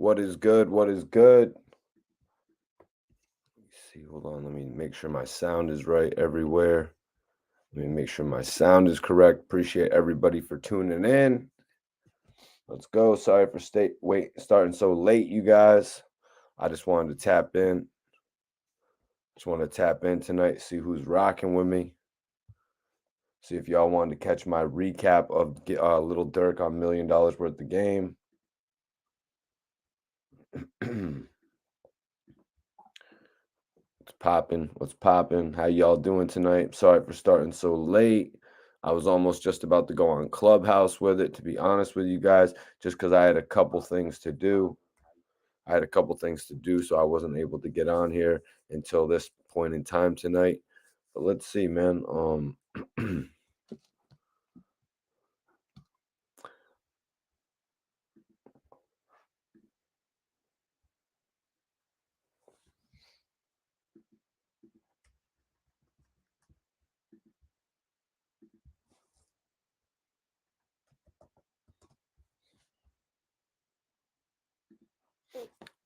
What is good? What is good? Let me see. Hold on. Let me make sure my sound is right everywhere. Let me make sure my sound is correct. Appreciate everybody for tuning in. Let's go. Sorry for starting so late, you guys. I just wanted to tap in. Just want to tap in tonight, see who's rocking with me. See if y'all wanted to catch my recap of Lil Durk on $1 million worth of game. What's popping? How y'all doing tonight? Sorry for starting so late. I was almost just about to go on Clubhouse with it, to be honest with you guys, just because I had a couple things to do. So I wasn't able to get on here until this point in time tonight. But let's see, man.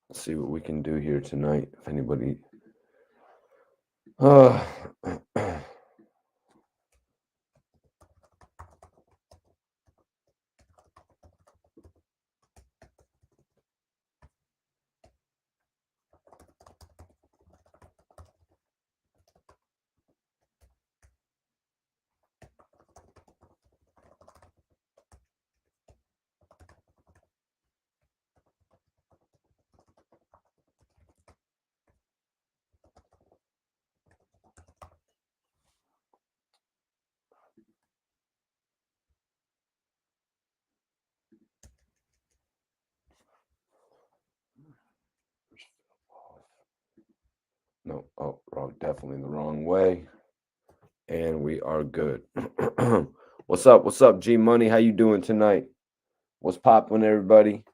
Let's see what we can do here tonight. If anybody no, wrong, definitely the wrong way. And we are good. What's up? What's up, G Money? How you doing tonight? What's poppin', everybody?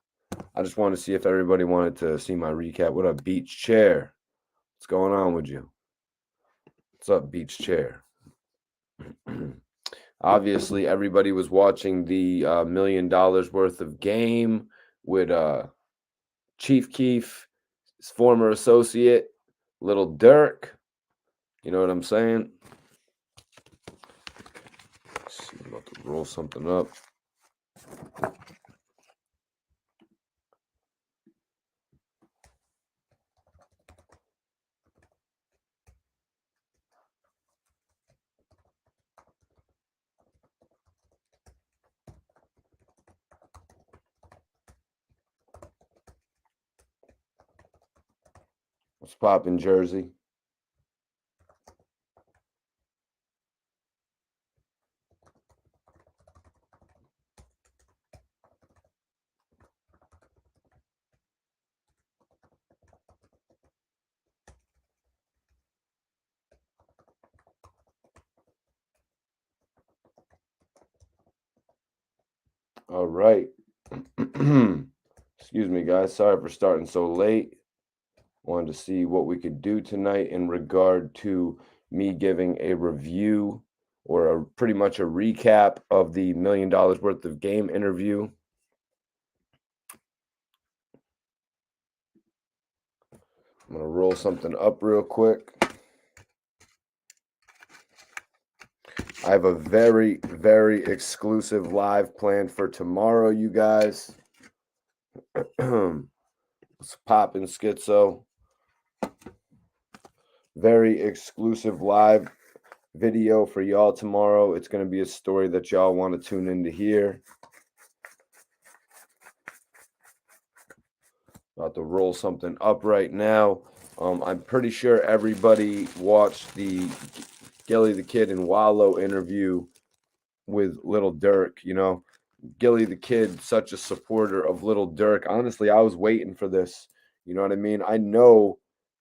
I just wanted to see if everybody wanted to see my recap. What up, Beach Chair? What's going on with you? What's up, Beach Chair? Obviously, everybody was watching the $1 million worth of game with Chief Keef, his former associate, Lil Durk. You know what I'm saying? Let's see, I'm about to roll something up. What's poppin', Jersey? All right. Excuse me, guys. Sorry for starting so late. Wanted to see what we could do tonight in regard to me giving a review or pretty much a recap of the $1 million worth of game interview. I'm going to roll something up real quick. I have a very, very exclusive live planned for tomorrow, you guys. It's poppin' schizo. Very exclusive live video for y'all tomorrow. It's going to be a story that y'all want to tune in to hear. About to roll something up right now. I'm pretty sure everybody watched the Gillie Da Kid Wallo interview with Lil Durk. You know, Gillie Da Kid, such a supporter of Lil Durk. Honestly, I was waiting for this. You know what I mean? I know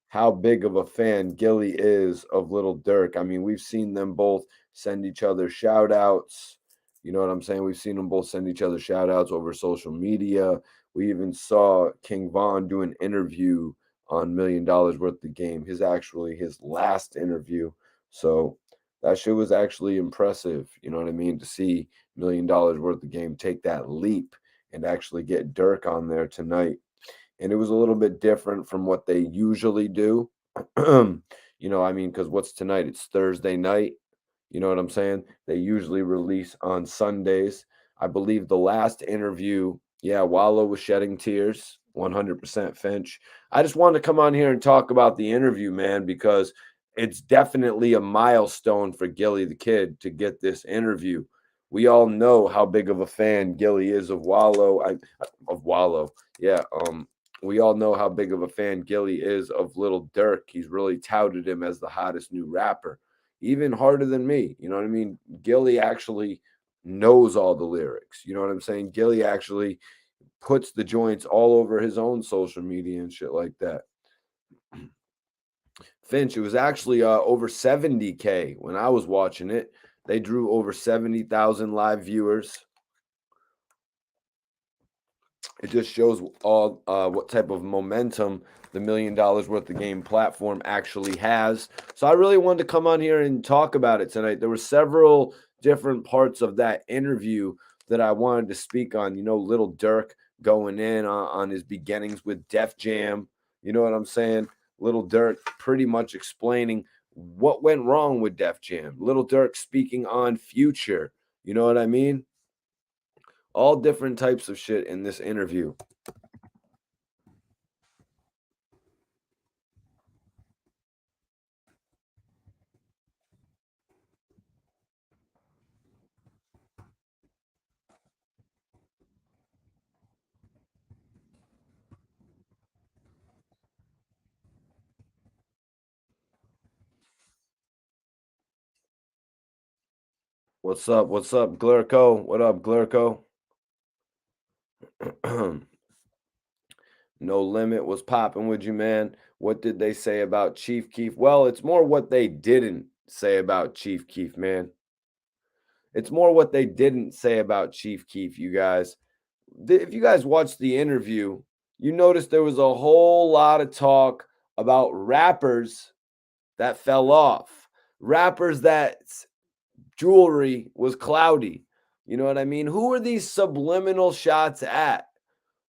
how big of a fan Gillie is of Lil Durk. I mean, we've seen them both send each other shout outs. You know what I'm saying? We've seen them both send each other shout outs over social media. We even saw King Von do an interview on $1 million worth of game. His last interview. So that shit was actually impressive. You know what I mean? To see $1 million worth of game take that leap and actually get Durk on there tonight. and it was a little bit different from what they usually do. I mean, because what's tonight? It's Thursday night. You know what I'm saying? They usually release on Sundays. I believe the last interview, yeah, Wallow was shedding tears, 100% Finch. I just wanted to come on here and talk about the interview, man, because it's definitely a milestone for Gillie the Kid to get this interview. We all know how big of a fan Gillie is of Wallow. Of Wallow. Yeah, we all know how big of a fan Gillie is of Lil Durk. He's really touted him as the hottest new rapper, even harder than me. You know what I mean? Gillie actually knows all the lyrics. You know what I'm saying? Gillie actually puts the joints all over his own social media and shit like that. Finch, it was actually over 70K when I was watching it. They drew over 70,000 live viewers. It just shows all what type of momentum the $1 million worth of game platform actually has. So I really wanted to come on here and talk about it tonight. There were several different parts of that interview that I wanted to speak on. Lil Durk going in on his beginnings with Def Jam. You know what I'm saying? Lil Durk pretty much explaining what went wrong with Def Jam. Lil Durk speaking on Future. You know what I mean? All different types of shit in this interview. What's up? What's up, Glurko? What up, Glurko? No Limit was popping with you, man. What did they say about Chief Keef? Well, it's more what they didn't say about Chief Keef, man. It's more what they didn't say about Chief Keef, you guys. If you guys watched the interview, you noticed there was a whole lot of talk about rappers that fell off, rappers that jewelry was cloudy. You know what I mean? Who are these subliminal shots at?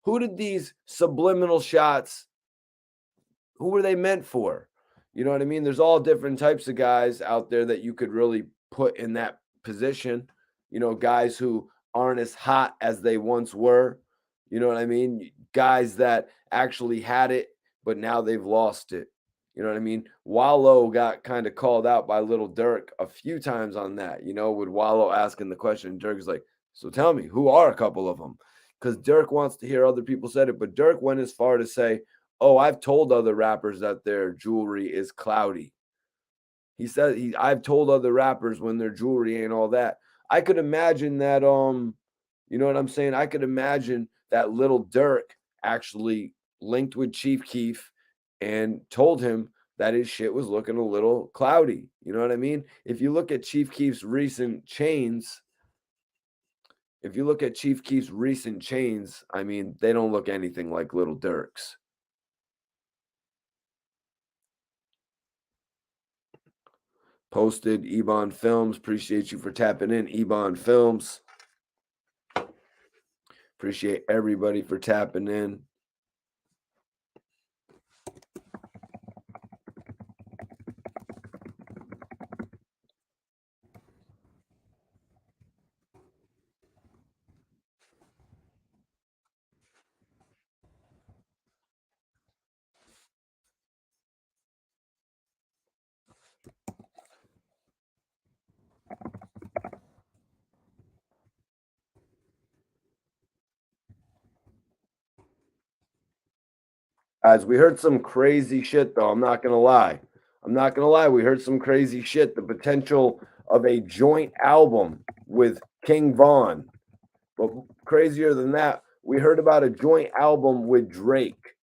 Who did these subliminal shots, who were they meant for? You know what I mean? There's all different types of guys out there that you could really put in that position. Guys who aren't as hot as they once were. You know what I mean? Guys that actually had it, but now they've lost it. You know what I mean? Wallow got kind of called out by Lil Durk a few times on that, with Wallow asking the question. Dirk's like, so tell me, who are a couple of them? Because Dirk wants to hear other people said it, but Dirk went as far to say, oh, I've told other rappers that their jewelry is cloudy. He said I've told other rappers when their jewelry ain't all that. I could imagine that you know what I'm saying? I could imagine that Lil Durk actually linked with Chief Keef and told him that his shit was looking a little cloudy. You know what I mean? If you look at Chief Keef's recent chains, I mean, they don't look anything like Lil Durk's. Posted Ebon Films. Appreciate you for tapping in, Ebon Films. Appreciate everybody for tapping in. Guys, we heard some crazy shit though. I'm not gonna lie. We heard some crazy shit. The potential of a joint album with King Von. But crazier than that, we heard about a joint album with Drake.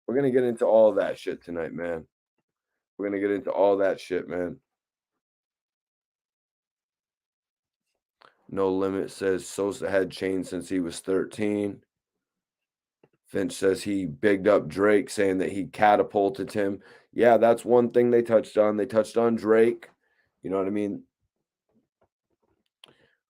We're gonna get into all that shit tonight, man. We're gonna get into all that shit, man. No Limit says Sosa had chains since he was 13. Finch says he bigged up Drake, saying that he catapulted him. Yeah, that's one thing they touched on. They touched on Drake. You know what I mean?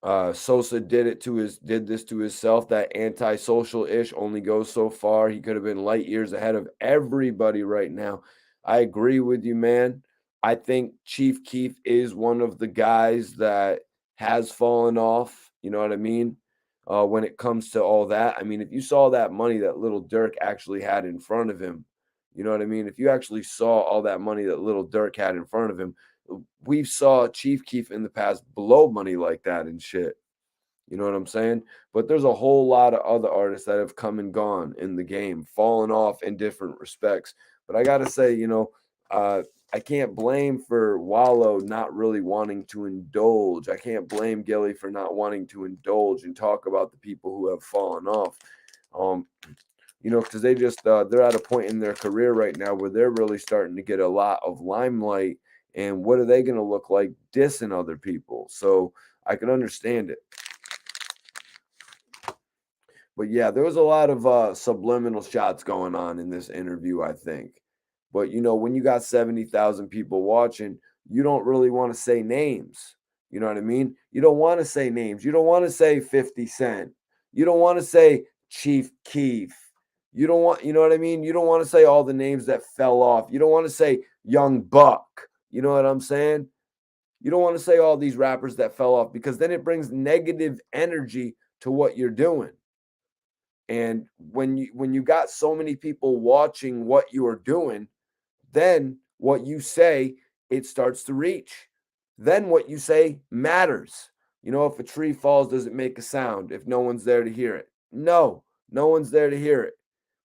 Sosa did this to himself. That antisocial ish only goes so far. He could have been light years ahead of everybody right now. I agree with you, man. I think Chief Keef is one of the guys that has fallen off. You know what I mean? When it comes to all that, I mean, if you saw that money that Little Dirk actually had in front of him, you know what I mean? If you actually saw all that money that Little Dirk had in front of him, we've saw Chief Keef in the past blow money like that and shit. You know what I'm saying? But there's a whole lot of other artists that have come and gone in the game, fallen off in different respects. But I gotta say, uh, I can't blame for Wallow not really wanting to indulge. I can't blame Gillie for not wanting to indulge and talk about the people who have fallen off. Um, because they just they're at a point in their career right now where they're really starting to get a lot of limelight. And what are they going to look like dissing other people? So I can understand it. But yeah, there was a lot of subliminal shots going on in this interview, I think. But when you got 70,000 people watching, you don't really want to say names. You know what I mean? You don't want to say names. You don't want to say 50 Cent. You don't want to say Chief Keef. You don't want, you know what I mean? You don't want to say all the names that fell off. You don't want to say Young Buck. You know what I'm saying? You don't want to say all these rappers that fell off because then it brings negative energy to what you're doing. And when you got so many people watching what you are doing, then what you say, it starts to reach. Then what you say matters. If a tree falls, does it make a sound if no one's there to hear it? No, no one's there to hear it.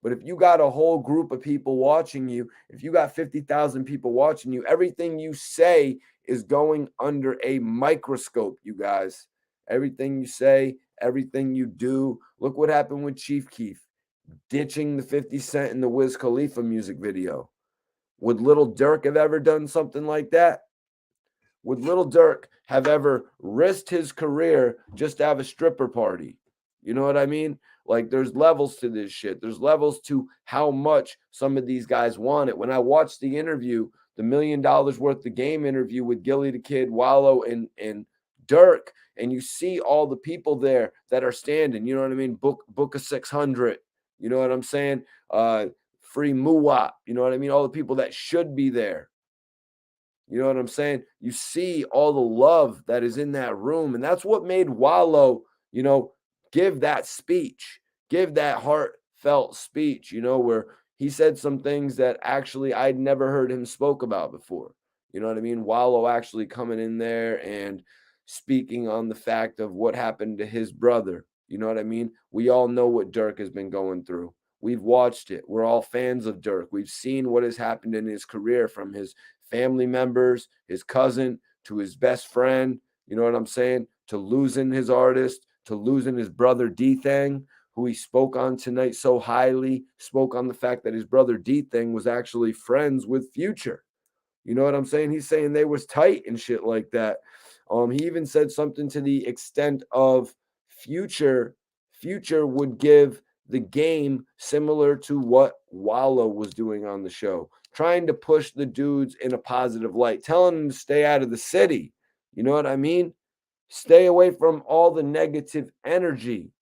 But if you got a whole group of people watching you, if you got 50,000 people watching you, everything you say is going under a microscope, you guys. Everything you say, everything you do. Look what happened with Chief Keef ditching the 50 Cent in the Wiz Khalifa music video. Would Little Durk have ever done something like that? Would Little Durk have ever risked his career just to have a stripper party? You know what I mean? Like, there's levels to this shit. There's levels to how much some of these guys want it. When I watched the interview, the $1 million worth of game interview with Gillie Da Kid, Wallo, and Durk, and you see all the people there that are standing. You know what I mean? Book of 600. You know what I'm saying? Free Muwap. You know what I mean? All the people that should be there. You know what I'm saying? You see all the love that is in that room. And that's what made Wallo, give that speech, give that heartfelt speech, where he said some things that actually I'd never heard him spoke about before. You know what I mean? Wallo actually coming in there and speaking on the fact of what happened to his brother. You know what I mean? We all know what Dirk has been going through. We've watched it. We're all fans of Dirk. We've seen what has happened in his career from his family members, his cousin, to his best friend, you know what I'm saying? To losing his artist, to losing his brother D Thang, who he spoke on tonight so highly, spoke on the fact that his brother D Thang was actually friends with Future. You know what I'm saying? He's saying they was tight and shit like that. He even said something to the extent of Future. Future would give the game similar to what Wallo was doing on the show, trying to push the dudes in a positive light, telling them to stay out of the city. You know what I mean? Stay away from all the negative energy.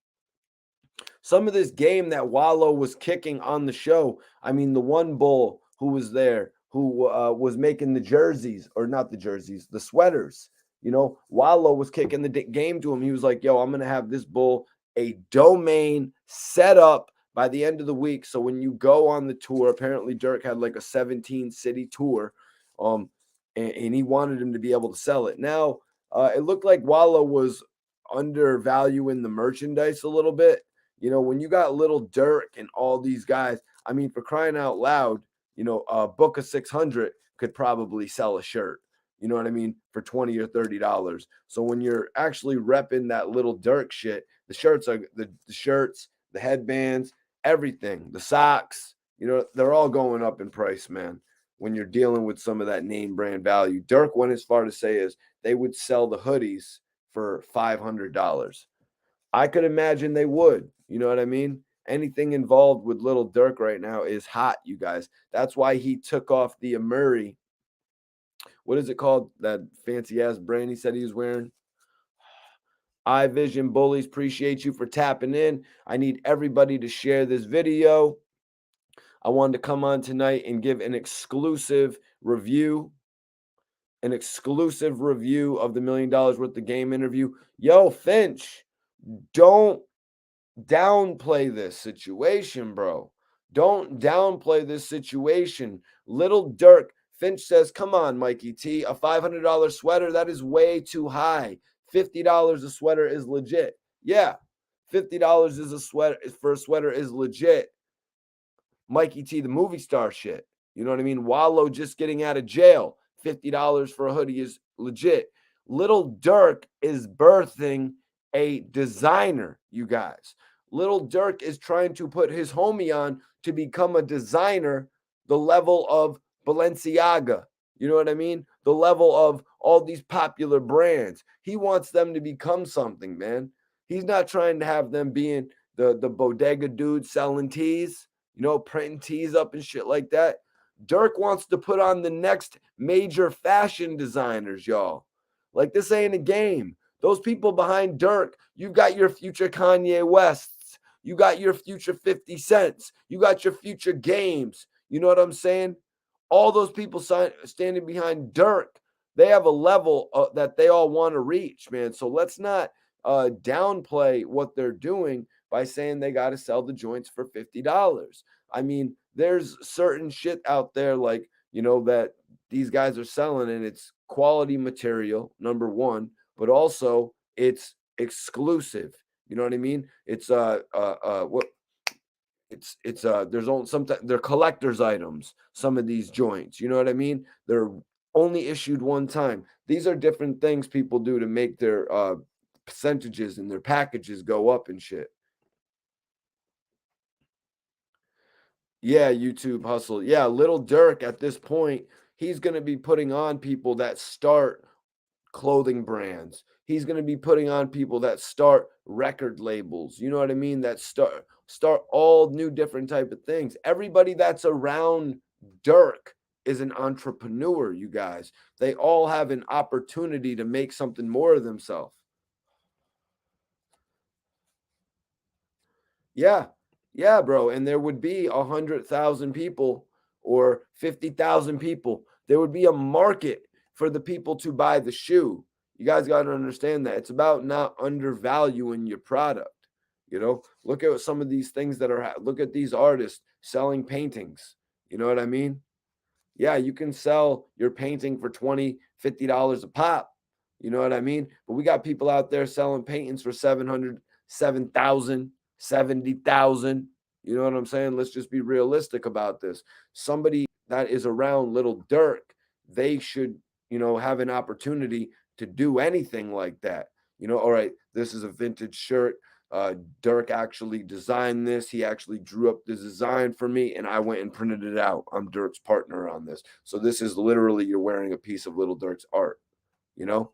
Some of this game that Wallo was kicking on the show. I mean, the one bull who was there, who was making the jerseys, or not the jerseys, the sweaters. Wallo was kicking the game to him. He was like, "Yo, I'm gonna have this bull a domain set up by the end of the week. So when you go on the tour, apparently Dirk had like a 17 city tour, and he wanted him to be able to sell it. Now, it looked like Wallo was undervaluing the merchandise a little bit. When you got Little Durk and all these guys, I mean, for crying out loud, Book of 600 could probably sell a shirt. You know what I mean? For $20 or $30. So when you're actually repping that Little Durk shit, the shirts are the shirts, the headbands, everything, the socks, they're all going up in price, man. When you're dealing with some of that name brand value, Dirk went as far to say is they would sell the hoodies for $500. I could imagine they would. You know what I mean? Anything involved with Little Dirk right now is hot, you guys. That's why he took off the Amuri. What is it called? That fancy ass brand he said he was wearing? iVision Bullies, appreciate you for tapping in. I need everybody to share this video. I wanted to come on tonight and give an exclusive review of the $1 million worth of game interview. Yo, Finch, don't downplay this situation, bro. Don't downplay this situation. Lil Durk, Finch says, come on, Mikey T, a $500 sweater, that is way too high. $50 a sweater is legit. Yeah, $50 is a sweater for a sweater is legit. Mikey T, the movie star shit. You know what I mean? Wallo just getting out of jail. $50 for a hoodie is legit. Lil Durk is birthing a designer, you guys. Lil Durk is trying to put his homie on to become a designer, the level of Balenciaga. You know what I mean? The level of all these popular brands. He wants them to become something, man. He's not trying to have them being the bodega dude selling teas, you know, printing tees up and shit like that. Durk wants to put on the next major fashion designers, y'all. Like, this ain't a game. Those people behind Durk, you've got your future Kanye Wests, you got your future 50 Cents, you got your future Games. You know what I'm saying? All those people standing behind Durk, they have a level that they all want to reach, man. So let's not downplay what they're doing by saying they got to sell the joints for $50. I mean, there's certain shit out there, like, you know, that these guys are selling, and it's quality material, number one, but also it's exclusive. You know what I mean? It's what it's there's only sometimes they're collector's items, some of these joints. You know what I mean? They're only issued one time. These are different things people do to make their percentages and their packages go up and shit. Yeah, YouTube hustle. Yeah, Lil Durk at this point, he's going to be putting on people that start clothing brands. He's going to be putting on people that start record labels. You know what I mean? That start all new different type of things. Everybody that's around Durk is an entrepreneur, you guys. They all have an opportunity to make something more of themselves. Yeah. Yeah, bro. And there would be 100,000 people or 50,000 people. There would be a market for the people to buy the shoe. You guys got to understand that. It's about not undervaluing your product. You know, look at some of these things that are, look at these artists selling paintings. You know what I mean? Yeah, you can sell your painting for $20, $50 a pop. You know what I mean? But we got people out there selling paintings for 700, 7,000, 70,000. You know what I'm saying? Let's just be realistic about this. Somebody that is around Lil Durk, they should, you know, have an opportunity to do anything like that. You know, all right, this is a vintage shirt. Durk actually designed this. He actually drew up the design for me, and I went and printed it out. I'm Durk's partner on this. So this is literally, you're wearing a piece of Lil Durk's art, you know?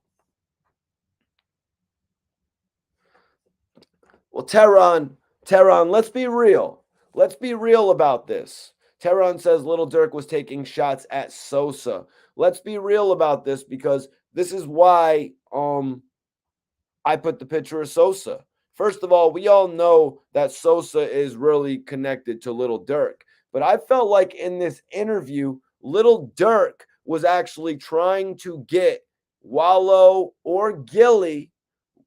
Well, Tehran, let's be real. Let's be real about this. Tehran says Lil Durk was taking shots at Sosa. Let's be real about this, because this is why I put the picture of Sosa. First of all, we all know that Sosa is really connected to Lil Durk. But I felt like in this interview, Lil Durk was actually trying to get Wallo or Gillie,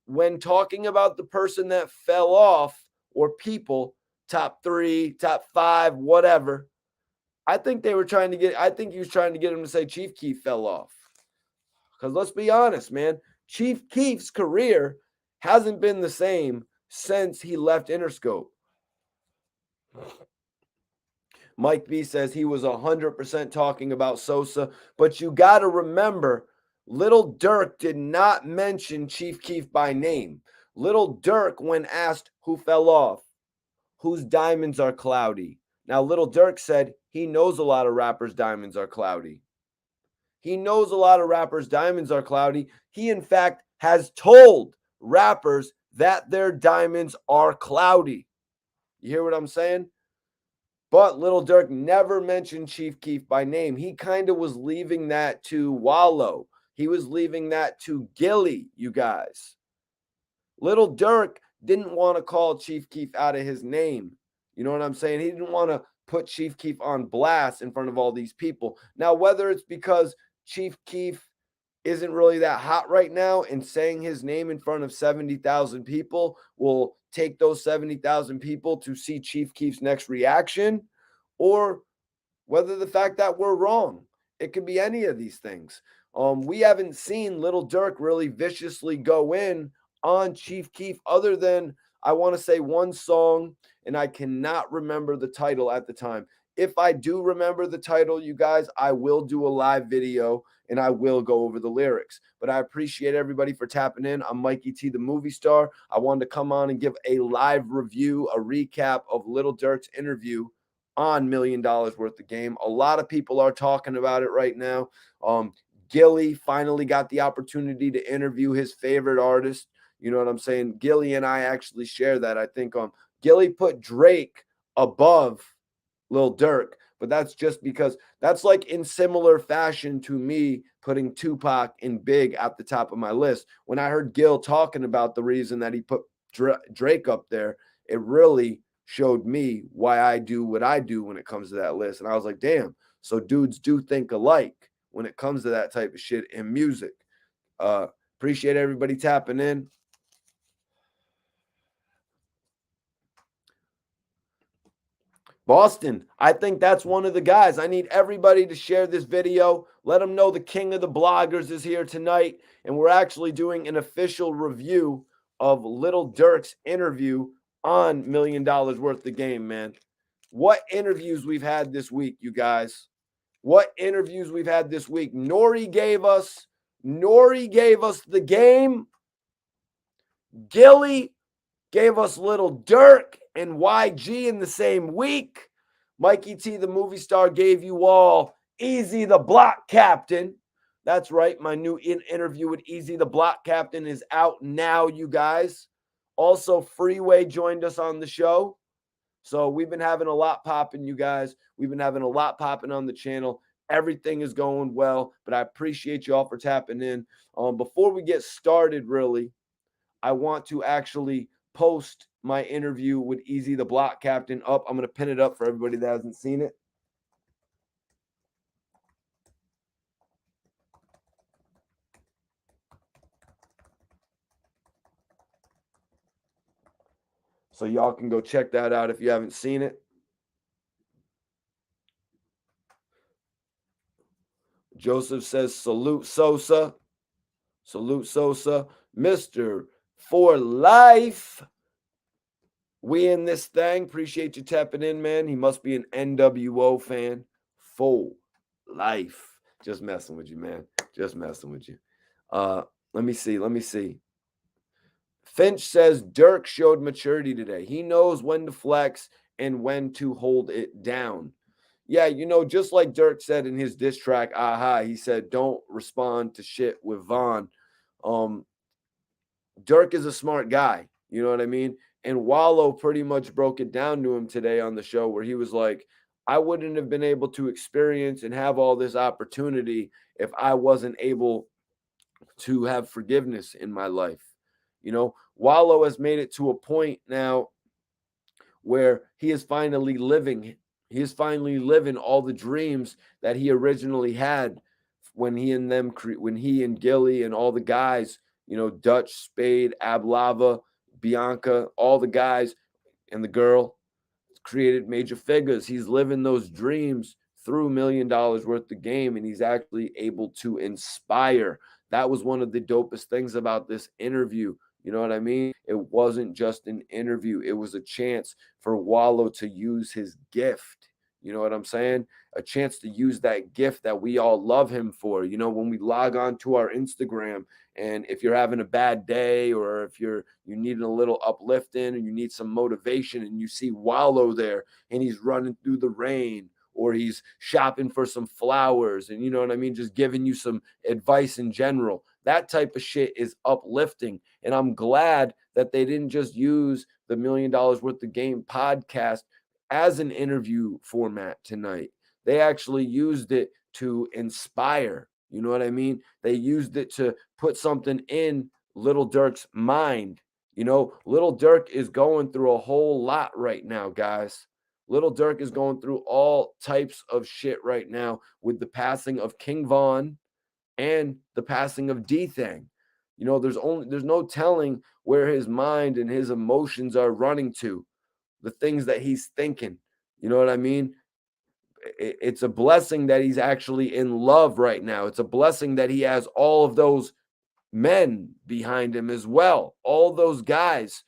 when talking about the person that fell off, or people, top 3, top 5, whatever. I think he was trying to get him to say Chief Keef fell off. Because let's be honest, man, Chief Keef's career hasn't been the same since he left Interscope. Mike B says he was 100% talking about Sosa, but you got to remember, Lil Durk did not mention Chief Keef by name. Lil Durk, when asked who fell off, whose diamonds are cloudy. Now, Lil Durk said he knows a lot of rappers' diamonds are cloudy. He knows a lot of rappers' diamonds are cloudy. He, in fact, has told rappers that their diamonds are cloudy. You hear what I'm saying? But Lil Durk never mentioned Chief Keef by name. He kind of was leaving that to Wallo. He was leaving that to Gillie, you guys. Lil Durk didn't want to call Chief Keef out of his name. You know what I'm saying? He didn't want to put Chief Keef on blast in front of all these people. Now, whether it's because Chief Keef isn't really that hot right now and saying his name in front of 70,000 people will take those 70,000 people to see Chief Keef's next reaction, or whether the fact that we're wrong. It could be any of these things. We haven't seen Lil Durk really viciously go in on Chief Keef other than, I want to say, one song, and I cannot remember the title at the time. If I do remember the title, you guys, I will do a live video and I will go over the lyrics. But I appreciate everybody for tapping in. I'm Mikey T, the movie star. I wanted to come on and give a live review, a recap of Lil Durk's interview on $1 Million Worth of Game. A lot of people are talking about it right now. Gillie finally got the opportunity to interview his favorite artist. You know what I'm saying? Gillie and I actually share that. I think Gillie put Drake above Lil Durk, but that's just because that's like in similar fashion to me putting Tupac and Big at the top of my list. When I heard Gil talking about the reason that he put Drake up there, it really showed me why I do what I do when it comes to that list. And I was like, damn, so dudes do think alike when it comes to that type of shit in music. Appreciate everybody tapping in. Boston, I think that's one of the guys. I need everybody to share this video. Let them know the king of the bloggers is here tonight. And we're actually doing an official review of Lil Durk's interview on $1 Million Worth of Game, man. What interviews we've had this week, you guys. What interviews we've had this week. Nori gave us the game. Gillie gave us Lil Durk and YG in the same week. Mikey T, the movie star, gave you all Easy the Block Captain. That's right. My new interview with Easy the Block Captain is out now, you guys. Also, Freeway joined us on the show. So we've been having a lot popping, you guys. We've been having a lot popping on the channel. Everything is going well, but I appreciate you all for tapping in. Before we get started, really, I want to actually post my interview with Easy the Block Captain up. I'm going to pin it up for everybody that hasn't seen it. So y'all can go check that out if you haven't seen it. Joseph says, salute Sosa. Salute Sosa. Mr. For Life. We in this thing. Appreciate you tapping in, man. He must be an NWO fan. For Life. Just messing with you, man. Just messing with you. Let me see. Finch says Durk showed maturity today. He knows when to flex and when to hold it down. Yeah, you know, just like Durk said in his diss track, Aha, he said, don't respond to shit with Vaughn. Durk is a smart guy. You know what I mean? And Wallo pretty much broke it down to him today on the show where he was like, I wouldn't have been able to experience and have all this opportunity if I wasn't able to have forgiveness in my life. You know, Wallo has made it to a point now where he is finally living all the dreams that he originally had when he and Gillie and all the guys, you know, Dutch, Spade, Ablava, Bianca, all the guys and the girl created major figures. He's living those dreams through $1 Million Worth of Game, and he's actually able to inspire. That was one of the dopest things about this interview. You know what I mean? It wasn't just an interview. It was a chance for Wallo to use his gift. You know what I'm saying? A chance to use that gift that we all love him for. You know, when we log on to our Instagram, and if you're having a bad day, or if you need a little uplifting and you need some motivation, and you see Wallo there and he's running through the rain, or he's shopping for some flowers, and you know what I mean, just giving you some advice in general. That type of shit is uplifting. And I'm glad that they didn't just use the $1 Million Worth of Game podcast as an interview format tonight. They actually used it to inspire. You know what I mean? They used it to put something in Lil Durk's mind. You know, Lil Durk is going through a whole lot right now, guys. Lil Durk is going through all types of shit right now with the passing of King Von and the passing of D Thing. You know, there's no telling where his mind and his emotions are running to, the things that he's thinking. You know what I mean? It's a blessing that he's actually in love right now. It's a blessing that he has all of those men behind him as well. All those guys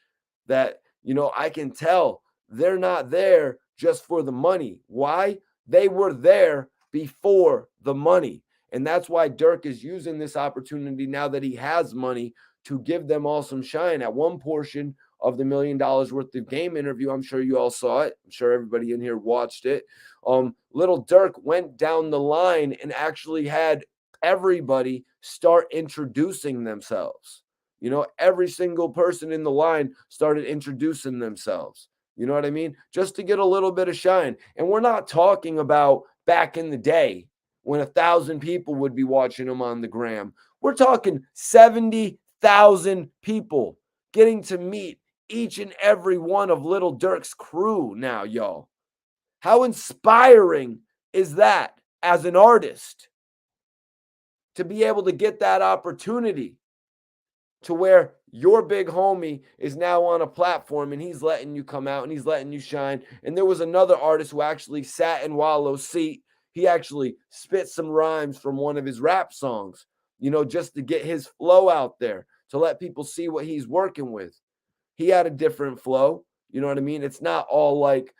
that, you know, I can tell they're not there just for the money. Why? They were there before the money. And that's why Dirk is using this opportunity now that he has money to give them all some shine. At one portion of the $1 million worth of game interview, I'm sure you all saw it. I'm sure everybody in here watched it. Lil Durk went down the line and actually had everybody start introducing themselves. You know, every single person in the line started introducing themselves. You know what I mean? Just to get a little bit of shine. And we're not talking about back in the day when 1,000 people would be watching them on the gram. We're talking 70,000 people getting to meet each and every one of Lil Durk's crew now, y'all. How inspiring is that as an artist to be able to get that opportunity to where your big homie is now on a platform and he's letting you come out and he's letting you shine. And there was another artist who actually sat in Wallo's seat. He actually spit some rhymes from one of his rap songs, you know, just to get his flow out there, to let people see what he's working with. He had a different flow. You know what I mean? It's not all like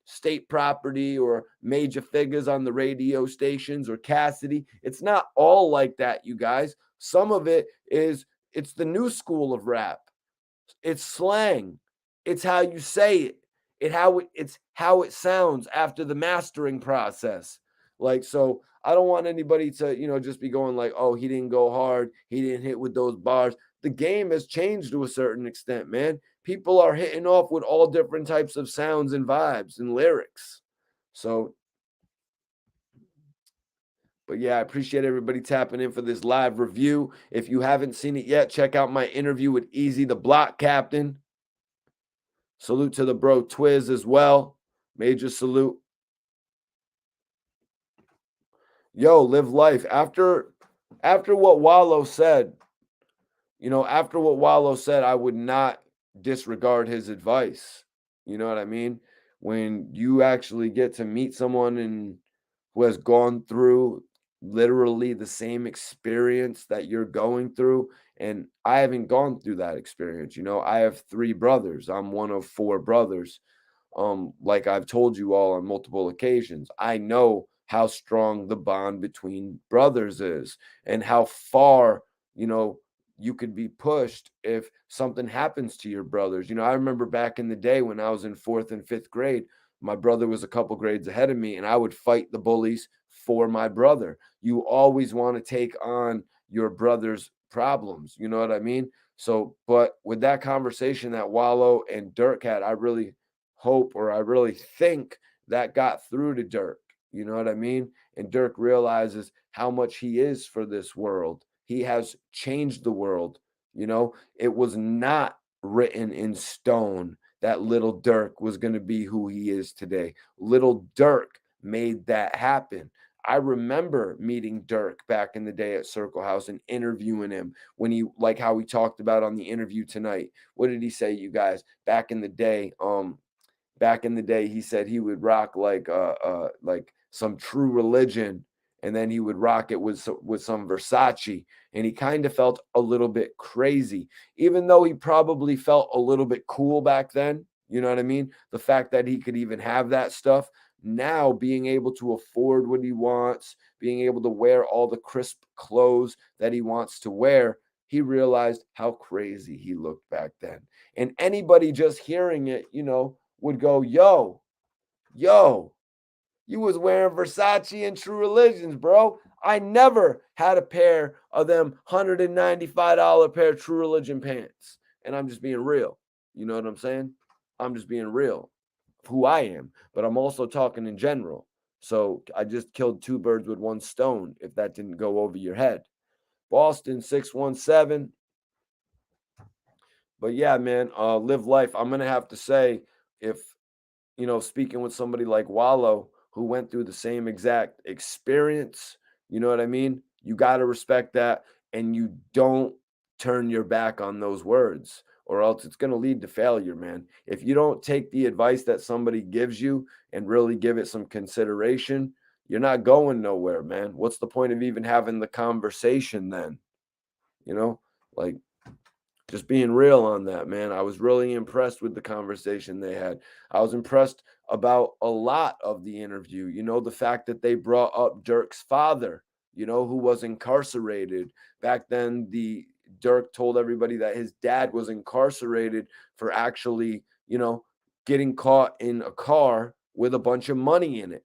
state property or major figures on the radio stations or Cassidy. It's not all like that, you guys. Some of it is, it's the new school of rap. It's slang. It's how you say it. It's how it sounds after the mastering process. Like, so I don't want anybody to, you know, just be going like, oh, he didn't go hard, he didn't hit with those bars. The game has changed to a certain extent, man. People are hitting off with all different types of sounds and vibes and lyrics. So, but yeah, I appreciate everybody tapping in for this live review. If you haven't seen it yet, check out my interview with Easy the Block Captain. Salute to the bro Twiz as well. Major salute. Yo, live life. After what Wallo said, you know, after what Wallo said, I would not disregard his advice. You know what I mean? When you actually get to meet someone who has gone through literally the same experience that you're going through, and I haven't gone through that experience. You know, I have 3 brothers. I'm one of 4 brothers. Like I've told you all on multiple occasions, I know how strong the bond between brothers is and how far, you know, you could be pushed if something happens to your brothers. You know, I remember back in the day when I was in 4th and 5th grade, my brother was a couple grades ahead of me, and I would fight the bullies for my brother. You always want to take on your brother's problems. You know what I mean? So, but with that conversation that Wallo and Dirk had, I really hope, or I really think that got through to Dirk. You know what I mean? And Dirk realizes how much he is for this world. He has changed the world. You know, it was not written in stone that Lil Durk was going to be who he is today. Lil Durk made that happen. I remember meeting Dirk back in the day at Circle House and interviewing him when he, like how we talked about on the interview tonight. What did he say, you guys? Back in the day, he said he would rock like some True Religion, and then he would rock it with some Versace, and he kind of felt a little bit crazy, even though he probably felt a little bit cool back then. You know what I mean? The fact that he could even have that stuff. Now, being able to afford what he wants, being able to wear all the crisp clothes that he wants to wear, he realized how crazy he looked back then. And anybody just hearing it, you know, would go, yo, you was wearing Versace and True Religions, bro. I never had a pair of them $195 pair of True Religion pants. And I'm just being real. You know what I'm saying? I'm just being real of who I am. But I'm also talking in general. So I just killed 2 birds with 1 stone, if that didn't go over your head. Boston 617. But yeah, man, live life. I'm gonna have to say, if speaking with somebody like Wallow who went through the same exact experience, you know what I mean? You got to respect that, and you don't turn your back on those words, or else it's going to lead to failure, man. If you don't take the advice that somebody gives you and really give it some consideration, you're not going nowhere, man. What's the point of even having the conversation then? You know, like, just being real on that, man. I was really impressed with the conversation they had. I was impressed about a lot of the interview. The fact that they brought up Dirk's father, who was incarcerated. Back then, the Dirk told everybody that his dad was incarcerated for actually, getting caught in a car with a bunch of money in it.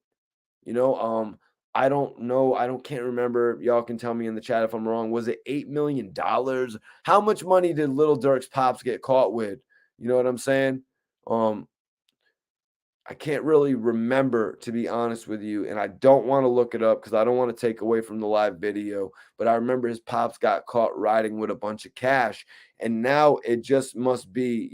You know, I don't know. Can't remember. Y'all can tell me in the chat if I'm wrong. Was it $8 million? How much money did Little Dirk's pops get caught with? You know what I'm saying? Um, I can't really remember, to be honest with you, and I don't want to look it up because I don't want to take away from the live video. But I remember his pops got caught riding with a bunch of cash, and now it just must be,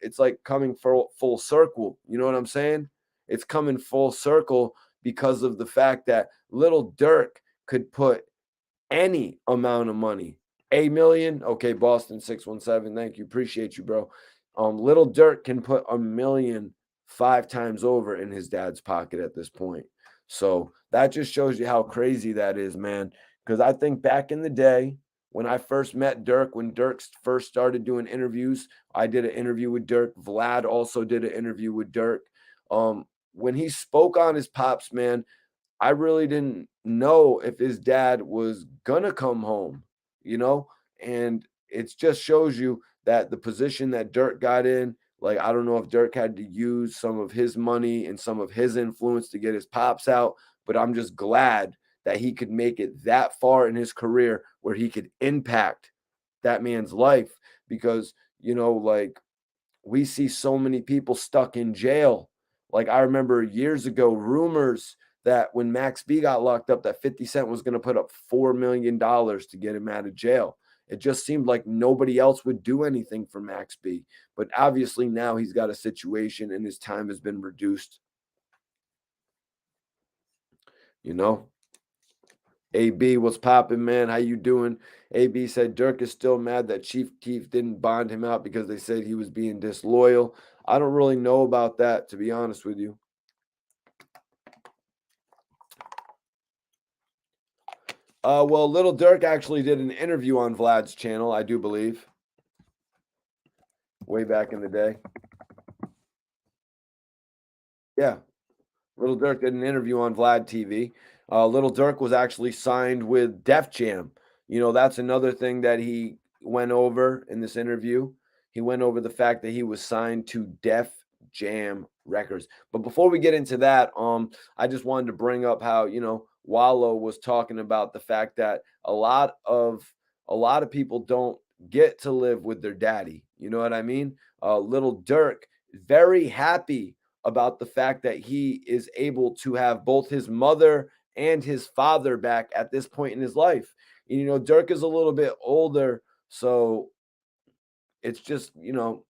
it's like coming full circle. You know what I'm saying? It's coming full circle because of the fact that Little Dirk could put any amount of money. A million. Okay, Boston 617. Thank you. Appreciate you, bro. Little Dirk can put a million 5 times over in his dad's pocket at this point. So that just shows you how crazy that is, man. Because I think back in the day when I first met Dirk, when Dirk first started doing interviews, I did an interview with Dirk. Vlad also did an interview with Dirk. When he spoke on his pops, man, I really didn't know if his dad was gonna come home, you know? And it just shows you that the position that Dirk got in, like, I don't know if Dirk had to use some of his money and some of his influence to get his pops out, but I'm just glad that he could make it that far in his career where he could impact that man's life because, like, we see so many people stuck in jail. Like, I remember years ago, rumors that when Max B got locked up, that 50 Cent was going to put up $4 million to get him out of jail. It just seemed like nobody else would do anything for Max B. But obviously now he's got a situation and his time has been reduced, you know? AB, what's popping, man? How you doing? AB said Dirk is still mad that Chief Keef didn't bond him out because they said he was being disloyal. I don't really know about that, to be honest with you. Well, Little Dirk actually did an interview on Vlad's channel, I do believe, way back in the day. Yeah, Little Dirk did an interview on Vlad TV. Little Dirk was actually signed with Def Jam. That's another thing that he went over in this interview. He went over the fact that he was signed to Def Jam Records. But before we get into that, I just wanted to bring up how, Wallow was talking about the fact that a lot of people don't get to live with their daddy. You know what I mean? Little Dirk, very happy about the fact that he is able to have both his mother and his father back at this point in his life. Dirk is a little bit older, so it's just,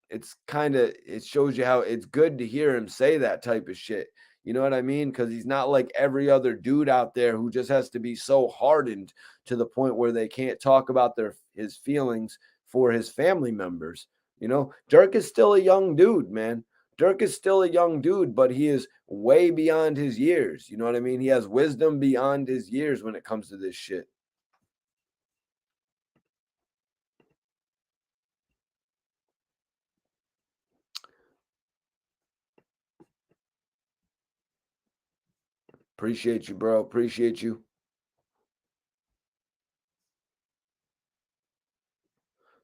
it's kind of, it shows you how it's good to hear him say that type of shit. You know what I mean? Because he's not like every other dude out there who just has to be so hardened to the point where they can't talk about his feelings for his family members. Dirk is still a young dude, man. Dirk is still a young dude, but he is way beyond his years. You know what I mean? He has wisdom beyond his years when it comes to this shit. Appreciate you, bro. Appreciate you.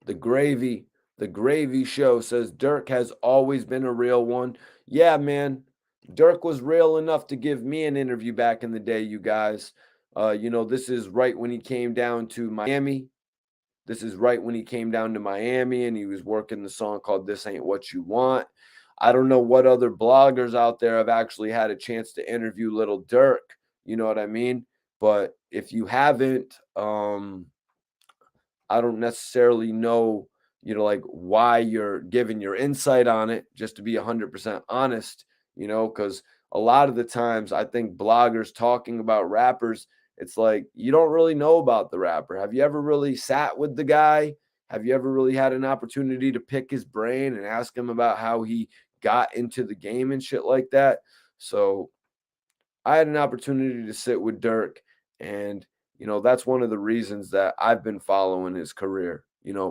The gravy, the gravy show says Dirk has always been a real one. Yeah, man. Dirk was real enough to give me an interview back in the day, you guys. This is right when he came down to Miami. This is right when he came down to Miami and he was working the song called This Ain't What You Want. I don't know what other bloggers out there have actually had a chance to interview Little Dirk. You know what I mean? But if you haven't, I don't necessarily know, like why you're giving your insight on it, just to be 100% honest, because a lot of the times I think bloggers talking about rappers, it's like you don't really know about the rapper. Have you ever really sat with the guy? Have you ever really had an opportunity to pick his brain and ask him about how he got into the game and shit like that? So I had an opportunity to sit with Dirk, and that's one of the reasons that I've been following his career,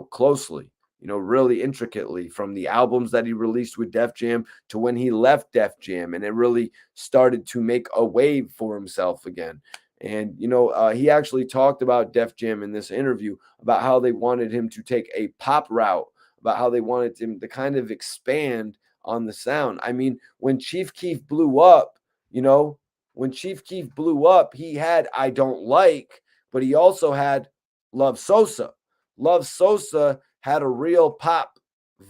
closely, really intricately, from the albums that he released with Def Jam to when he left Def Jam, and it really started to make a wave for himself again. And he actually talked about Def Jam in this interview about how they wanted him to take a pop route, about how they wanted him to kind of expand on the sound. I mean, when Chief Keef blew up, you know, when Chief Keef blew up, he had I Don't Like, but he also had Love Sosa. Love Sosa had a real pop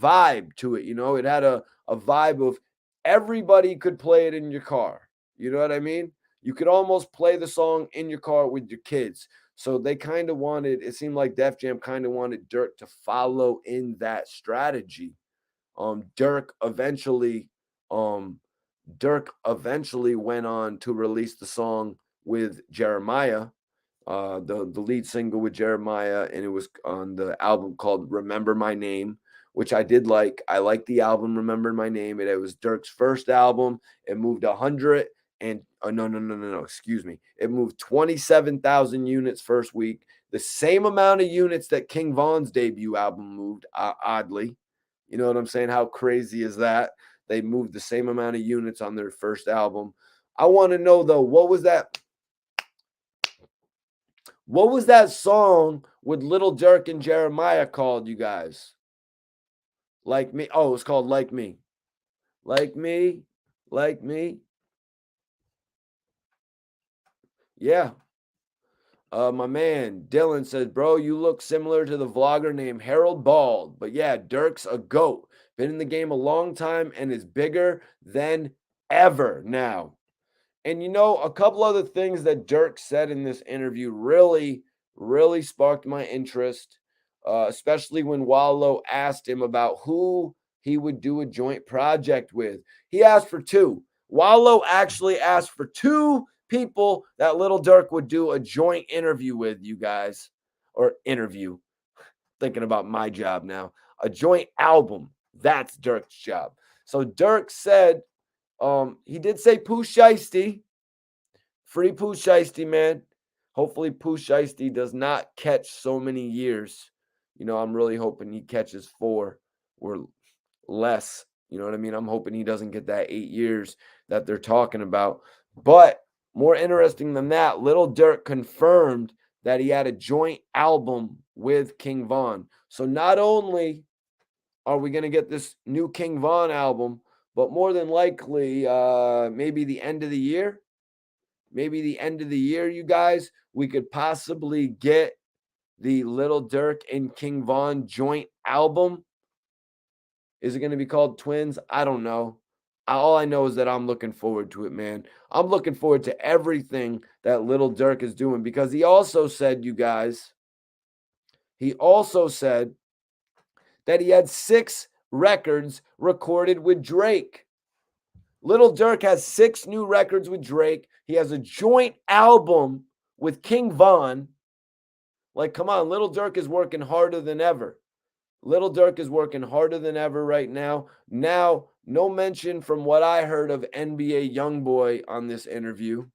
vibe to it. It had a vibe of everybody could play it in your car. You know what I mean? You could almost play the song in your car with your kids. So they kind of wanted, it seemed like Def Jam kind of wanted Dirk to follow in that strategy. Dirk eventually um Dirk eventually went on to release the song with Jeremiah, the lead single with Jeremiah, and it was on the album called Remember My Name, which I did like. I liked the album Remember My Name. It was Dirk's first album. It moved 100 and no, excuse me. It moved 27,000 units first week, the same amount of units that King Von's debut album moved, oddly. You know what I'm saying? How crazy is that? They moved the same amount of units on their first album. I want to know though, what was that? What was that song with Lil Durk and Jeremiah called, you guys? Like Me. Oh, it's called Like Me. Like Me. Like Me. Yeah. My man Dylan says, bro, you look similar to the vlogger named Harold Bald. But yeah, Dirk's a GOAT. Been in the game a long time and is bigger than ever now. And a couple other things that Dirk said in this interview really, really sparked my interest, especially when Wallo asked him about who he would do a joint project with. He asked for two. Wallo actually asked for two people that Lil Durk would do a joint interview with, you guys, or interview. Thinking about my job now. A joint album. That's Dirk's job. So Dirk said, he did say Pooh Shiesty. Free Pooh Shiesty, man. Hopefully Pooh Shiesty does not catch so many years. I'm really hoping he catches 4 or less. You know what I mean? I'm hoping he doesn't get that 8 years that they're talking about. But more interesting than that, Lil Durk confirmed that he had a joint album with King Von. So not only are we going to get this new King Von album, but more than likely, maybe the end of the year, you guys, we could possibly get the Lil Durk and King Von joint album. Is it going to be called Twins? I don't know. All I know is that I'm looking forward to it, man. I'm looking forward to everything that Lil Durk is doing, because he also said, you guys, that he had 6 records recorded with Drake. Lil Durk has 6 new records with Drake. He has a joint album with King Von. Like, come on, Lil Durk is working harder than ever. Lil Durk is working harder than ever right now. Now, no mention from what I heard of NBA Youngboy on this interview.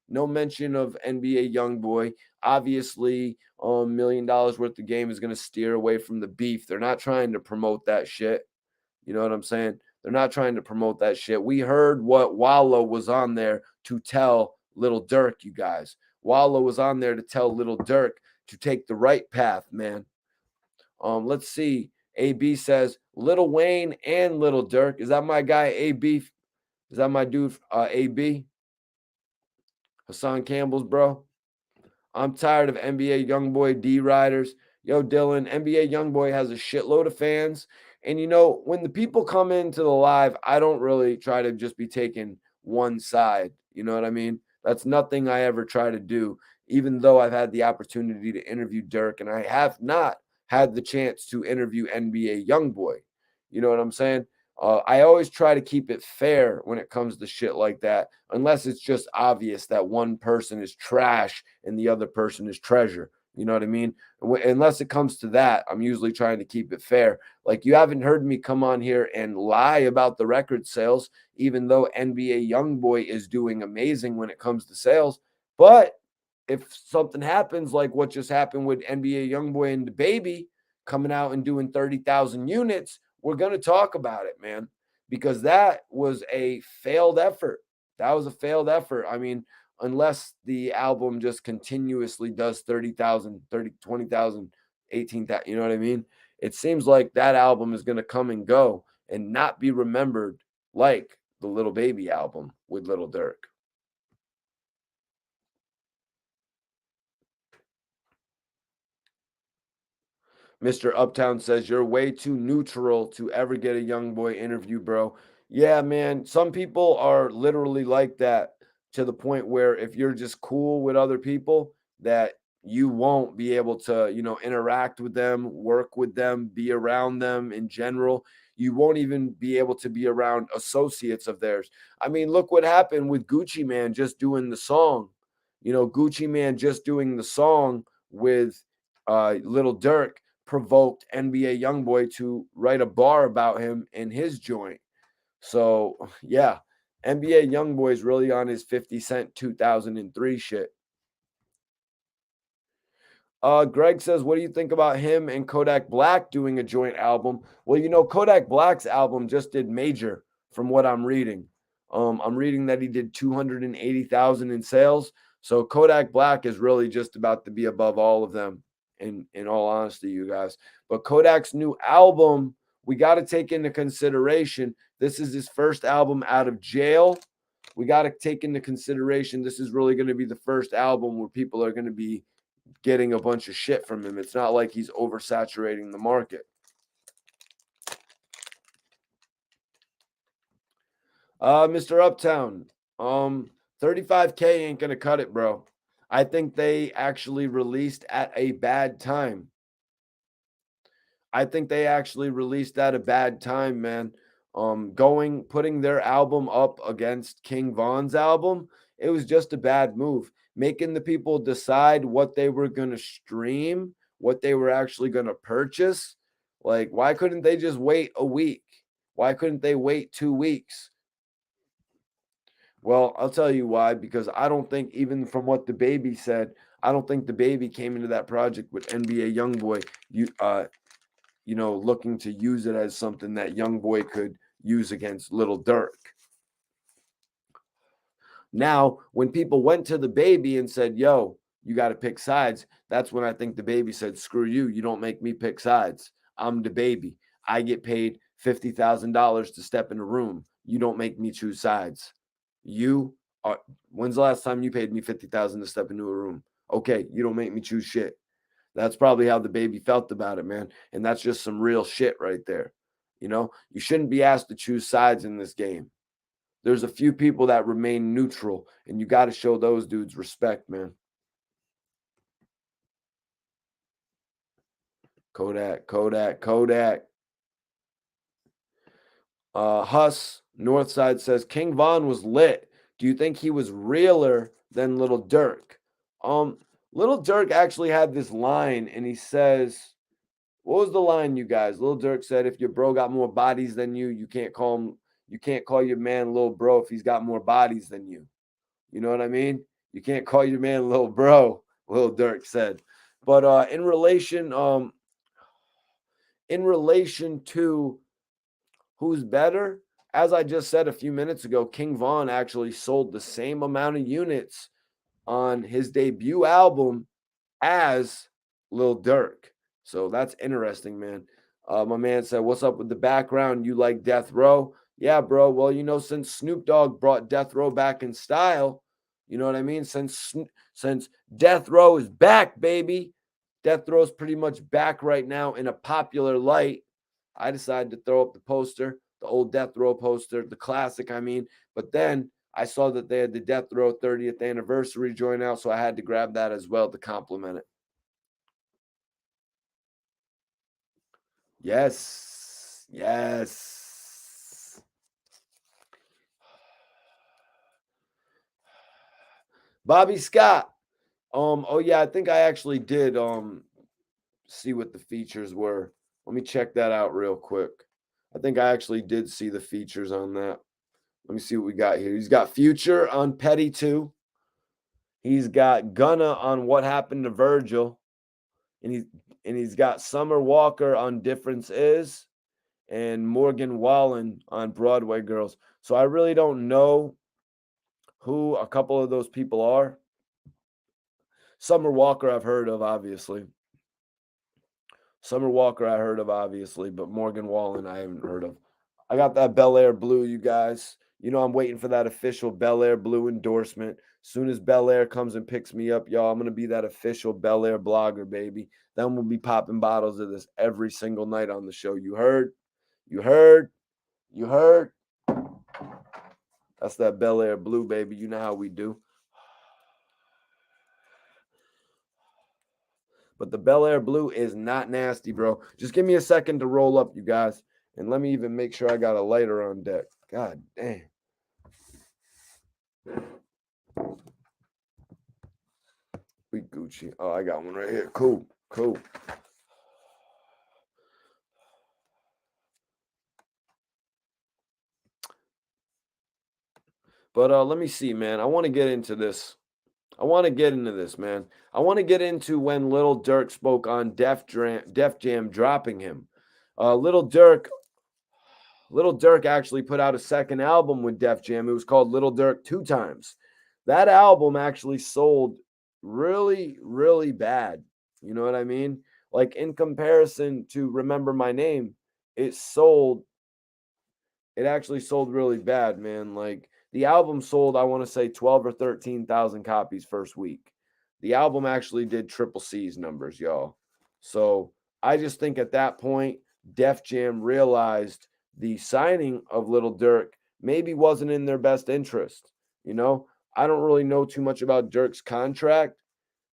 No mention of NBA Youngboy. Obviously, $1 million worth of game is going to steer away from the beef. They're not trying to promote that shit. You know what I'm saying? They're not trying to promote that shit. We heard what Wallo was on there to tell Lil Durk, you guys. Wallo was on there to tell Lil Durk to take the right path, man. Let's see. AB says Lil Wayne and Lil Durk. Is that my guy, AB? Is that my dude, AB? Hassan Campbell's bro? I'm tired of NBA Youngboy D riders. Yo, Dylan, NBA Youngboy has a shitload of fans. And when the people come into the live, I don't really try to just be taking one side. You know what I mean? That's nothing I ever try to do, even though I've had the opportunity to interview Dirk, and I have not had the chance to interview NBA YoungBoy. You know what I'm saying? I always try to keep it fair when it comes to shit like that, unless it's just obvious that one person is trash and the other person is treasure. You know what I mean? Unless it comes to that, I'm usually trying to keep it fair. Like, you haven't heard me come on here and lie about the record sales, even though NBA YoungBoy is doing amazing when it comes to sales. But if something happens like what just happened with NBA YoungBoy and the baby coming out and doing 30,000 units, we're going to talk about it, man, because that was a failed effort. That was a failed effort. I mean, unless the album just continuously does 30,000, 30, 20,000, 18,000, you know what I mean? It seems like that album is going to come and go and not be remembered like the Little Baby album with Lil Durk. Mr. Uptown says, "You're way too neutral to ever get a young boy interview, bro." Yeah, man. Some people are literally like that, to the point where if you're just cool with other people, that you won't be able to, interact with them, work with them, be around them in general. You won't even be able to be around associates of theirs. I mean, look what happened with Gucci Man just doing the song. Gucci Man just doing the song with Little Durk provoked NBA YoungBoy to write a bar about him in his joint. So yeah, NBA YoungBoy is really on his 50 Cent 2003 shit. Greg says, "What do you think about him and Kodak Black doing a joint album?" Well, Kodak Black's album just did major, from what I'm reading. I'm reading that he did 280,000 in sales. So Kodak Black is really just about to be above all of them, in all honesty, you guys. But Kodak's new album, we got to take into consideration. This is his first album out of jail. We got to take into consideration this is really going to be the first album where people are going to be getting a bunch of shit from him. It's not like he's oversaturating the market. Mr. Uptown, 35K ain't gonna cut it, bro. I think they actually released at a bad time. I think they actually released at a bad time, man. Putting their album up against King Von's album, it was just a bad move. Making the people decide what they were going to stream, what they were actually going to purchase. Like, why couldn't they just wait a week? Why couldn't they wait 2 weeks? Well, I'll tell you why, because I don't think, even from what the baby said, I don't think the baby came into that project with NBA Youngboy. Looking to use it as something that young boy could use against Little Durk. Now, when people went to the baby and said, "Yo, you got to pick sides," that's when I think the baby said, "Screw you. You don't make me pick sides. I'm the baby. I get paid $50,000 to step in a room. You don't make me choose sides. You are, when's the last time you paid me 50,000 to step into a room? Okay, you don't make me choose shit." That's probably how the baby felt about it, man. And that's just some real shit right there. You shouldn't be asked to choose sides in this game. There's a few people that remain neutral, and you got to show those dudes respect, man. Kodak, Kodak, Kodak. Huss Northside says King Von was lit. Do you think he was realer than Little Durk? Um, Little Durk actually had this line, and he says, what was the line, you guys? Lil Durk said, "If your bro got more bodies than you can't call him, you can't call your man Lil Bro if he's got more bodies than you." You know what I mean? You can't call your man Lil Bro, Lil Durk said. But in relation to who's better, as I just said a few minutes ago, King Von actually sold the same amount of units on his debut album as Lil Durk. So that's interesting, man. My man said, "What's up with the background? You like Death Row?" Yeah, bro. Well, since Snoop Dogg brought Death Row back in style, you know what I mean? Since Death Row is back, baby. Death Row's pretty much back right now in a popular light. I decided to throw up the poster, the old Death Row poster, the classic, I mean. But then I saw that they had the Death Row 30th anniversary joint out, so I had to grab that as well to compliment it. Yes. Yes. Bobby Scott. Oh yeah, I think I actually did see what the features were. Let me check that out real quick. I think I actually did see the features on that. Let me see what we got here. He's got Future on Petty 2. He's got Gunna on What Happened to Virgil. And he's got Summer Walker on Difference Is and Morgan Wallen on Broadway Girls. So I really don't know who a couple of those people are. Summer Walker I've heard of, obviously. Summer Walker I heard of, obviously, but Morgan Wallen I haven't heard of. I got that Bel Air Blue, you guys. You know, I'm waiting for that official Bel Air Blue endorsement. Soon as Bel Air comes and picks me up, y'all, I'm going to be that official Bel Air blogger, baby. Then we'll be popping bottles of this every single night on the show. You heard? You heard? You heard? That's that Bel Air Blue, baby. You know how we do. But the Bel Air Blue is not nasty, bro. Just give me a second to roll up, you guys. And let me even make sure I got a lighter on deck. God damn. We Gucci. Oh, I got one right here. Cool. Cool. But let me see, man. I want to get into this. I want to get into this, man. I want to get into when Lil Durk spoke on Def Jam dropping him. Lil Durk actually put out a second album with Def Jam. It was called Lil Durk Two Times. That album actually sold really, really bad. You know what I mean? Like in comparison to Remember My Name, it sold it actually sold really bad, man. Like the album sold, I want to say 12 or 13,000 copies first week. The album actually did triple C's numbers, y'all. So I just think at that point, Def Jam realized the signing of Lil Durk maybe wasn't in their best interest. You know, I don't really know too much about Durk's contract.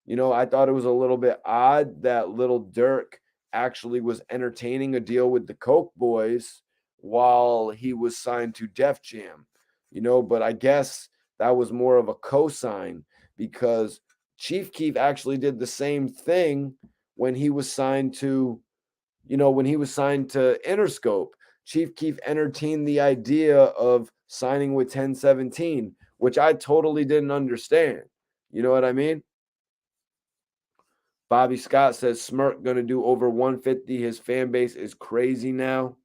You know, I thought it was a little bit odd that Lil Durk actually was entertaining a deal with the Coke Boys while he was signed to Def Jam. You know, but I guess that was more of a cosign because Chief Keef actually did the same thing when he was signed to, when he was signed to Interscope. Chief Keef entertained the idea of signing with 1017, which I totally didn't understand. You know what I mean? Bobby Scott says Smirk going to do over 150. His fan base is crazy now.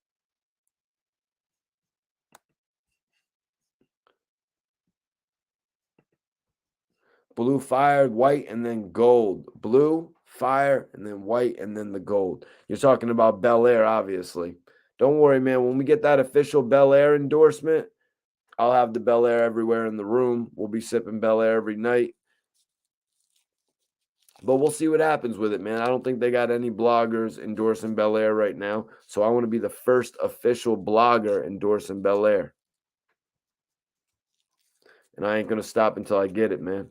Blue, fire, white, and then gold. Blue, fire, and then white, and then the gold. You're talking about Bel Air, obviously. Don't worry, man. When we get that official Bel Air endorsement, I'll have the Bel Air everywhere in the room. We'll be sipping Bel Air every night. But we'll see what happens with it, man. I don't think they got any bloggers endorsing Bel Air right now. So I want to be the first official blogger endorsing Bel Air. And I ain't going to stop until I get it, man.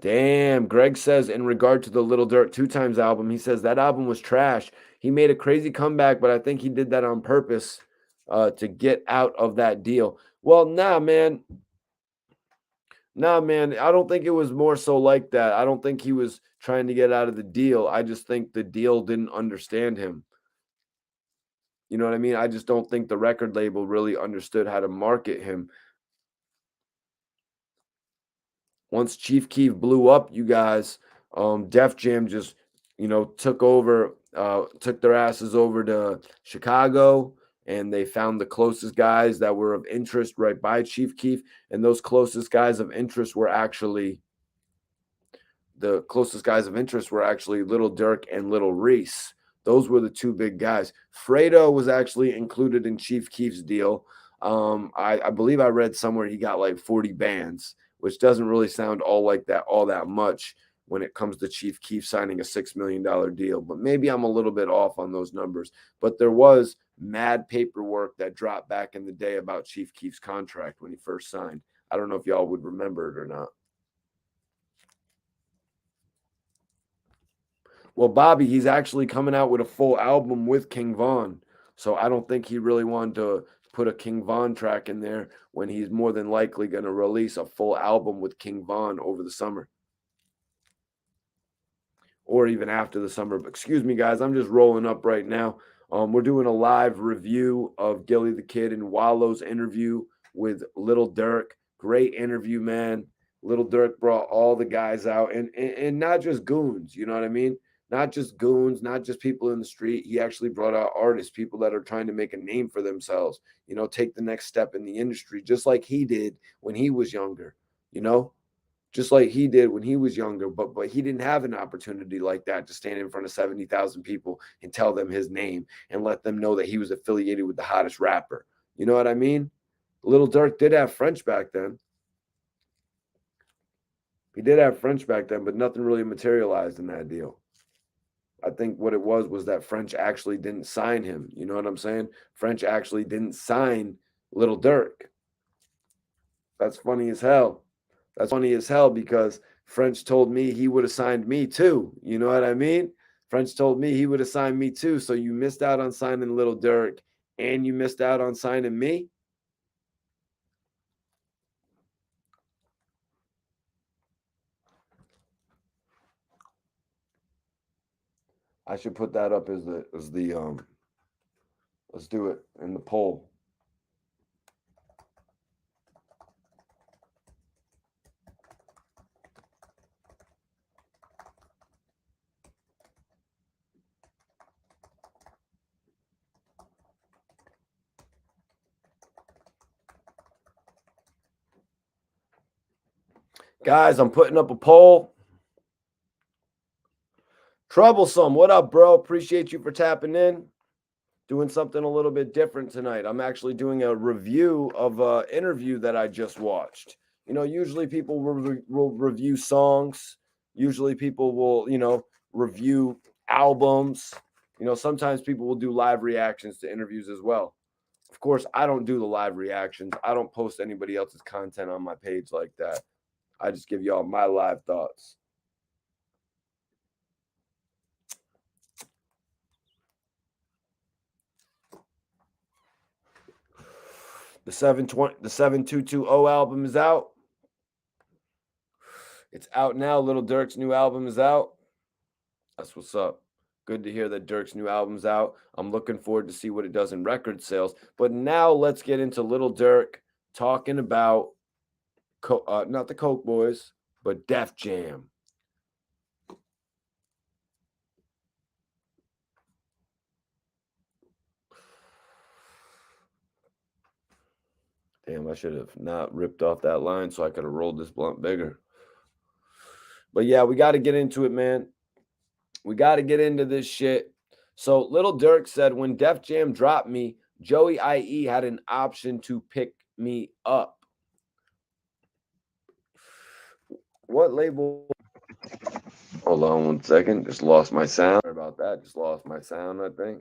Damn, Greg says in regard to the Lil Durk Two Times album, he says that album was trash. He made a crazy comeback, but I think he did that on purpose to get out of that deal. Well, nah, man. Nah, man. I don't think it was more so like that. I don't think he was trying to get out of the deal. I just think the deal didn't understand him. You know what I mean? I just don't think the record label really understood how to market him. Once Chief Keef blew up, you guys, Def Jam just, took their asses over to Chicago, and they found the closest guys that were of interest right by Chief Keef, and those closest guys of interest were actually Lil Durk and Lil Reese. Those were the two big guys. Fredo was actually included in Chief Keef's deal. I believe I read somewhere he got like 40 bands, which doesn't really sound all that much when it comes to Chief Keef signing a $6 million deal. But maybe I'm a little bit off on those numbers. But there was mad paperwork that dropped back in the day about Chief Keef's contract when he first signed. I don't know if y'all would remember it or not. Well, Bobby, he's actually coming out with a full album with King Von. So I don't think he really wanted to put a King Von track in there when he's more than likely going to release a full album with King Von over the summer or even after the summer. But excuse me, guys, I'm just rolling up right now. We're doing a live review of Gillie Da Kid and Wallo's interview with Lil Durk. Great interview, man. Lil Durk brought all the guys out and not just goons, you know what I mean? Not just goons, not just people in the street. He actually brought out artists, people that are trying to make a name for themselves, take the next step in the industry, just like he did when he was younger, you know? Just like he did when he was younger, but he didn't have an opportunity like that to stand in front of 70,000 people and tell them his name and let them know that he was affiliated with the hottest rapper. You know what I mean? Lil Durk did have French back then. He did have French back then, but nothing really materialized in that deal. I think what it was that French actually didn't sign him. You know what I'm saying? French actually didn't sign Lil Durk. That's funny as hell. That's funny as hell because French told me he would have signed me too. You know what I mean? French told me he would have signed me too. So you missed out on signing Lil Durk and you missed out on signing me. I should put that up as the let's do it in the poll. Guys, I'm putting up a poll. Troublesome, what up, bro? Appreciate you for tapping in. Doing something a little bit different tonight. I'm actually doing a review of an interview that I just watched. Usually people will review songs. Usually people will, review albums. Sometimes people will do live reactions to interviews as well. Of course, I don't do the live reactions. I don't post anybody else's content on my page like that. I just give y'all my live thoughts. The 7220 album is out. It's out now. Lil Durk's new album is out. That's what's up. Good to hear that Durk's new album's out. I'm looking forward to see what it does in record sales. But now let's get into Lil Durk talking about not the Coke Boys, but Def Jam. Damn, I should have not ripped off that line so I could have rolled this blunt bigger. But yeah, we got to get into it, man. We got to get into this shit. So Lil Durk said, when Def Jam dropped me, Joey IE had an option to pick me up. What label? Hold on 1 second. Just lost my sound. Sorry about that. Just lost my sound, I think.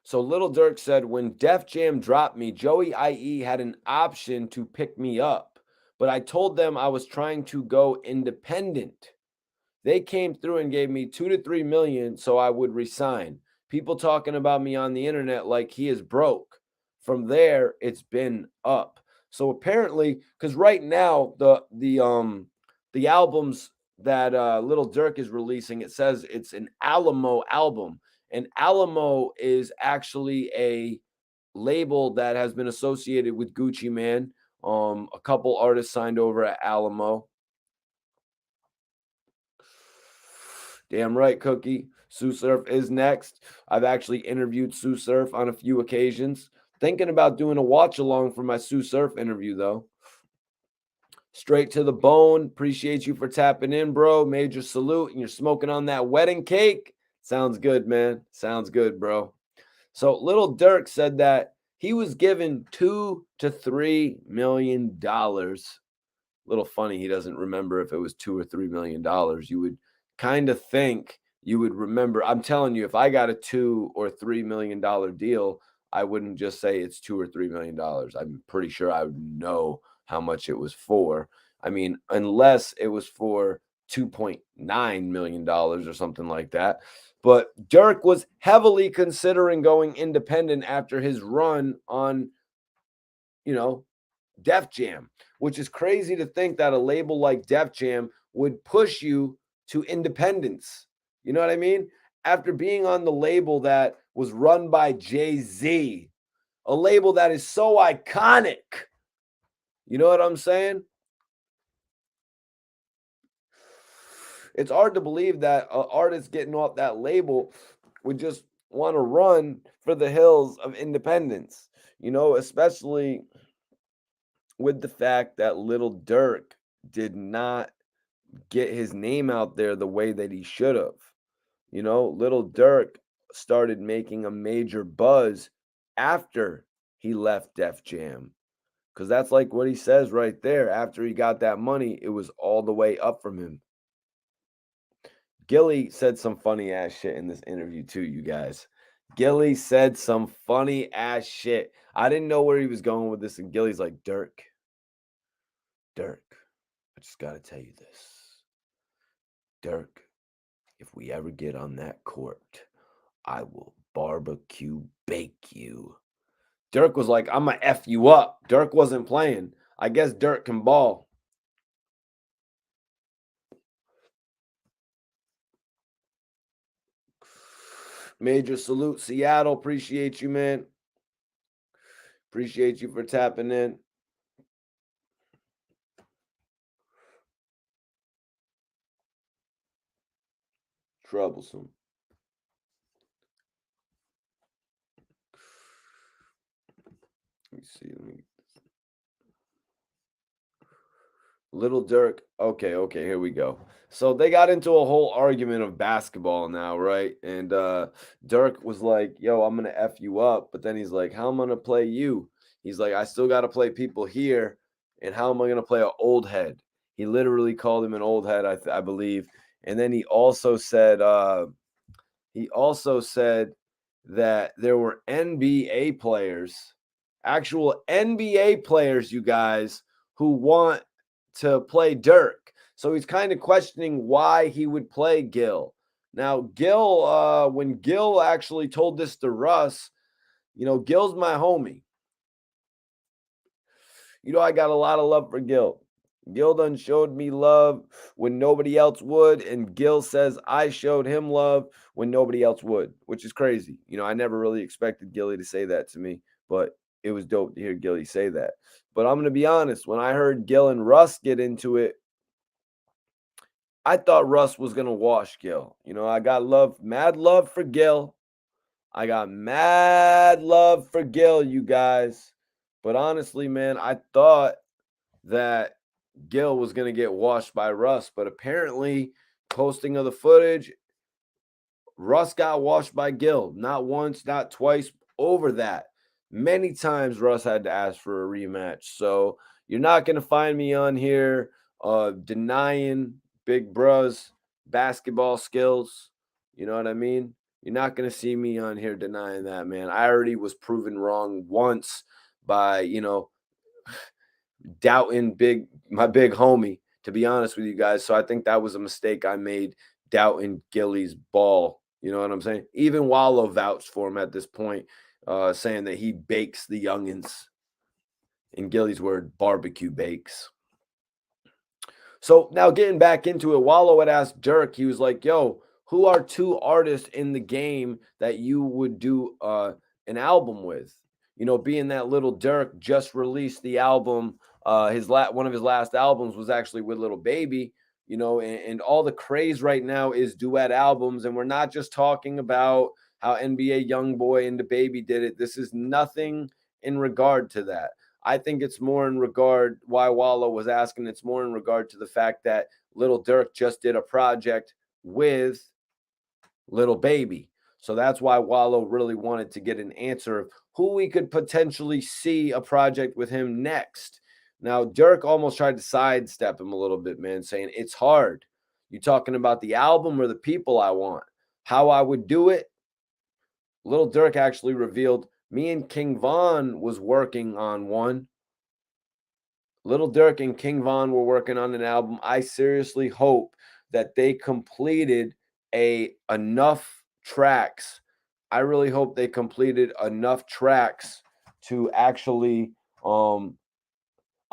So Lil Durk said, when Def Jam dropped me, Joey IE had an option to pick me up, but I told them I was trying to go independent. They came through and gave me 2 to 3 million so I would resign. People talking about me on the internet like he is broke. From there, it's been up. So apparently, because right now the albums that Lil Durk is releasing, it says it's an Alamo album. And Alamo is actually a label that has been associated with Gucci Man. A couple artists signed over at Alamo. Damn right, Cookie. Sue Surf is next. I've actually interviewed Sue Surf on a few occasions. Thinking about doing a watch along for my Sue Surf interview, though. Straight to the bone. Appreciate you for tapping in, bro. Major salute. And you're smoking on that wedding cake. Sounds good, man. Sounds good, bro. So Lil Durk said that he was given $2 to $3 million little funny he doesn't remember if it was $2 or $3 million. You would kind of think you would remember. I'm telling you, if I got a $2 or $3 million deal, I wouldn't just say it's $2 or $3 million. I'm pretty sure I would know how much it was for. I mean, unless it was for $2.9 million or something like that. But Durk was heavily considering going independent after his run on, you know, Def Jam, which is crazy to think that a label like Def Jam would push you to independence. You know what I mean? After being on the label that was run by Jay-Z, a label that is so iconic. You know what I'm saying? It's hard to believe that an artist getting off that label would just want to run for the hills of independence, especially with the fact that Lil Durk did not get his name out there the way that he should have. Lil Durk started making a major buzz after he left Def Jam. Because that's like what he says right there. After he got that money, it was all the way up from him. Gillie said some funny ass shit in this interview too, you guys. Gillie said some funny ass shit. I didn't know where he was going with this, and Gillie's like, Durk, I just gotta tell you this. Durk, if we ever get on that court, I will barbecue bake you. Durk was like, I'm gonna F you up. Durk wasn't playing. I guess Durk can ball. Major salute, Seattle. Appreciate you, man. Appreciate you for tapping in. Troublesome. Let me see. Lil Durk. Okay, here we go. So they got into a whole argument of basketball now, right? And Durk was like, yo, I'm gonna F you up. But then he's like, how am I gonna play you? He's like, I still gotta play people here. And how am I gonna play an old head? He literally called him an old head, I believe. And then he also said that there were NBA players, actual NBA players, you guys, who want to play Durk. So he's kind of questioning why he would play Gil. Now, when Gil actually told this to Russ, Gil's my homie. I got a lot of love for Gil. Gil done showed me love when nobody else would, and Gil says I showed him love when nobody else would, which is crazy. I never really expected Gillie to say that to me, but it was dope to hear Gillie say that. But I'm going to be honest, when I heard Gil and Russ get into it, I thought Russ was going to wash Gil. I got mad love for Gil. I got mad love for Gil, you guys. But honestly, man, I thought that Gil was going to get washed by Russ, but apparently, posting of the footage, Russ got washed by Gil. Not once, not twice, over that. Many times Russ had to ask for a rematch. So you're not going to find me on here denying Big Bruh's basketball skills. You know what I mean? You're not going to see me on here denying that, man. I already was proven wrong once by, doubting my big homie, to be honest with you guys. So I think that was a mistake I made, doubting Gillie's ball. You know what I'm saying? Even Wallo vouched for him at this point, saying that he bakes the youngins. In Gillie's word, barbecue bakes. So now getting back into it, Wallo had asked Durk, he was like, yo, who are two artists in the game that you would do an album with? Being that Lil Durk just released the album, one of his last albums was actually with Lil Baby, and all the craze right now is duet albums. And we're not just talking about how NBA YoungBoy and the Baby did it. This is nothing in regard to that. I think it's more in regard why Wallo was asking. It's more in regard to the fact that Lil Durk just did a project with Lil Baby. So that's why Wallo really wanted to get an answer of who we could potentially see a project with him next. Now, Dirk almost tried to sidestep him a little bit, man, saying, "It's hard. You talking about the album or the people I want? How I would do it?" Lil Durk actually revealed, "Me and King Von was working on one. Little Durk and King Von were working on an album. I seriously hope that they completed a enough tracks. I really hope they completed enough tracks to actually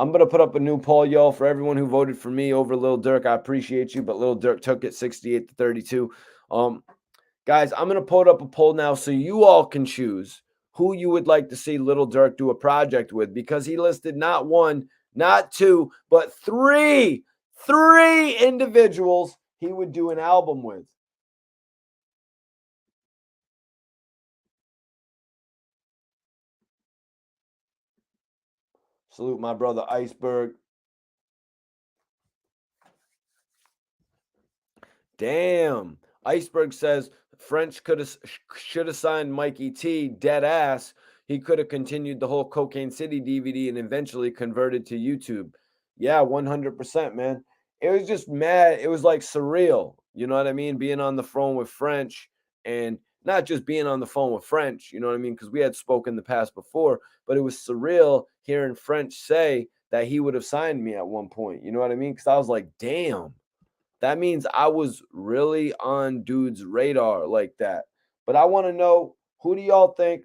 I'm gonna put up a new poll, y'all, for everyone who voted for me over Lil Durk. I appreciate you, but Lil Durk took it 68 to 32. Um, Guys, I'm gonna put up a poll now so you all can choose who you would like to see Little Durk do a project with, because he listed not one, not two, but three individuals he would do an album with. Salute my brother Iceberg. Damn. Iceberg says French should have signed Mikey T dead ass. He could have continued the whole Cocaine City DVD and eventually converted to YouTube. Yeah, 100%, man. It was just mad. It was like surreal. You know what I mean? Being on the phone with French, and not just being on the phone with French, you know what I mean? Because we had spoken the past before, but it was surreal hearing French say that he would have signed me at one point. You know what I mean? Because I was like, damn, that means I was really on dude's radar like that. But I want to know, who do y'all think?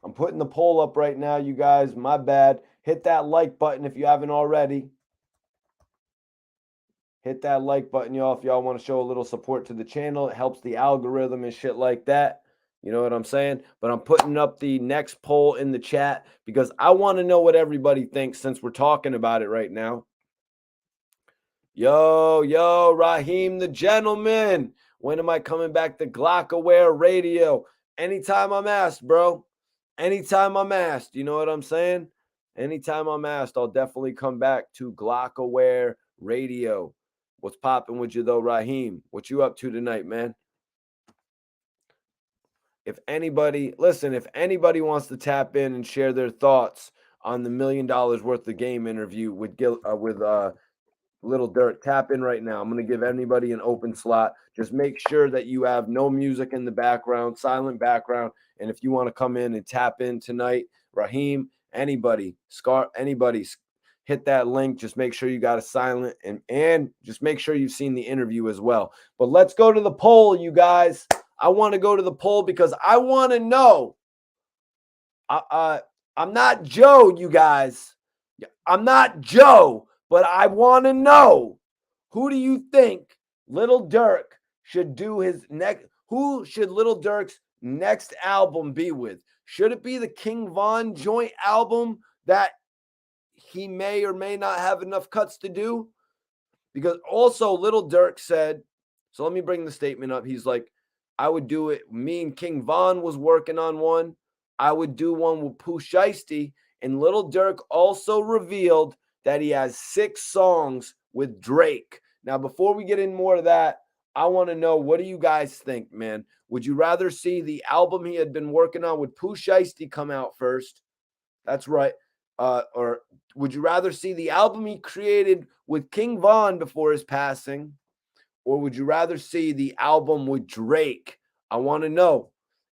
I'm putting the poll up right now, you guys. My bad. Hit that like button if you haven't already. Hit that like button, y'all, if y'all want to show a little support to the channel. It helps the algorithm and shit like that. You know what I'm saying? But I'm putting up the next poll in the chat because I want to know what everybody thinks since we're talking about it right now. Yo, Raheem the gentleman. When am I coming back to Glockaware Radio? Anytime I'm asked, bro. Anytime I'm asked. You know what I'm saying? Anytime I'm asked, I'll definitely come back to Glockaware Radio. What's popping with you, though, Raheem? What you up to tonight, man? If anybody wants to tap in and share their thoughts on the $1 million worth of game interview with Little Durk, tap in right now. I'm going to give anybody an open slot. Just make sure that you have no music in the background, silent background. And if you want to come in and tap in tonight, Raheem, anybody, hit that link. Just make sure you got a silent, and just make sure you've seen the interview as well. But let's go to the poll, you guys. I want to go to the poll because I want to know. I'm not Joe, you guys. I'm not Joe, but I want to know, who do you think Little Durk should do his next? Who should Little Durk's next album be with? Should it be the King Von joint album that he may or may not have enough cuts to do? Because also Little Durk said, so let me bring the statement up. He's like, I would do it. Me and King Von was working on one. I would do one with Pooh Shiesty. And Little Durk also revealed that he has 6 songs with Drake. Now, before we get in more of that, I want to know, what do you guys think, man? Would you rather see the album he had been working on with Pooh Shiesty come out first? That's right. Or would you rather see the album he created with King Von before his passing? Or would you rather see the album with Drake? I want to know.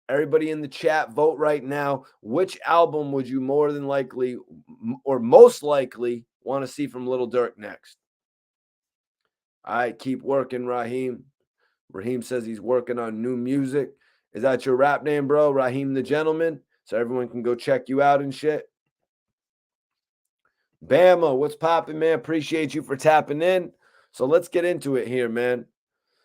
Everybody in the chat, vote right now. Which album would you more than likely or most likely want to see from Little Durk next? All right, keep working, Raheem. Raheem says he's working on new music. Is that your rap name, bro? Raheem the Gentleman? So everyone can go check you out and shit. Bama, what's popping, man? Appreciate you for tapping in. So let's get into it here, man.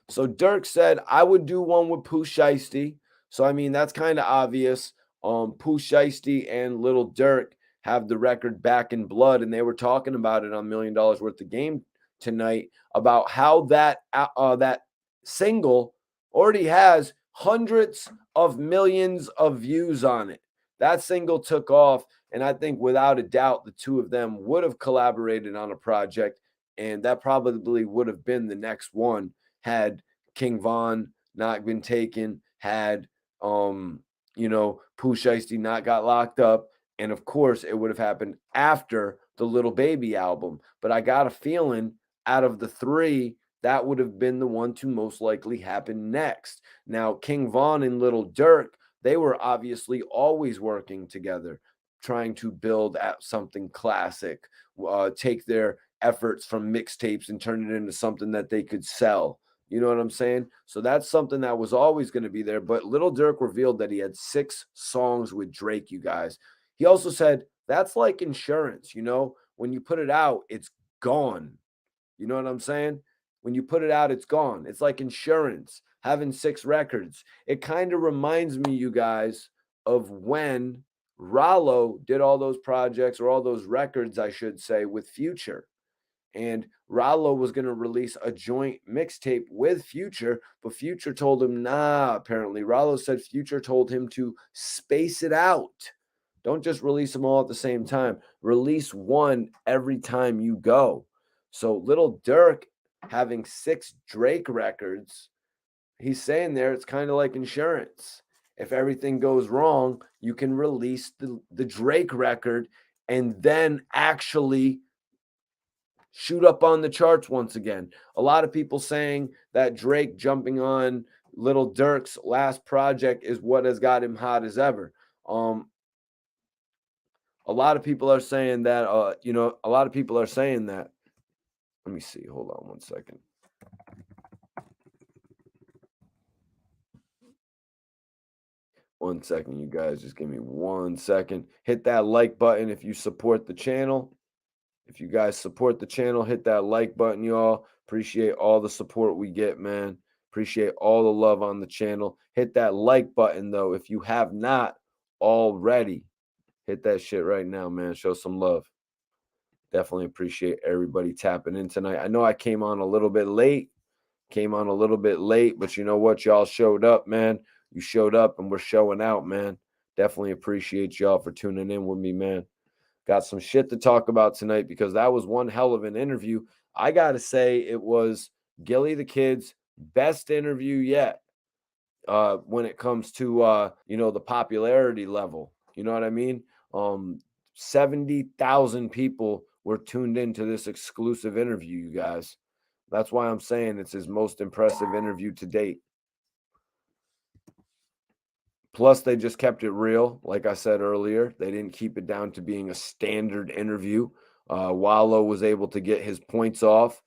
So Durk said, I would do one with Pooh Shiesty. So, I mean, that's kind of obvious. Pooh Shiesty and Little Durk have the record Back in Blood, and they were talking about it on $1 Million Worth of Game tonight about how that single already has hundreds of millions of views on it. That single took off, and I think without a doubt, the two of them would have collaborated on a project, and that probably would have been the next one had King Von not been taken, had Pooh Shiesty not got locked up, and of course, it would have happened after the Little Baby album. But I got a feeling out of the three, that would have been the one to most likely happen next. Now, King Von and Little Durk, they were obviously always working together, trying to build out something classic, take their efforts from mixtapes and turn it into something that they could sell. You know what I'm saying? So that's something that was always going to be there. But Little Durk revealed that he had 6 songs with Drake, you guys. He also said that's like insurance, when you put it out, it's gone. You know what I'm saying? When you put it out, it's gone. It's like insurance, having 6 records. It kind of reminds me, you guys, of when Rollo did all those projects or all those records, I should say, with Future. And Rollo was going to release a joint mixtape with Future, but Future told him, nah, apparently. Rollo said Future told him to space it out. Don't just release them all at the same time. Release one every time you go. So Little Durk having 6 Drake records, he's saying there it's kind of like insurance. If everything goes wrong, you can release the Drake record and then actually shoot up on the charts once again. A lot of people saying that Drake jumping on Little Durk's last project is what has got him hot as ever. A lot of people are saying that, a lot of people are saying that. Let me see. Hold on one second. One second, you guys. Just give me 1 second. Hit that like button if you support the channel. If you guys support the channel, hit that like button, y'all. Appreciate all the support we get, man. Appreciate all the love on the channel. Hit that like button, though, if you have not already. Hit that shit right now, man. Show some love. Definitely appreciate everybody tapping in tonight. I know I came on a little bit late. But you know what? Y'all showed up, man. You showed up and we're showing out, man. Definitely appreciate y'all for tuning in with me, man. Got some shit to talk about tonight because that was one hell of an interview. I got to say it was Gillie Da Kid's best interview yet when it comes to, the popularity level. You know what I mean? 70,000 people were tuned into this exclusive interview, you guys. That's why I'm saying it's his most impressive interview to date. Plus, they just kept it real. Like I said earlier, they didn't keep it down to being a standard interview. Wallo was able to get his points off,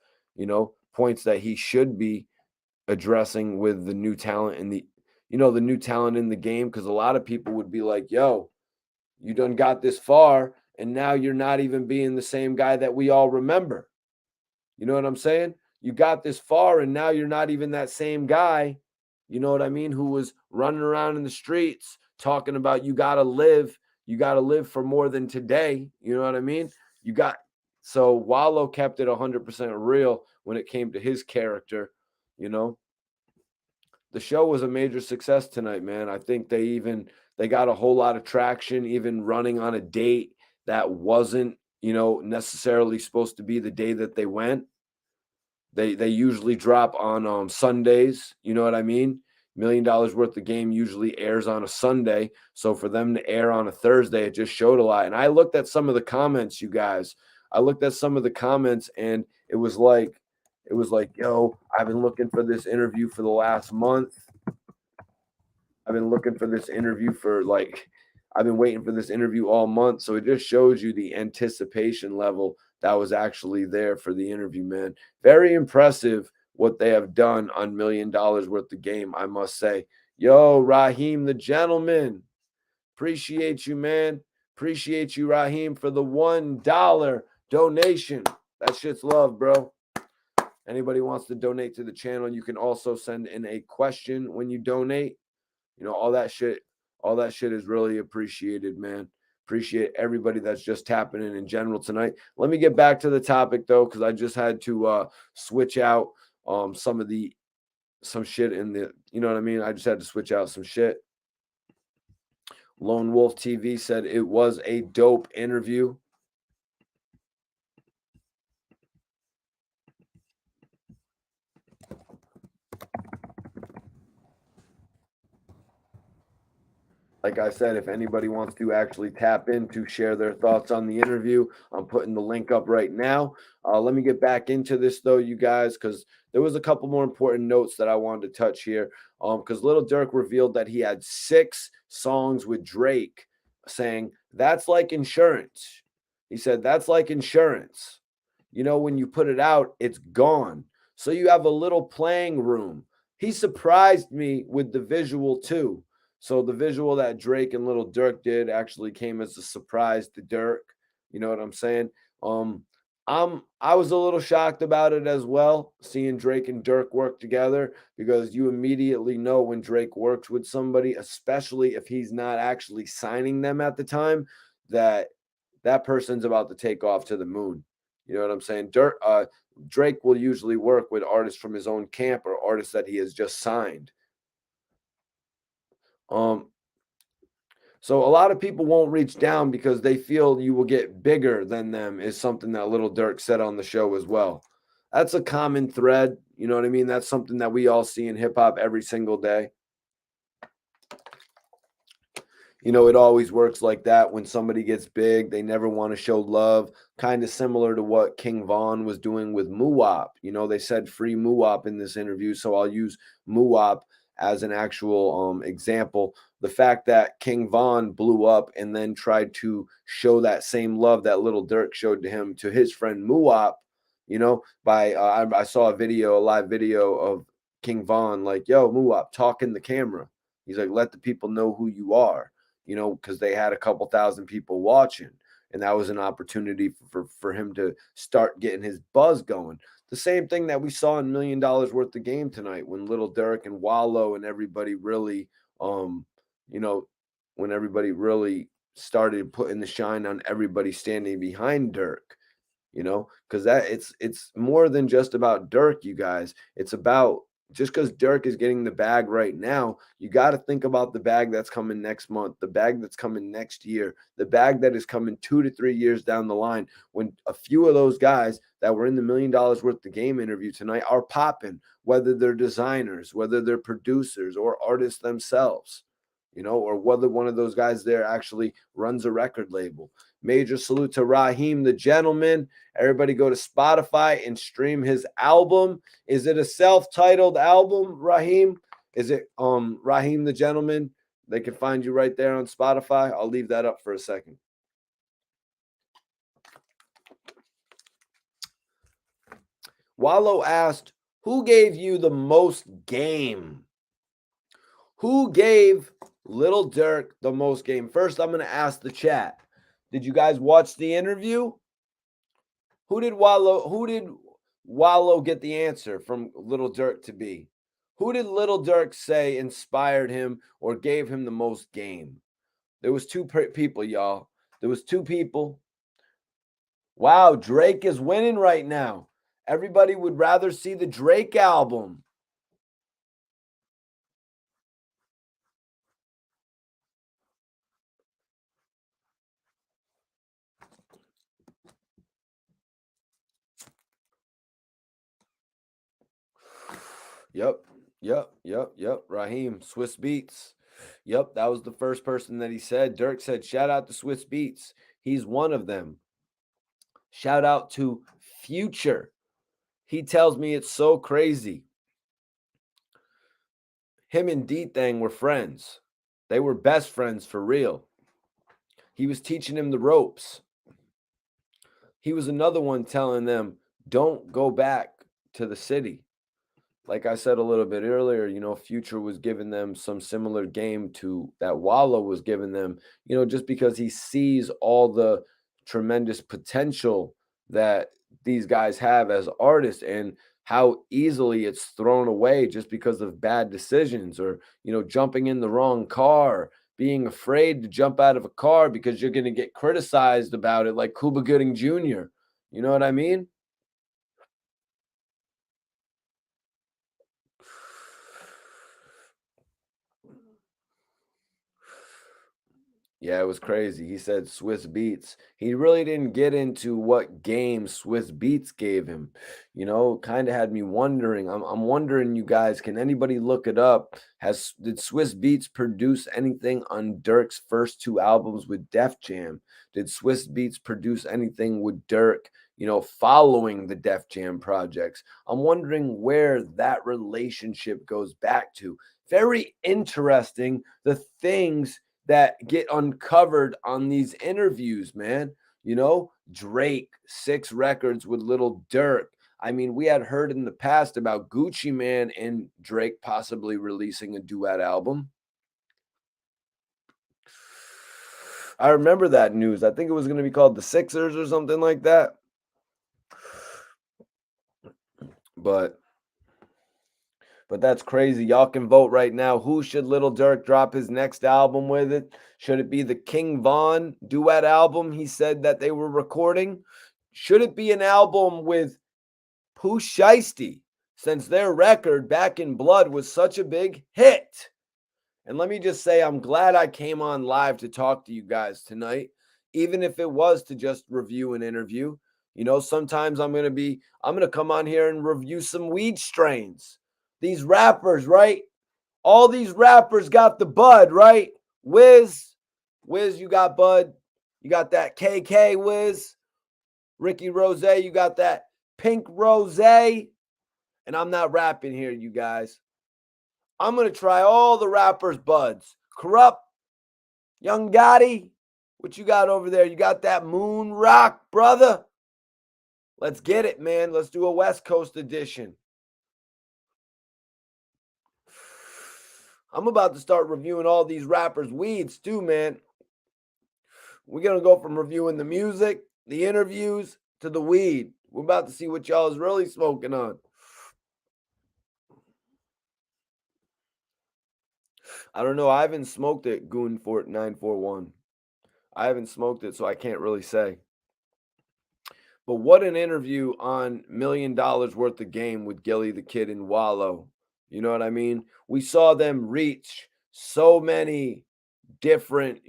points that he should be addressing with the new talent in the new talent in the game. Because a lot of people would be like, yo, you done got this far, and now you're not even being the same guy that we all remember. You know what I'm saying? You got this far, and now you're not even that same guy, you know what I mean, who was running around in the streets talking about you got to live for more than today. You know what I mean? So Wallo kept it 100% real when it came to his character, The show was a major success tonight, man. I think they got a whole lot of traction, even running on a date that wasn't, necessarily supposed to be the day that they went. They usually drop on Sundays. You know what I mean? $1 million worth of game usually airs on a Sunday. So for them to air on a Thursday, it just showed a lot. And I looked at some of the comments, you guys. I looked at some of the comments, and it was like, yo, I've been looking for this interview for the last month. I've been looking for this interview I've been waiting for this interview all month. So it just shows you the anticipation level that was actually there for the interview, man. Very impressive what they have done on $1 million worth of game, I must say. Yo, Raheem the gentleman. Appreciate you, man. Appreciate you, Raheem, for the $1 donation. That shit's love, bro. Anybody wants to donate to the channel, you can also send in a question when you donate. All that shit is really appreciated, man. Appreciate everybody that's just tapping in general tonight. Let me get back to the topic though, because I just had to switch out some shit in the, you know what I mean? I just had to switch out some shit. Lone Wolf TV said it was a dope interview. Like I said, if anybody wants to actually tap in to share their thoughts on the interview, I'm putting the link up right now. Let me get back into this though, you guys, because there was a couple more important notes that I wanted to touch here. Because Lil Durk revealed that he had 6 songs with Drake, saying that's like insurance. He said that's like insurance. You know, when you put it out, it's gone. So you have a little playing room. He surprised me with the visual too. So the visual that Drake and Lil Durk did actually came as a surprise to Durk. You know what I'm saying? Um, I was a little shocked about it as well, seeing Drake and Durk work together, because you immediately know when Drake works with somebody, especially if he's not actually signing them at the time, that that person's about to take off to the moon. You know what I'm saying? Drake will usually work with artists from his own camp or artists that he has just signed. Um, so a lot of people won't reach down because they feel you will get bigger than them, is something that Little Durk said on the show as well. That's a common thread. You know what I mean? That's something that we all see in hip hop every single day. You know, it always works like that. When somebody gets big, they never want to show love. Kind of similar to what King Von was doing with Muwop. You know, they said free Muwop in this interview, so I'll use Muwop as an actual example. The fact that King Von blew up and then tried to show that same love that Little Durk showed to him to his friend Muwop, you know, by I saw a live video of King Von like, yo, Muwop, talk in the camera. He's like, let the people know who you are, you know, because they had a couple thousand people watching. And that was an opportunity for him to start getting his buzz going. The same thing that we saw in $1 million worth of game tonight, when Little Durk and Wallo and everybody really, you know, when everybody really started putting the shine on everybody standing behind Durk, you know, because that it's more than just about Durk, you guys. It's about, just because Durk is getting the bag right now, you got to think about the bag that's coming next month, the bag that's coming next year, the bag that is coming 2 to 3 years down the line, when a few of those guys that were in the $1 million worth of game interview tonight are popping, whether they're designers, whether they're producers or artists themselves, you know, or whether one of those guys there actually runs a record label. Major salute to Raheem the Gentleman. Everybody go to Spotify and stream his album. Is it a self-titled album, Raheem? Is it Raheem the Gentleman? They can find you right there on Spotify. I'll leave that up for a second. Wallo asked, who gave you the most game? Who gave Little Durk the most game? First, I'm going to ask the chat. Did you guys watch the interview? Who did Wallo get the answer from Little Durk to be? Who did Little Durk say inspired him or gave him the most game? There was two people, y'all. There was two people. Wow, Drake is winning right now. Everybody would rather see the Drake album. Yep. Raheem, Swiss Beats. Yep, that was the first person that he said. Durk said, shout out to Swiss Beats. He's one of them. Shout out to Future. He tells me it's so crazy. Him and D-Thang were friends. They were best friends for real. He was teaching him the ropes. He was another one telling them, don't go back to the city. Like I said a little bit earlier, you know, Future was giving them some similar game to that Wallo was giving them, you know, just because he sees all the tremendous potential that these guys have as artists and how easily it's thrown away just because of bad decisions or, you know, jumping in the wrong car, being afraid to jump out of a car because you're going to get criticized about it, like Cuba Gooding Jr. You know what I mean? Yeah, it was crazy. He said Swiss Beats. He really didn't get into what game Swiss Beats gave him. Kind of had me wondering. I'm wondering, you guys, can anybody look it up? Did Swiss Beats produce anything on Dirk's first two albums with Def Jam? Did Swiss Beats produce anything with Dirk, following the Def Jam projects? I'm wondering where that relationship goes back to. Very interesting, the things that get uncovered on these interviews, man. Drake, 6 records with Lil Durk. I mean, we had heard in the past about Gucci Man and Drake possibly releasing a duet album. I remember that news. I think it was going to be called the Sixers or something like that. But that's crazy. Y'all can vote right now. Who should Lil Durk drop his next album with it? Should it be the King Von duet album he said that they were recording? Should it be an album with Pooh Shiesty, since their record Back in Blood was such a big hit? And let me just say, I'm glad I came on live to talk to you guys tonight, even if it was to just review an interview. Sometimes I'm going to come on here and review some weed strains. These rappers, right? All these rappers got the bud, right? Wiz, you got bud. You got that KK Wiz. Ricky Rose, you got that pink rose. And I'm not rapping here, you guys. I'm going to try all the rappers' buds. Corrupt, Young Gotti, what you got over there? You got that Moon Rock, brother? Let's get it, man. Let's do a West Coast edition. I'm about to start reviewing all these rappers' weeds too, man. We're going to go from reviewing the music, the interviews, to the weed. We're about to see what y'all is really smoking on. I don't know. I haven't smoked it, Goonfort 941. I haven't smoked it, so I can't really say. But what an interview on $1 Million Worth of Game with Gillie Da Kid and Wallo. You know what I mean? We saw them reach so many different,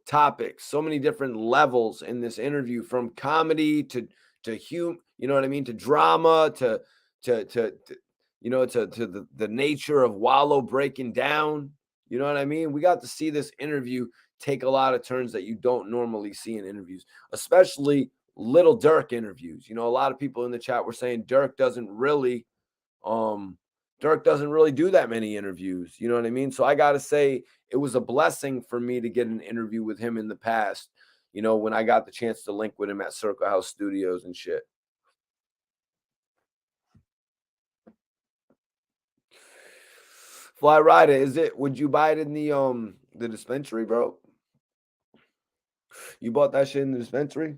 topics, so many different levels in this interview, from comedy to you know what I mean, to drama, to the nature of Wallo breaking down. You know what I mean? We got to see this interview take a lot of turns that you don't normally see in interviews, especially Lil Durk interviews. A lot of people in the chat were saying Durk doesn't really do that many interviews. You know what I mean? So I got to say, it was a blessing for me to get an interview with him in the past, when I got the chance to link with him at Circle House Studios and shit. Fly Rider, would you buy it in the dispensary, bro? You bought that shit in the dispensary?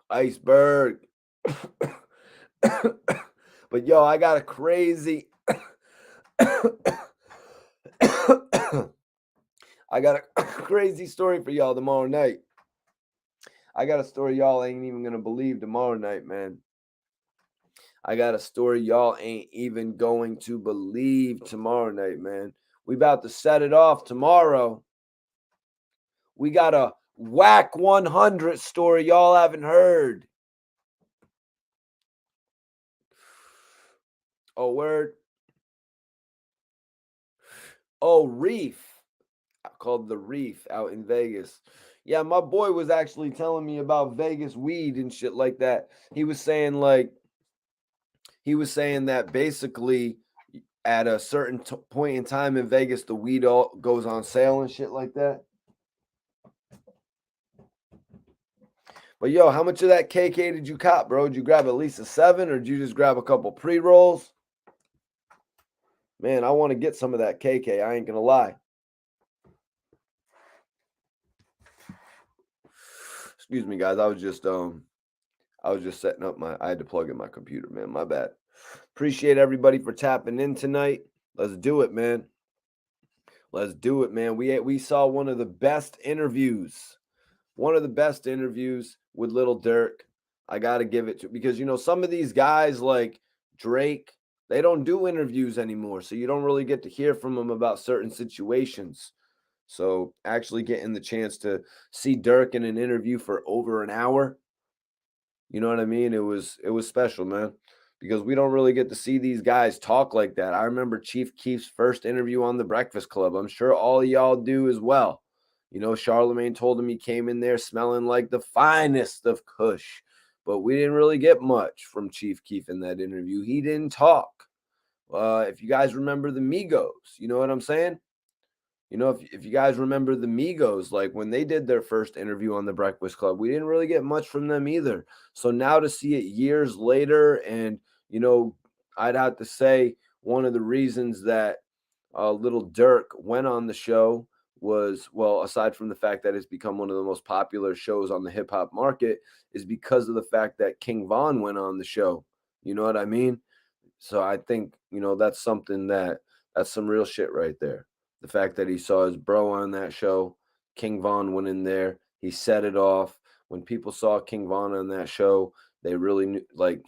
Iceberg. But yo, I got a crazy I got a crazy story for y'all tomorrow night. I got a story y'all ain't even gonna believe tomorrow night, man. I got a story y'all ain't even going to believe tomorrow night, man. We about to set it off tomorrow. We got a whack 100 story y'all haven't heard. Oh, word. Oh, Reef. Called The Reef out in Vegas. Yeah, my boy was actually telling me about Vegas weed and shit like that. He was saying that basically at a certain point in time in Vegas, the weed all goes on sale and shit like that. But yo, how much of that KK did you cop, bro? Did you grab at least a 7, or did you just grab a couple pre-rolls? Man, I want to get some of that KK. I ain't gonna lie. Excuse me, guys. I was just setting up I had to plug in my computer, man. My bad. Appreciate everybody for tapping in tonight. Let's do it, man. Let's do it, man. We saw one of the best interviews. One of the best interviews with Lil Durk. I got to give it to, because some of these guys like Drake, they don't do interviews anymore, so you don't really get to hear from them about certain situations. So actually getting the chance to see Dirk in an interview for over an hour, you know what I mean? It was special, man, because we don't really get to see these guys talk like that. I remember Chief Keef's first interview on The Breakfast Club. I'm sure all of y'all do as well. Charlemagne told him he came in there smelling like the finest of Kush, but we didn't really get much from Chief Keef in that interview. He didn't talk. If you guys remember the Migos, you know what I'm saying? If you guys remember the Migos, like when they did their first interview on The Breakfast Club, we didn't really get much from them either. So now to see it years later, and, I'd have to say one of the reasons that Little Durk went on the show was, well, aside from the fact that it's become one of the most popular shows on the hip hop market, is because of the fact that King Von went on the show. You know what I mean? So I think, that's some real shit right there. The fact that he saw his bro on that show, King Von went in there, he set it off. When people saw King Von on that show, they really knew, like,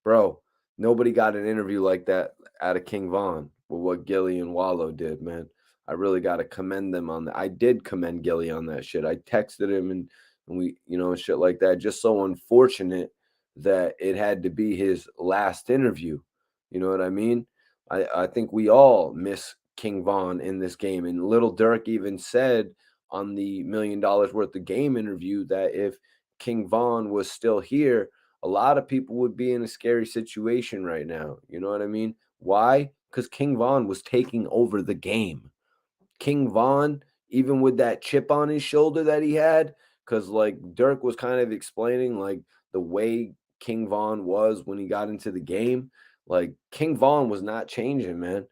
bro, nobody got an interview like that out of King Von with what Gillie and Wallo did, man. I really got to commend them on that. I did commend Gillie on that shit. I texted him and we, and shit like that. Just so unfortunate that it had to be his last interview. You know what I mean? I think we all miss King Von in this game. And Little Durk even said on the $1 million worth of game interview that if King Von was still here, a lot of people would be in a scary situation right now. You know what I mean? Why? Because King Von was taking over the game. King Von, even with that chip on his shoulder that he had, because like Dirk was kind of explaining like the way King Von was when he got into the game, like King Von was not changing, man.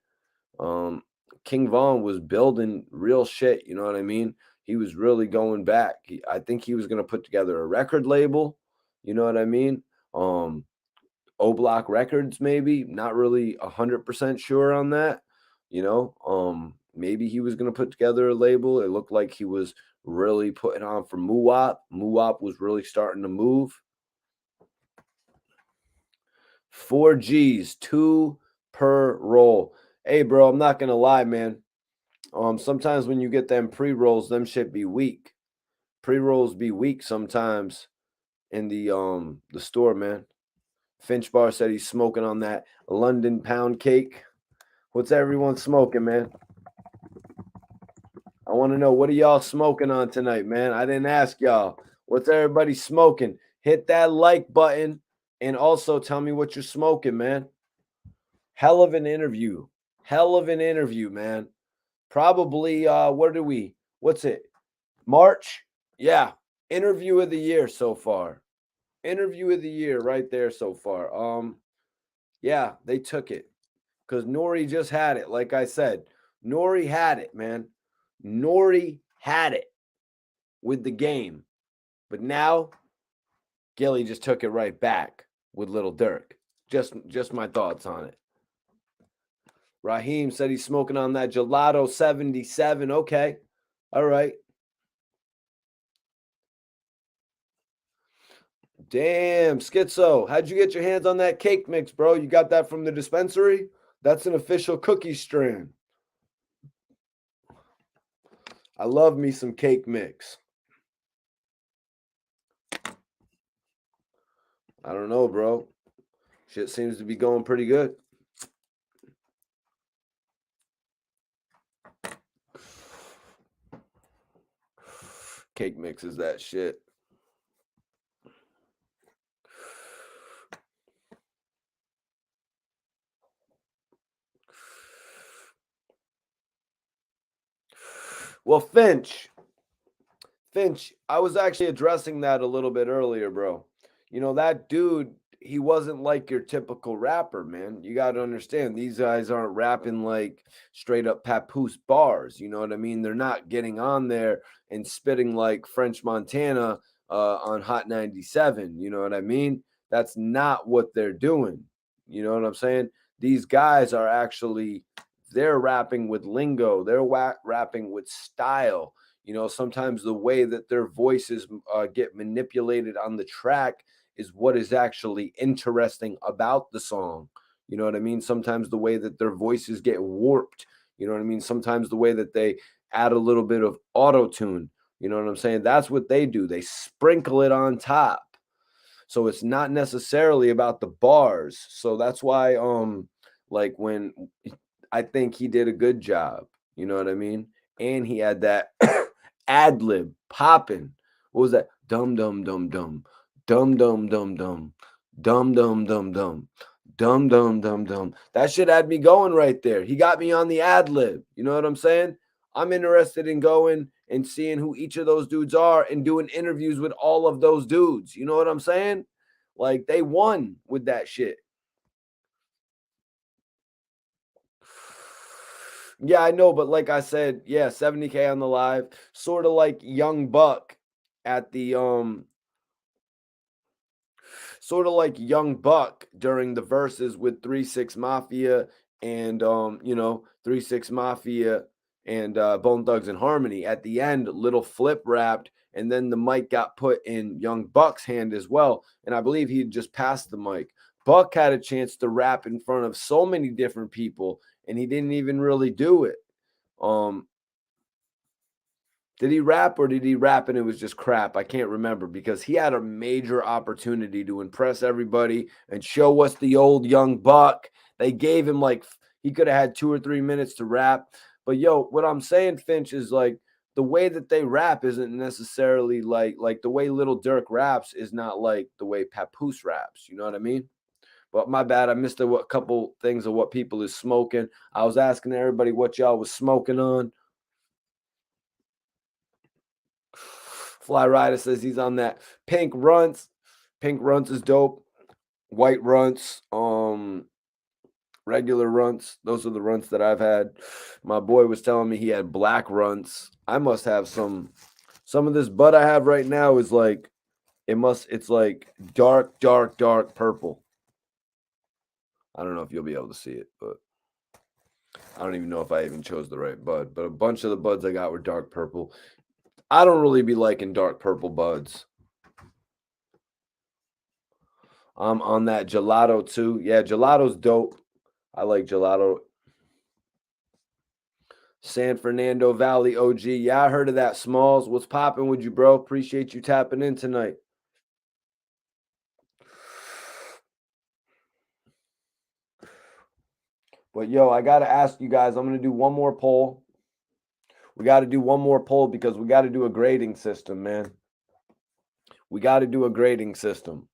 Um, King Von was building real shit. You know what I mean? He was really going back. I think he was going to put together a record label. You know what I mean? Um, O Block Records, maybe. Not really 100% sure on that. Maybe he was going to put together a label. It looked like he was really putting on for Muwop. Muwop was really starting to move. 4 G's, 2 per roll. Hey, bro, I'm not gonna lie, man. Sometimes when you get them pre-rolls, them shit be weak. Pre-rolls be weak sometimes in the store, man. Finch Bar said he's smoking on that London pound cake. What's everyone smoking, man? I want to know, what are y'all smoking on tonight, man? I didn't ask y'all. What's everybody smoking? Hit that like button and also tell me what you're smoking, man. Hell of an interview. Hell of an interview, man. Probably what's it? March? Yeah. Interview of the year so far. Interview of the year right there so far. Yeah, they took it. Because Nori just had it. Like I said, Nori had it, man. Nori had it with the game. But now Gillie just took it right back with Lil Durk. Just my thoughts on it. Raheem said he's smoking on that Gelato 77. Okay. All right. Damn, Schizo. How'd you get your hands on that cake mix, bro? You got that from the dispensary? That's an official cookie strand. I love me some cake mix. I don't know, bro. Shit seems to be going pretty good. Cake mix is that shit. Well, Finch, I was actually addressing that a little bit earlier, bro. That dude, he wasn't like your typical rapper, man. You got to understand, these guys aren't rapping like straight up papoose bars. You know what I mean? They're not getting on there and spitting like French Montana on Hot 97. You know what I mean? That's not what they're doing. You know what I'm saying? These guys are actually they're rapping with lingo, they're rapping with style. You know, sometimes the way that their voices get manipulated on the track is what is actually interesting about the song. You know what I mean? Sometimes the way that their voices get warped. You know what I mean? Sometimes the way that they add a little bit of auto tune. You know what I'm saying? That's what they do. They sprinkle it on top. So it's not necessarily about the bars. So that's why like when I think he did a good job, you know what I mean? And he had that ad lib popping. What was that? Dum dum dum dum. Dum dum dum dum. Dum dum dum dum. Dum dum dum dum. That shit had me going right there. He got me on the ad lib. You know what I'm saying? I'm interested in going and seeing who each of those dudes are and doing interviews with all of those dudes. You know what I'm saying? Like they won with that shit. Yeah, I know, but like I said, yeah, 70K on the live, sort of like Young Buck at the sort of like Young Buck during the verses with 3 6 Mafia and 3 6 Mafia and Bone Thugs and Harmony. At the end, Little Flip rapped, and then the mic got put in Young Buck's hand as well. And I believe he had just passed the mic. Buck had a chance to rap in front of so many different people, and he didn't even really do it. Um, did he rap or did he rap and it was just crap? I can't remember because he had a major opportunity to impress everybody and show us the old Young Buck. They gave him like he could have had 2 or 3 minutes to rap. But yo, what I'm saying, Finch, is like the way that they rap isn't necessarily like the way Little Durk raps is not like the way Papoose raps. You know what I mean? But my bad, I missed a couple things of what people is smoking. I was asking everybody what y'all was smoking on. Fly Rider says he's on that pink runts. Pink runts is dope. White runts, regular runts. Those are the runts that I've had. My boy was telling me he had black runts. I must have some of this bud I have right now is like it's like dark, dark, dark purple. I don't know if you'll be able to see it, but I don't even know if I even chose the right bud. But a bunch of the buds I got were dark purple. I don't really be liking dark purple buds. I'm on that gelato too. Yeah, gelato's dope. I like gelato. San Fernando Valley OG. Yeah, I heard of that. Smalls, what's popping with you, bro? Appreciate you tapping in tonight. But yo, I gotta ask you guys. I'm gonna do one more poll. We got to do one more poll because we got to do a grading system, man. We got to do a grading system.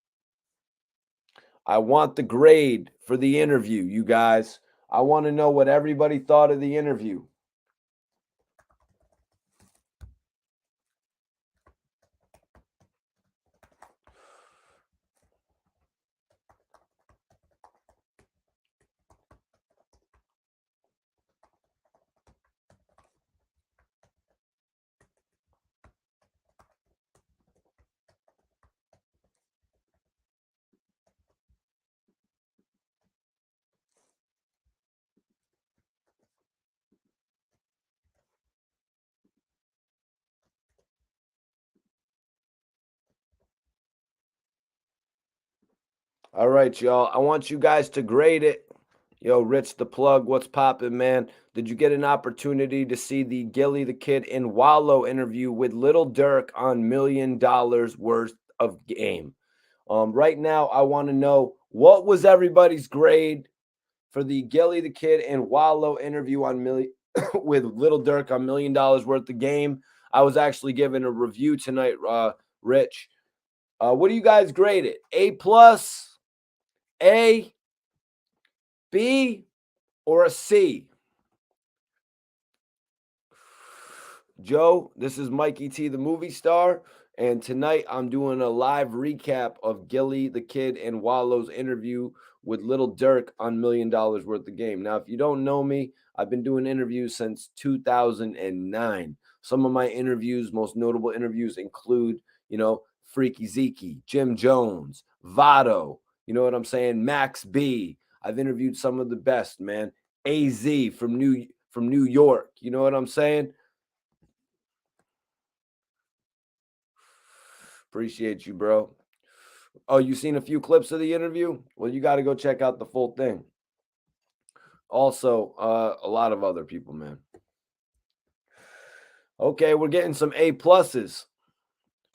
I want the grade for the interview, you guys. I want to know what everybody thought of the interview. All right, y'all. I want you guys to grade it. Yo, Rich the Plug, what's poppin', man? Did you get an opportunity to see the Gillie Da Kid and Wallo interview with Lil Durk on $1 million worth of game? Right now, I want to know what was everybody's grade for the Gillie Da Kid and Wallo interview on with Lil Durk on $1 million worth of game. I was actually given a review tonight, Rich. What do you guys grade it? A plus, A, B, or a C? Joe, this is Mikey T, the movie star, and tonight I'm doing a live recap of Gillie Da Kid and Wallo's interview with Lil Durk on $1 million worth of game. Now, if you don't know me, I've been doing interviews since 2009. Some of my interviews, most notable interviews, include, Freaky Zeke, Jim Jones, Vado, you know what I'm saying? Max B. I've interviewed some of the best, man. AZ from New York. You know what I'm saying? Appreciate you, bro. Oh, you seen a few clips of the interview? Well, you got to go check out the full thing. Also, a lot of other people, man. Okay, we're getting some A pluses.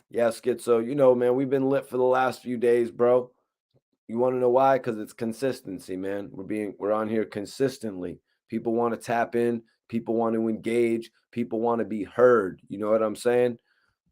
Yeah, Schizo, you know, man, we've been lit for the last few days, bro. You want to know why? Because it's consistency, man. We're on here consistently. People want to tap in, people want to engage, people want to be heard. You know what I'm saying?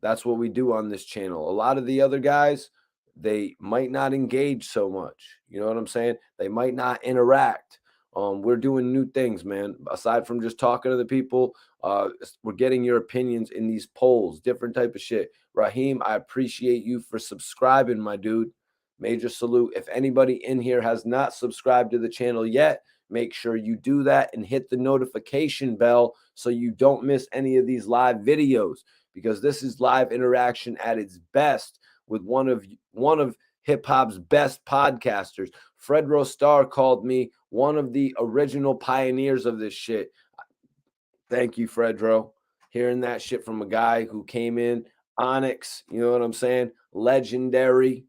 That's what we do on this channel. A lot of the other guys, they might not engage so much. You know what I'm saying? They might not interact. We're doing new things, man. Aside from just talking to the people, we're getting your opinions in these polls, different type of shit. Raheem, I appreciate you for subscribing, my dude. Major salute. If anybody in here has not subscribed to the channel yet, make sure you do that and hit the notification bell so you don't miss any of these live videos, because this is live interaction at its best with one of hip hop's best podcasters. Fred Rostar called me one of the original pioneers of this shit. Thank you, Fredro. Hearing that shit from a guy who came in, Onyx, you know what I'm saying? Legendary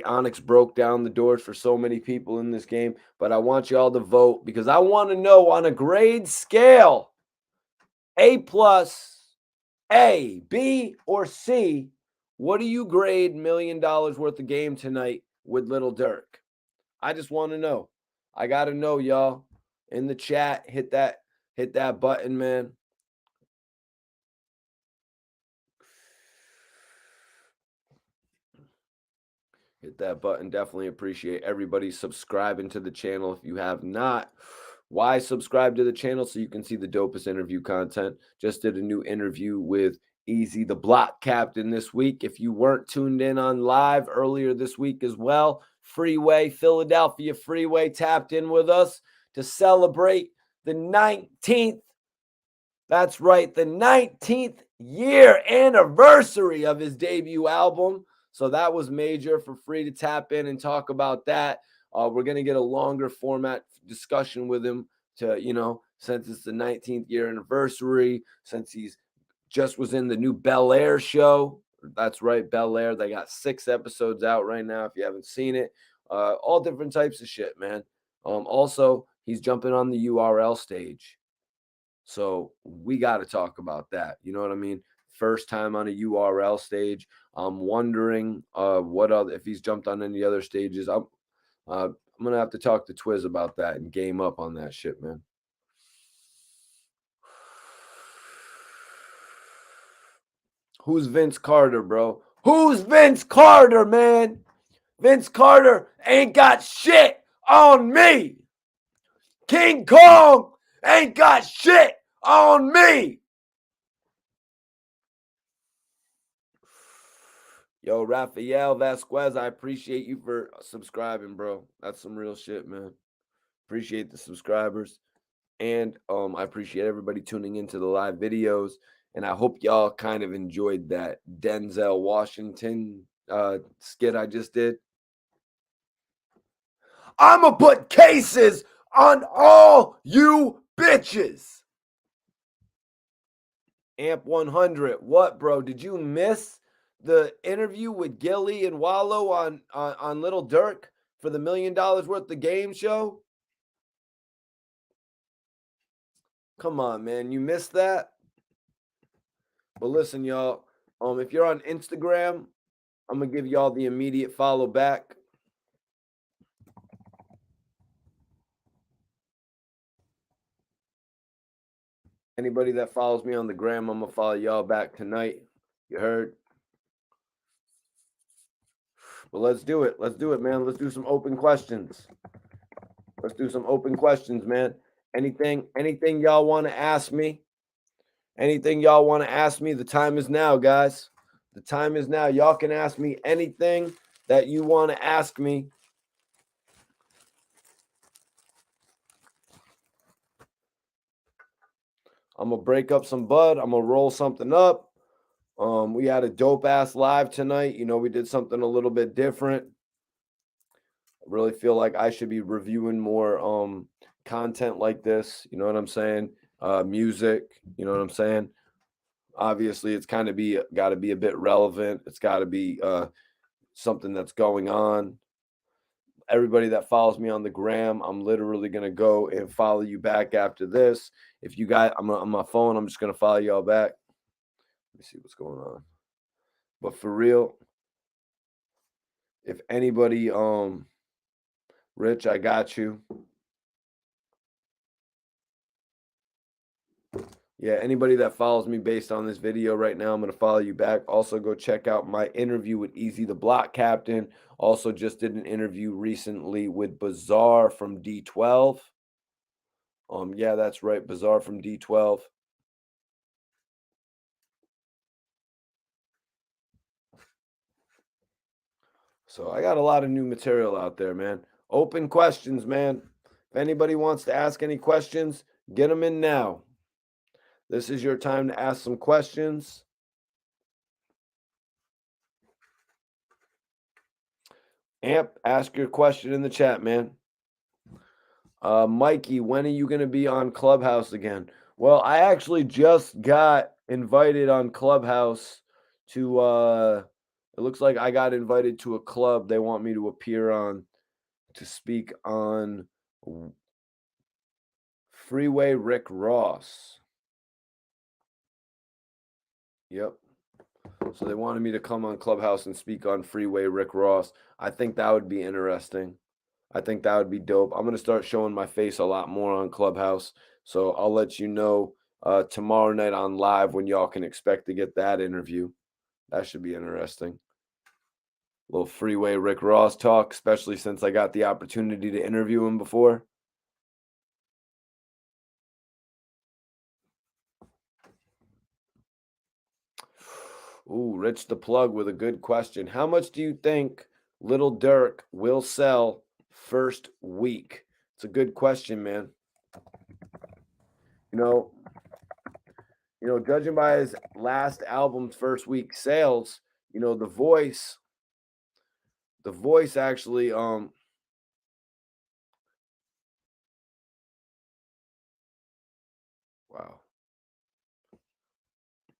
Onyx broke down the doors for so many people in this game. But I want y'all to vote because I want to know, on a grade scale, A plus, A, B, or C, what do you grade $1 million worth of game tonight with Lil Durk? I just want to know. I got to know, y'all. In the chat, hit that button, man. Hit that button. Definitely appreciate everybody subscribing to the channel. If you have not, why subscribe to the channel? So you can see the dopest interview content. Just did a new interview with Easy the Block Captain this week. If you weren't tuned in on live earlier this week as well, Freeway, Philadelphia Freeway tapped in with us to celebrate the 19th. That's right, the 19th year anniversary of his debut album. So that was major. For free to tap in and talk about that. We're going to get a longer format discussion with him to, since it's the 19th year anniversary, since he's just was in the new Bel Air show. That's right, Bel Air. They got 6 episodes out right now if you haven't seen it. All different types of shit, man. Also, he's jumping on the URL stage. So we got to talk about that. You know what I mean? First time on a URL stage. I'm wondering what other, if he's jumped on any other stages. I'm gonna have to talk to Twiz about that and game up on that shit, man. Who's Vince Carter, bro? Who's Vince Carter, man? Vince Carter ain't got shit on me. King Kong ain't got shit on me. Yo, Rafael Vasquez, I appreciate you for subscribing, bro. That's some real shit, man. Appreciate the subscribers. And I appreciate everybody tuning into the live videos. And I hope y'all kind of enjoyed that Denzel Washington skit I just did. I'ma put cases on all you bitches. Amp 100. What, bro? Did you miss the interview with Gillie and Wallo on Lil Durk for the $1 million worth of game show? Come on, man. You missed that? But listen, y'all. If you're on Instagram, I'm gonna give y'all the immediate follow back. Anybody that follows me on the gram, I'm gonna follow y'all back tonight. You heard? Well, let's do it. Let's do it, man. Let's do some open questions. Let's do some open questions, man. Anything y'all want to ask me? Anything y'all want to ask me? The time is now, guys. The time is now. Y'all can ask me anything that you want to ask me. I'm gonna break up some bud. I'm gonna roll something up. We had a dope ass live tonight. We did something a little bit different. I really feel like I should be reviewing more content like this. You know what I'm saying? Music. You know what I'm saying? Obviously, it's kind of be got to be a bit relevant. It's got to be something that's going on. Everybody that follows me on the gram, I'm literally gonna go and follow you back after this. If you got, I'm on my phone. I'm just gonna follow y'all back. Let me see what's going on. But for real, if anybody, Rich, I got you. Yeah, anybody that follows me based on this video right now, I'm going to follow you back. Also, go check out my interview with Easy the Block Captain. Also, just did an interview recently with Bizarre from D12. Yeah, that's right, Bizarre from D12. So I got a lot of new material out there, man. Open questions, man. If anybody wants to ask any questions, get them in now. This is your time to ask some questions. Amp, ask your question in the chat, man. Mikey, when are you going to be on Clubhouse again? Well, I actually just got invited on Clubhouse to it looks like I got invited to a club they want me to appear on to speak on Freeway Rick Ross. Yep. So they wanted me to come on Clubhouse and speak on Freeway Rick Ross. I think that would be interesting. I think that would be dope. I'm going to start showing my face a lot more on Clubhouse. So I'll let you know tomorrow night on live when y'all can expect to get that interview. That should be interesting. A little Freeway Rick Ross talk, especially since I got the opportunity to interview him before. Ooh, Rich the Plug with a good question. How much do you think Lil Durk will sell first week? It's a good question, man. You know, judging by his last album's first week sales, the voice actually wow.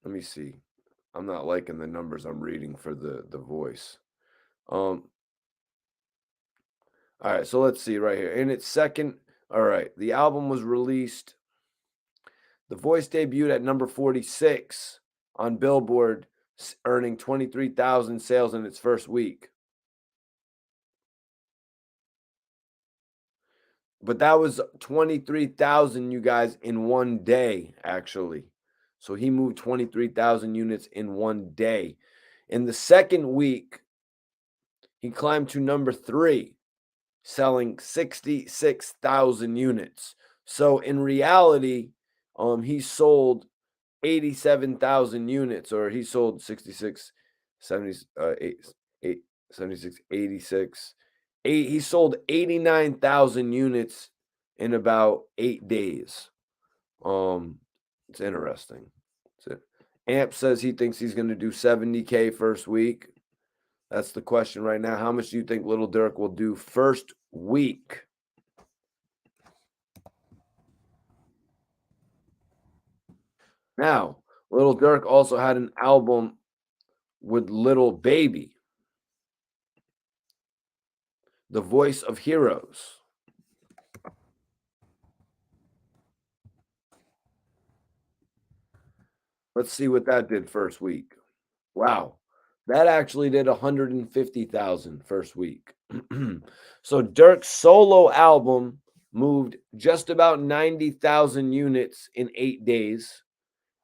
Let me see. I'm not liking the numbers I'm reading for the voice. All right, so let's see right here. In its second, all right, the album was released. The voice debuted at number 46 on Billboard, earning 23,000 sales in its first week. But that was 23,000, you guys, in one day, actually. So he moved 23,000 units in one day. In the second week, he climbed to number 3, selling 66,000 units. So in reality, he sold 87,000 units, or he sold 66, 70, 8, 76, 86. He sold 89,000 units in about 8 days. It's interesting. Amp says he thinks he's going to do 70K first week. That's the question right now. How much do you think Lil Durk will do first week? Now, Lil Durk also had an album with Little Baby, The Voice of Heroes. Let's see what that did first week. Wow. That actually did 150,000 first week. So Durk's solo album moved just about 90,000 units in 8 days,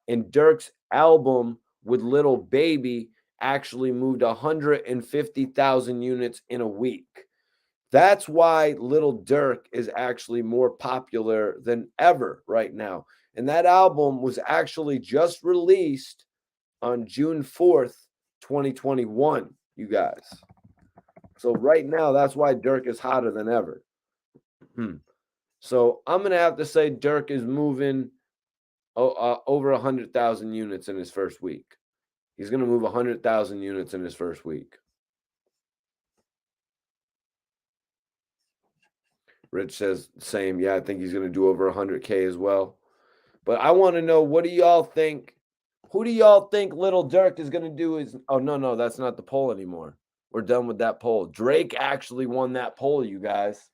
and Durk's album with Little Baby actually moved 150,000 units in a week. That's why Lil Durk is actually more popular than ever right now. And that album was actually just released on June 4th, 2021, you guys. So right now, that's why Durk is hotter than ever. So I'm going to have to say Durk is moving over 100,000 units in his first week. He's going to move 100,000 units in his first week. Rich says same. Yeah, I think he's gonna do over 100K as well. But I want to know, what do y'all think? Who do y'all think Little Durk is gonna do? Is Oh, no, no, that's not the poll anymore. We're done with that poll. Drake actually won that poll, you guys.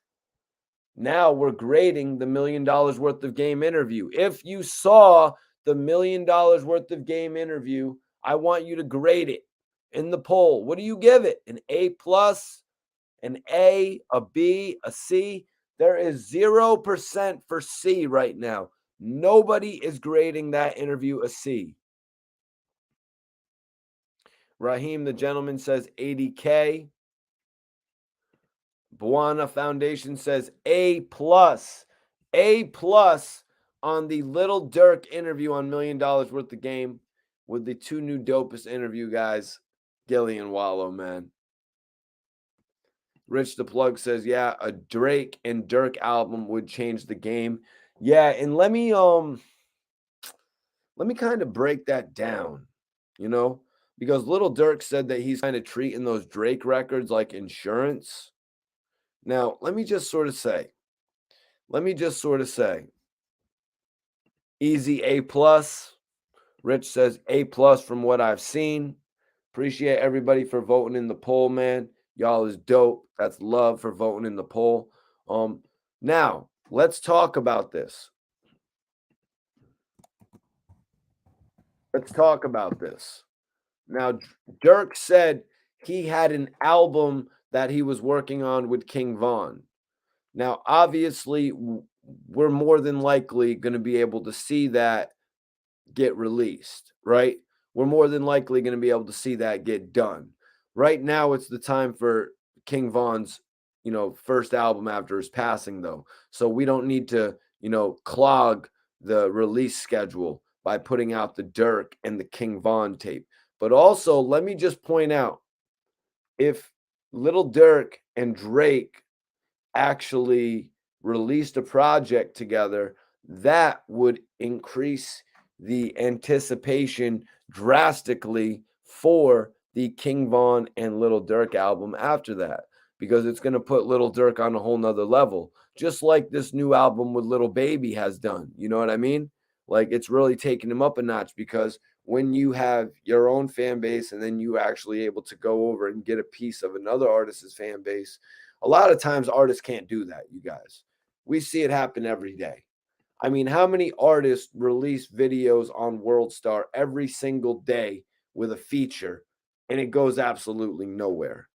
Now we're grading the $1 million worth of game interview. If you saw the $1 million worth of game interview, I want you to grade it in the poll. What do you give it? An A plus, an A, a B, a C? There is 0% for C right now. Nobody is grading that interview a C. Raheem the gentleman says 80K. Buana Foundation says A plus. A plus on the Lil Durk interview on $1 million worth of game with the two new dopest interview guys, Gillie and Wallo, man. Rich the Plug says, yeah, a Drake and Durk album would change the game. Yeah, and let me kind of break that down, you know, because Lil Durk said that he's kind of treating those Drake records like insurance. Now, let me just sort of say, easy A plus. Rich says A plus from what I've seen. Appreciate everybody for voting in the poll, man. Y'all is dope. That's love for voting in the poll. Now let's talk about this. Now, Dirk said he had an album that he was working on with King Von. Now, obviously, we're more than likely going to be able to see that get released, right? We're more than likely going to be able to see that get done. Right now, it's the time for King Von's, first album after his passing, though. So we don't need to, clog the release schedule by putting out the Dirk and the King Von tape. But also, let me just point out, if Little Dirk and Drake actually released a project together, that would increase the anticipation drastically for the King Von and Little Durk album after that, because it's going to put Little Durk on a whole nother level, just like this new album with Little Baby has done. You know what I mean? Like, it's really taking him up a notch, because when you have your own fan base and then you actually able to go over and get a piece of another artist's fan base, a lot of times artists can't do that, you guys. We see it happen every day. I mean, how many artists release videos on World Star every single day with a feature and it goes absolutely nowhere?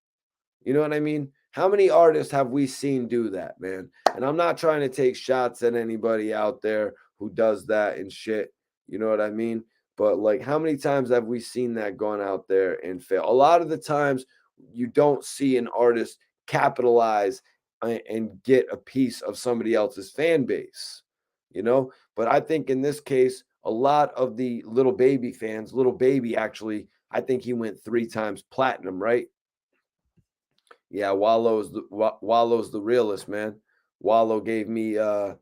You know what I mean? How many artists have we seen do that, man? And I'm not trying to take shots at anybody out there who does that and shit. You know what I mean? But like, how many times have we seen that gone out there and fail? A lot of the times, you don't see an artist capitalize and get a piece of somebody else's fan base, But I think in this case, a lot of the Little Baby fans, Little Baby actually, I think he went 3 times platinum, right? Yeah, Wallo's the realest, man. Wallo gave me a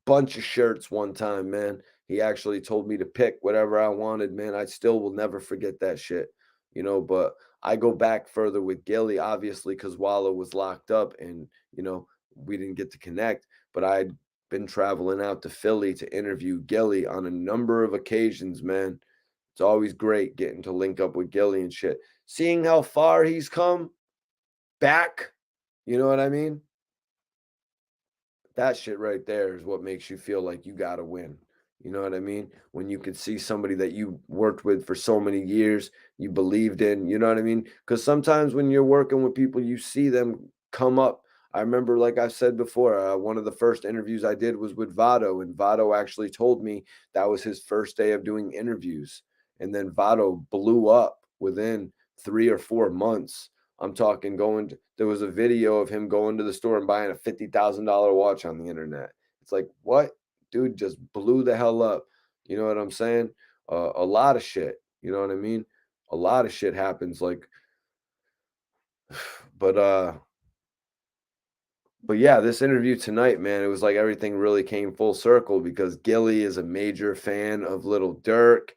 bunch of shirts one time, man. He actually told me to pick whatever I wanted, man. I still will never forget that shit, But I go back further with Gillie, obviously, because Wallo was locked up and we didn't get to connect. But I'd been traveling out to Philly to interview Gillie on a number of occasions, man. It's always great getting to link up with Gillie and shit. Seeing how far he's come back, you know what I mean? That shit right there is what makes you feel like you got to win. You know what I mean? When you could see somebody that you worked with for so many years, you believed in, you know what I mean? Because sometimes when you're working with people, you see them come up. I remember, like I said before, one of the first interviews I did was with Vado, and Vado actually told me that was his first day of doing interviews. And then Vado blew up within 3 or 4 months. I'm talking there was a video of him going to the store and buying a $50,000 watch on the internet. It's like, what? Dude just blew the hell up. You know what I'm saying? A lot of shit. You know what I mean? A lot of shit happens. Like, but yeah, this interview tonight, man, it was like everything really came full circle, because Gillie is a major fan of Little Durk.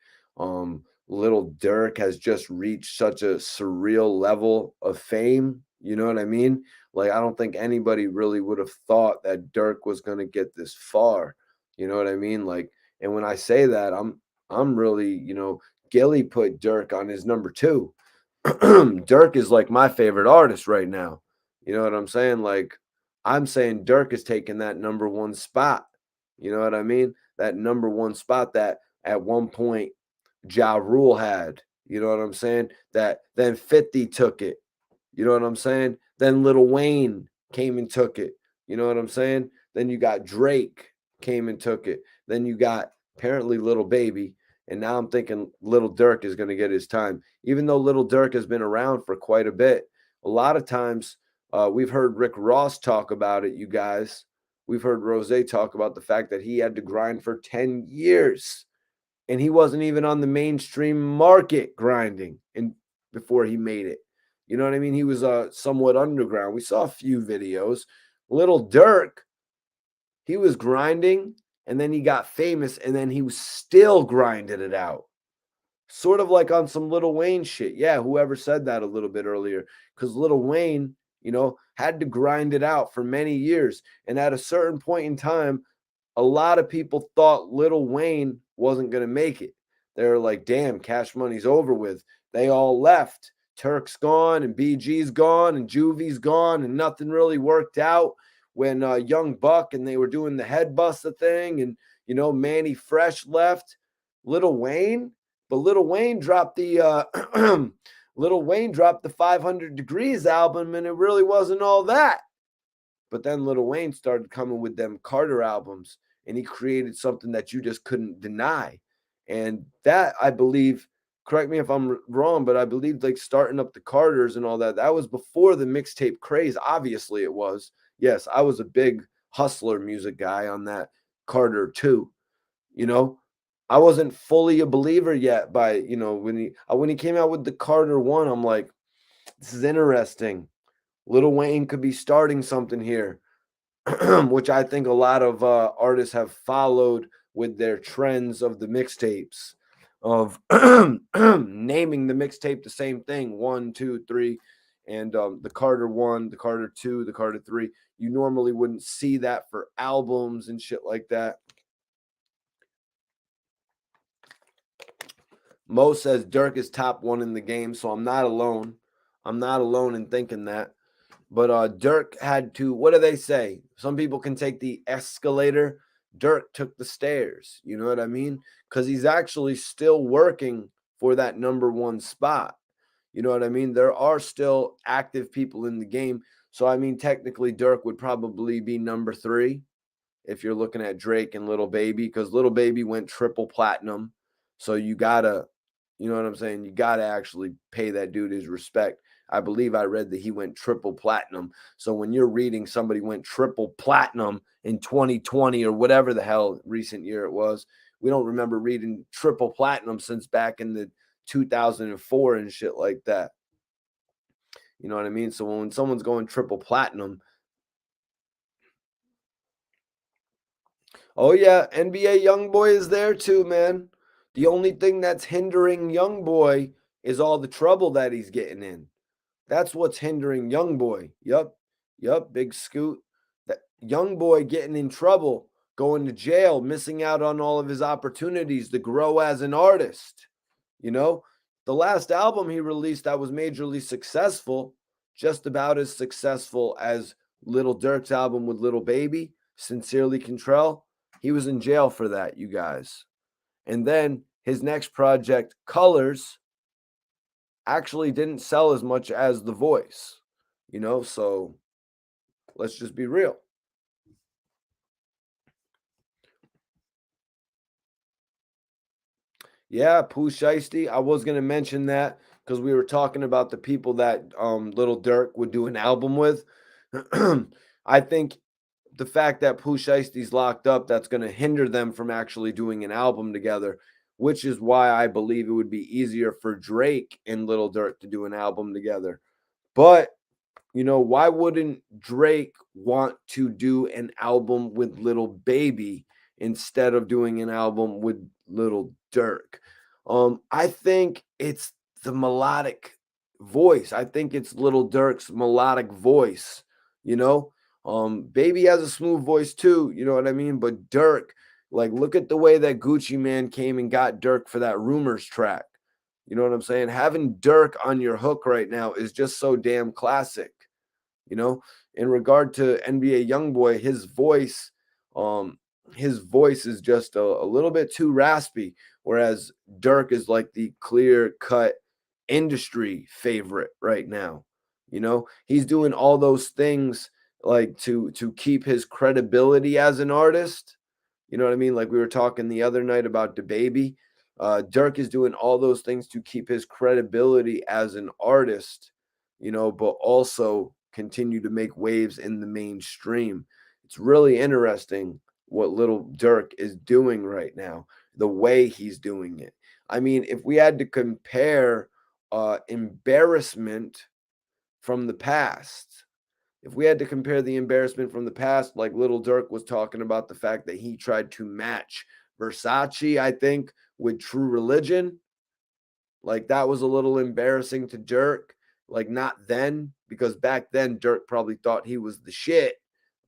Little Durk has just reached such a surreal level of fame, You know what I mean? Like, I don't think anybody really would have thought that Dirk was going to get this far. You know what I mean? Like, and when I say that, I'm really, Gilly put Dirk on his number two. Dirk is like my favorite artist right now. You know what I'm saying? Like, I'm saying Dirk is taking that number one spot. You know what I mean? That number one spot that at one point Ja Rule had. You know what I'm saying? That then 50 took it. You know what I'm saying? Then Lil Wayne came and took it. You know what I'm saying? Then you got Drake came and took it. Then you got apparently Little Baby. And now I'm thinking Little Durk is going to get his time. Even though Little Durk has been around for quite a bit, a lot of times we've heard Rick Ross talk about it, you guys. We've heard Rose talk about the fact that he had to grind for 10 years and he wasn't even on the mainstream market grinding and before he made it. You know what I mean? He was somewhat underground. We saw a few videos. Little Durk, he was grinding and then he got famous and then he was still grinding it out. Sort of like on some Lil Wayne shit. Yeah, whoever said that a little bit earlier. Because Lil Wayne, had to grind it out for many years. And at a certain point in time, a lot of people thought Lil Wayne wasn't going to make it. They were like, damn, Cash Money's over with. They all left. Turk's gone and BG's gone and Juvie's gone and nothing really worked out when Young Buck and they were doing the head buster thing and, Manny Fresh left. Lil Wayne, but Lil Wayne dropped the Lil Wayne dropped the 500 Degrees album and it really wasn't all that. But then Lil Wayne started coming with them Carter albums and he created something that you just couldn't deny. And that, I believe, correct me if I'm wrong, but I believe like starting up the Carters and all that, that was before the mixtape craze. Obviously, it was. Yes, I was a big Hustler music guy on that Carter too. You know, I wasn't fully a believer yet by, when he came out with the Carter one, I'm like, this is interesting. Lil Wayne could be starting something here. Which I think a lot of artists have followed with their trends of the mixtapes, of naming the mixtape the same thing, 1, 2, 3, and the Carter 1, the Carter 2, the Carter 3. You normally wouldn't see that for albums and shit like that. Mo says Dirk is top one in the game, so I'm not alone. I'm not alone in thinking that. But Dirk had to, what do they say? Some people can take the escalator. Dirk took the stairs. You know what I mean? Because he's actually still working for that number one spot. You know what I mean? There are still active people in the game. So, I mean, technically, Dirk would probably be number three if you're looking at Drake and Little Baby, because Little Baby went triple platinum. So you gotta, you know what I'm saying? You gotta actually pay that dude his respect. I believe I read that he went triple platinum. So when you're reading somebody went triple platinum in 2020 or whatever the hell recent year it was, we don't remember reading triple platinum since back in the 2004 and shit like that. You know what I mean? So when someone's going triple platinum, oh yeah, NBA Youngboy is there too, man. The only thing that's hindering Youngboy is all the trouble that he's getting in. That's what's hindering Youngboy. Yup, Big Scoot. That Youngboy getting in trouble, going to jail, missing out on all of his opportunities to grow as an artist. You know, the last album he released that was majorly successful, just about as successful as Little Durk's album with Little Baby, Sincerely Control. He was in jail for that, you guys. And then his next project, Colors, actually didn't sell as much as The Voice, so let's just be real. Yeah, Pooh Shiesty. I was gonna mention that because we were talking about the people that Little Durk would do an album with. I think the fact that Pooh Shiesty's locked up, that's gonna hinder them from actually doing an album together, which is why I believe it would be easier for Drake and Little Durk to do an album together. But why wouldn't Drake want to do an album with Little Baby instead of doing an album with Little Durk? I think it's the melodic voice. I think it's Lil Durk's melodic voice, you know? Baby has a smooth voice too, you know what I mean? But Durk, like, look at the way that Gucci Man came and got Durk for that Rumors track. You know what I'm saying? Having Durk on your hook right now is just so damn classic. You know, in regard to NBA YoungBoy, um, his voice is just a little bit too raspy, whereas Dirk is like the clear cut industry favorite right now. You know, he's doing all those things like to keep his credibility as an artist. You know what I mean? Like we were talking the other night about DaBaby. Dirk is doing all those things to keep his credibility as an artist, you know, but also continue to make waves in the mainstream. It's really interesting what Lil Durk is doing right now, the way he's doing it. I mean, if we had to compare embarrassment from the past, if we had to compare the embarrassment from the past, like Lil Durk was talking about the fact that he tried to match Versace, I think, with True Religion, like that was a little embarrassing to Dirk. Like not then, because back then Dirk probably thought he was the shit,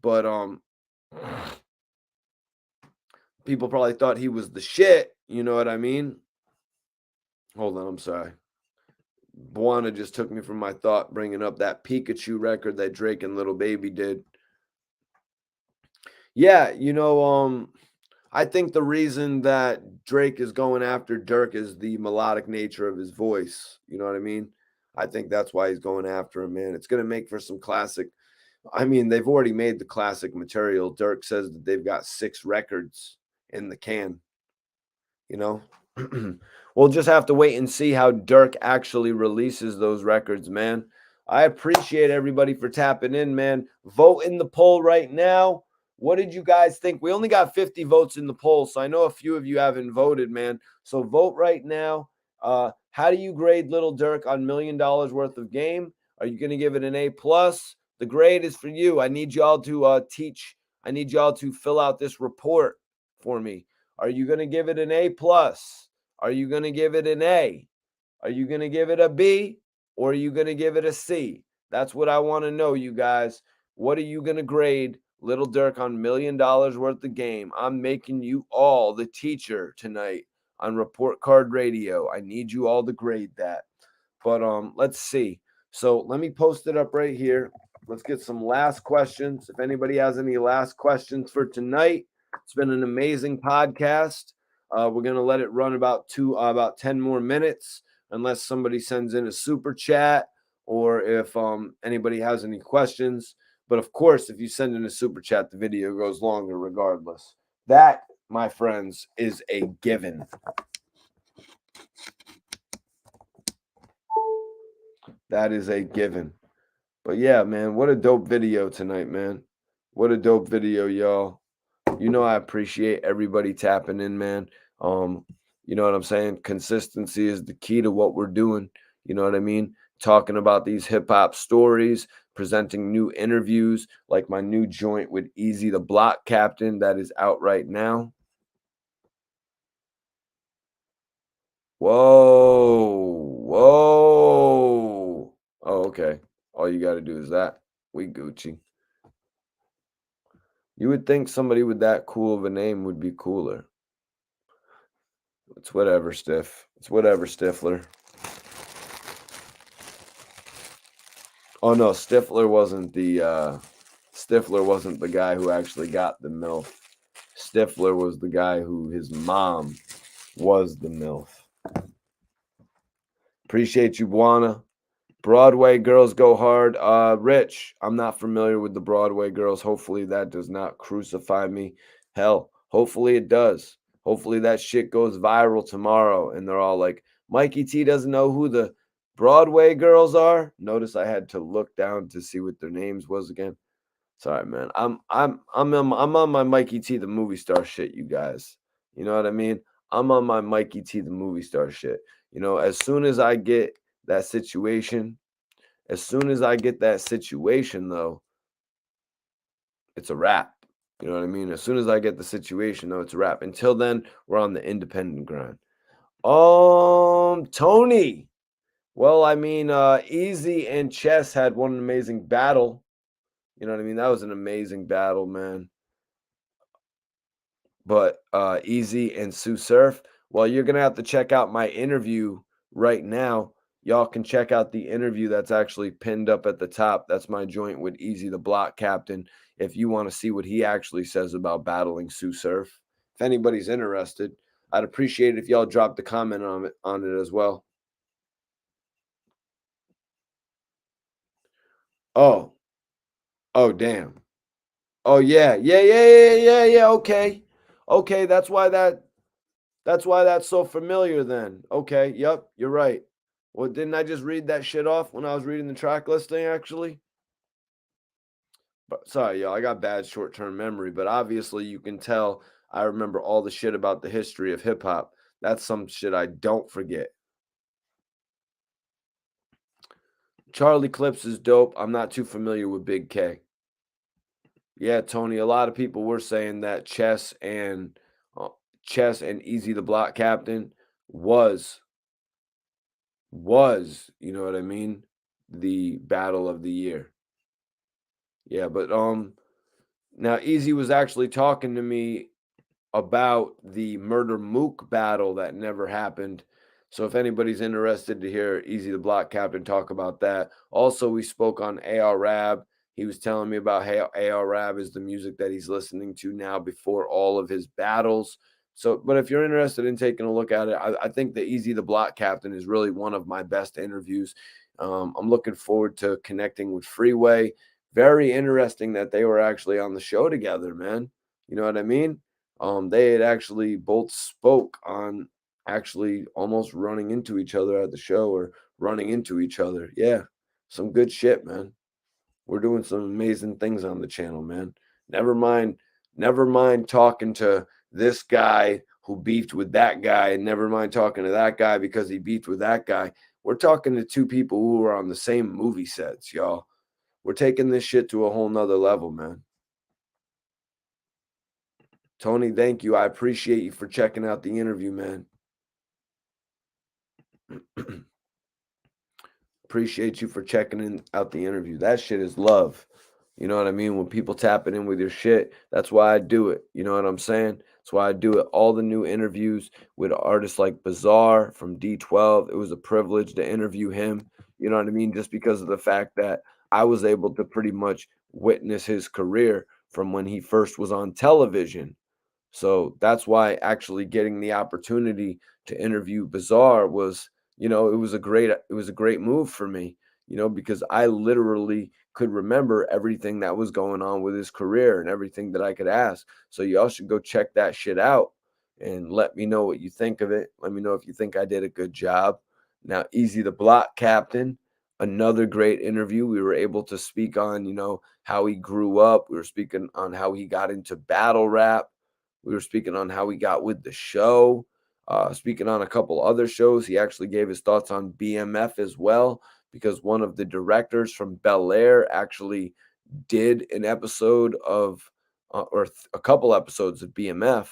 but people probably thought he was the shit. You know what I mean? Hold on, I'm sorry. Buana just took me from my thought, bringing up that Pikachu record that Drake and Little Baby did. Yeah, I think the reason that Drake is going after Dirk is the melodic nature of his voice. You know what I mean? I think that's why he's going after him, man. It's going to make for some classic. I mean, they've already made the classic material. Dirk says that they've got 6 records in the can, you know? We'll just have to wait and see how Dirk actually releases those records, man. I appreciate everybody for tapping in, man. Vote in the poll right now. What did you guys think? We only got 50 votes in the poll, so I know a few of you haven't voted, man. So vote right now. How do you grade Lil Durk on $1 million worth of game? Are you going to give it an A plus? The grade is for you. I need y'all to teach. I need y'all to fill out this report for me. Are you going to give it an A plus? Are you going to give it an A? Are you going to give it a B? Or are you going to give it a C? That's what I want to know, you guys. What are you going to grade Lil Durk on $1 million worth of game? I'm making you all the teacher tonight on Report Card Radio. I need you all to grade that. But let's see. So let me post it up right here. Let's get some last questions. If anybody has any last questions for tonight, it's been an amazing podcast. We're gonna let it run about 10 more minutes, unless somebody sends in a super chat or if anybody has any questions. But of course, if you send in a super chat, the video goes longer regardless. That, my friends, is a given. That is a given. But yeah, man, what a dope video tonight, man. What a dope video, y'all. You know I appreciate everybody tapping in, man. You know what I'm saying? Consistency is the key to what we're doing. You know what I mean? Talking about these hip hop stories, presenting new interviews, like my new joint with Easy the Block Captain that is out right now. Whoa. Oh, okay. All you got to do is that. We Gucci. You would think somebody with that cool of a name would be cooler. It's whatever, Stiff. It's whatever, Stifler. Oh no, Stifler wasn't the guy who actually got the MILF. Stifler was the guy who his mom was the MILF. Appreciate you, Buana. Broadway girls go hard. Rich, I'm not familiar with the Broadway girls. Hopefully that does not crucify me. Hell, hopefully it does. Hopefully that shit goes viral tomorrow and they're all like, Mikey T doesn't know who the Broadway girls are. Notice I had to look down to see what their names was again. Sorry, man. I'm on my Mikey T the movie star shit, you guys. You know what I mean? I'm on my Mikey T the movie star shit. You know, as soon as I get that situation, though, it's a wrap. You know what I mean? As soon as I get the situation, though, it's a wrap. Until then, we're on the independent grind. Tony, Well, I mean, Easy and Chess had one amazing battle. You know what I mean? That was an amazing battle, man. But Easy and Sue Surf, well, you're gonna have to check out my interview right now. Y'all can check out the interview that's actually pinned up at the top. That's my joint with Easy the Block Captain. If you want to see what he actually says about battling Sue Surf, if anybody's interested, I'd appreciate it if y'all dropped a comment on it as well. Oh, oh, damn. Oh yeah, yeah. Okay, okay. That's why that's so familiar. Then okay, yep, you're right. Well, didn't I just read that shit off when I was reading the track listing actually? But sorry, y'all, I got bad short term memory. But obviously, you can tell I remember all the shit about the history of hip hop. That's some shit I don't forget. Charlie Clips is dope. I'm not too familiar with Big K. Yeah, Tony, a lot of people were saying that uh, Chess and Easy the Block Captain was you know what I mean, the battle of the year. Yeah, but now Easy was actually talking to me about the Murder Mook battle that never happened. So if anybody's interested to hear Easy the Block Captain talk about that. Also, we spoke on AR Rab. He was telling me about how AR Rab is the music that he's listening to now before all of his battles. So, but if you're interested in taking a look at it, I think the Easy the Block Captain is really one of my best interviews. I'm looking forward to connecting with Freeway. Very interesting that they were actually on the show together, man. You know what I mean? They had actually both spoke on actually almost running into each other at the show or running into each other. Yeah, some good shit, man. We're doing some amazing things on the channel, man. Never mind, never mind talking to this guy who beefed with that guy, and never mind talking to that guy because he beefed with that guy. We're talking to two people who are on the same movie sets, y'all. We're taking this shit to a whole nother level, man. Tony, thank you. I appreciate you for checking out the interview, man. Appreciate you for checking in out the interview. That shit is love. You know what I mean? When people tapping in with your shit, that's why I do it. You know what I'm saying? That's why I do it. All the new interviews with artists like Bizarre from D12. It was a privilege to interview him. You know what I mean? Just because of the fact that I was able to pretty much witness his career from when he first was on television. So that's why actually getting the opportunity to interview Bizarre was, it was a great move for me, because I literally could remember everything that was going on with his career and everything that I could ask. So y'all should go check that shit out and let me know what you think of it. Let me know if you think I did a good job. Now, Easy the Block Captain, another great interview. We were able to speak on, how he grew up. We were speaking on how he got into battle rap. We were speaking on how he got with the show, speaking on a couple other shows. He actually gave his thoughts on BMF as well, because one of the directors from Bel Air actually did an episode of, a couple episodes of BMF.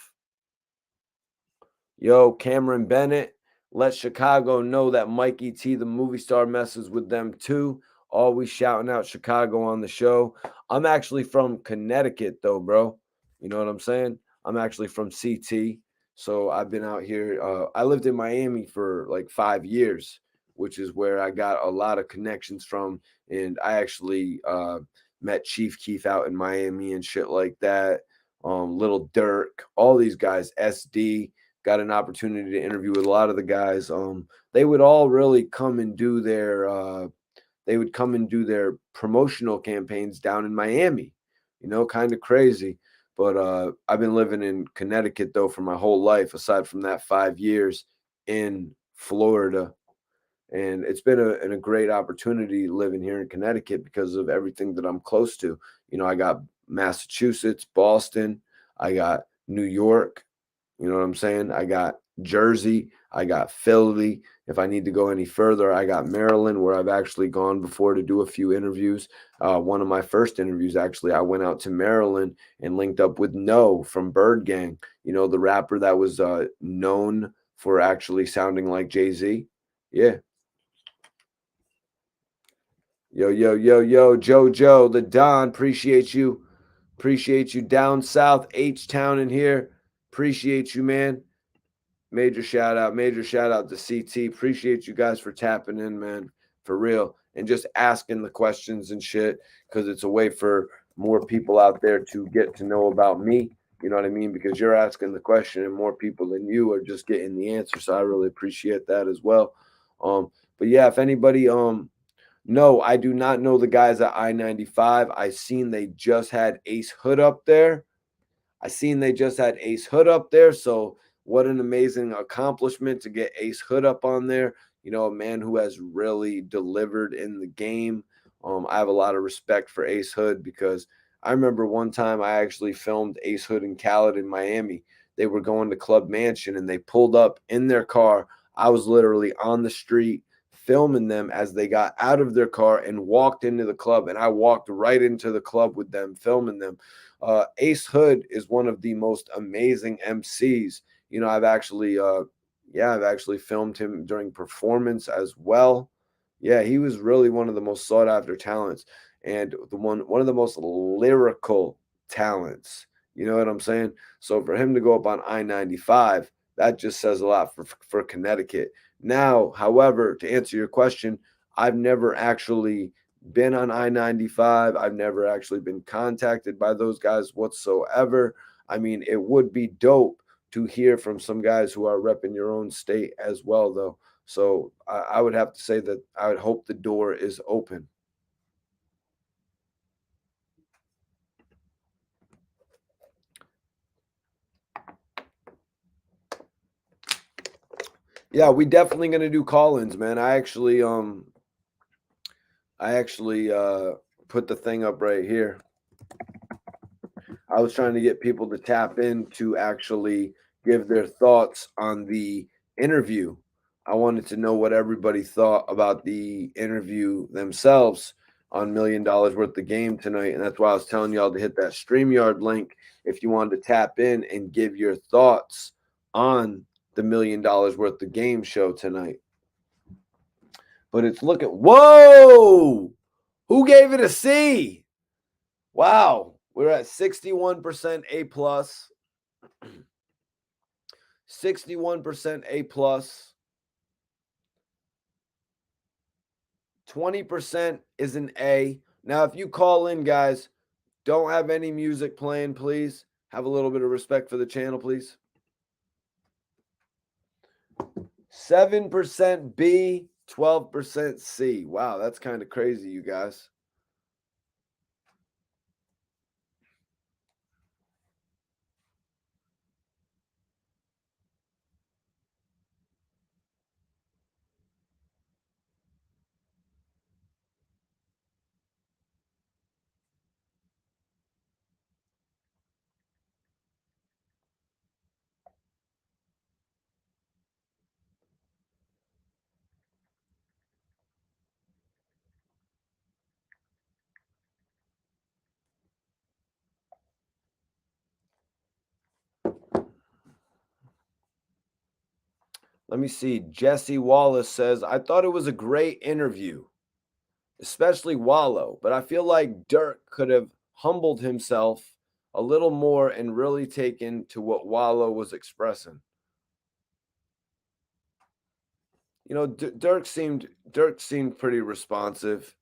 Yo, Cameron Bennett, let Chicago know that Mikey T, the movie star, messes with them too. Always shouting out Chicago on the show. I'm actually from Connecticut, though, bro. You know what I'm saying? I'm actually from CT. So I've been out here. I lived in Miami for like 5 years, which is where I got a lot of connections from. And I actually met Chief Keef out in Miami and shit like that. Lil Durk, all these guys, SD, got an opportunity to interview with a lot of the guys. They would all really come and do their promotional campaigns down in Miami. Kind of crazy. But I've been living in Connecticut though for my whole life, aside from that 5 years in Florida. And it's been a great opportunity living here in Connecticut because of everything that I'm close to. I got Massachusetts, Boston, I got New York, you know what I'm saying? I got Jersey, I got Philly. If I need to go any further, I got Maryland, where I've actually gone before to do a few interviews. One of my first interviews, actually, I went out to Maryland and linked up with No from Bird Gang, the rapper that was known for actually sounding like Jay-Z. Yeah. Yo, yo, yo, yo, Jojo, the Don. Appreciate you. Appreciate you down south, H Town in here. Appreciate you, man. Major shout out to CT. Appreciate you guys for tapping in, man, for real, and just asking the questions and shit, because it's a way for more people out there to get to know about me. You know what I mean? Because you're asking the question, and more people than you are just getting the answer. So I really appreciate that as well. But yeah, if anybody, no, I do not know the guys at I-95. I seen they just had Ace Hood up there. I seen they just had Ace Hood up there, so what an amazing accomplishment to get Ace Hood up on there. You know, a man who has really delivered in the game. I have a lot of respect for Ace Hood because I remember one time I actually filmed Ace Hood and Khaled in Miami. They were going to Club Mansion and they pulled up in their car. I was literally on the street filming them as they got out of their car and walked into the club, and I walked right into the club with them, filming them. Ace Hood is one of the most amazing MCs. You know, I've actually filmed him during performance as well. Yeah, he was really one of the most sought after talents, and one of the most lyrical talents. You know what I'm saying? So for him to go up on I-95, that just says a lot for Connecticut. Now, however, to answer your question, I've never actually been on I-95. I've never actually been contacted by those guys whatsoever. I mean, it would be dope to hear from some guys who are repping your own state as well, though. So I would have to say that I would hope the door is open. Yeah, we definitely gonna do call-ins, man. I actually put the thing up right here. I was trying to get people to tap in to actually give their thoughts on the interview. I wanted to know what everybody thought about the interview themselves on $1 million worth of game tonight. And that's why I was telling y'all to hit that StreamYard link if you wanted to tap in and give your thoughts on the $1 million worth of game show tonight. But it's looking, whoa! Who gave it a C? Wow, we're at 61% A plus, 61% A plus, 20% is an A. Now, if you call in, guys, don't have any music playing, please. Have a little bit of respect for the channel, please. 7% B, 12% C. Wow, that's kind of crazy, you guys. Let me see. Jesse Wallace says, I thought it was a great interview, especially Wallo, but I feel like Durk could have humbled himself a little more and really taken to what Wallo was expressing. You know, Durk seemed pretty responsive.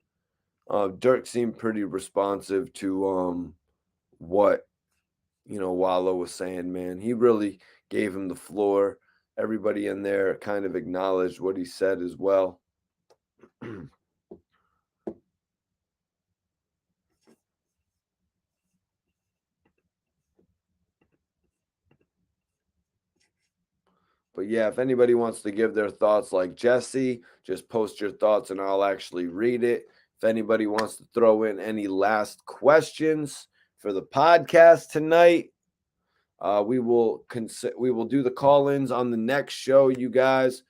Durk seemed pretty responsive to what Wallo was saying. Man, he really gave him the floor. Everybody in there kind of acknowledged what he said as well. But yeah, if anybody wants to give their thoughts like Jesse, just post your thoughts and I'll actually read it. If anybody wants to throw in any last questions for the podcast tonight, we will do the call-ins on the next show, you guys.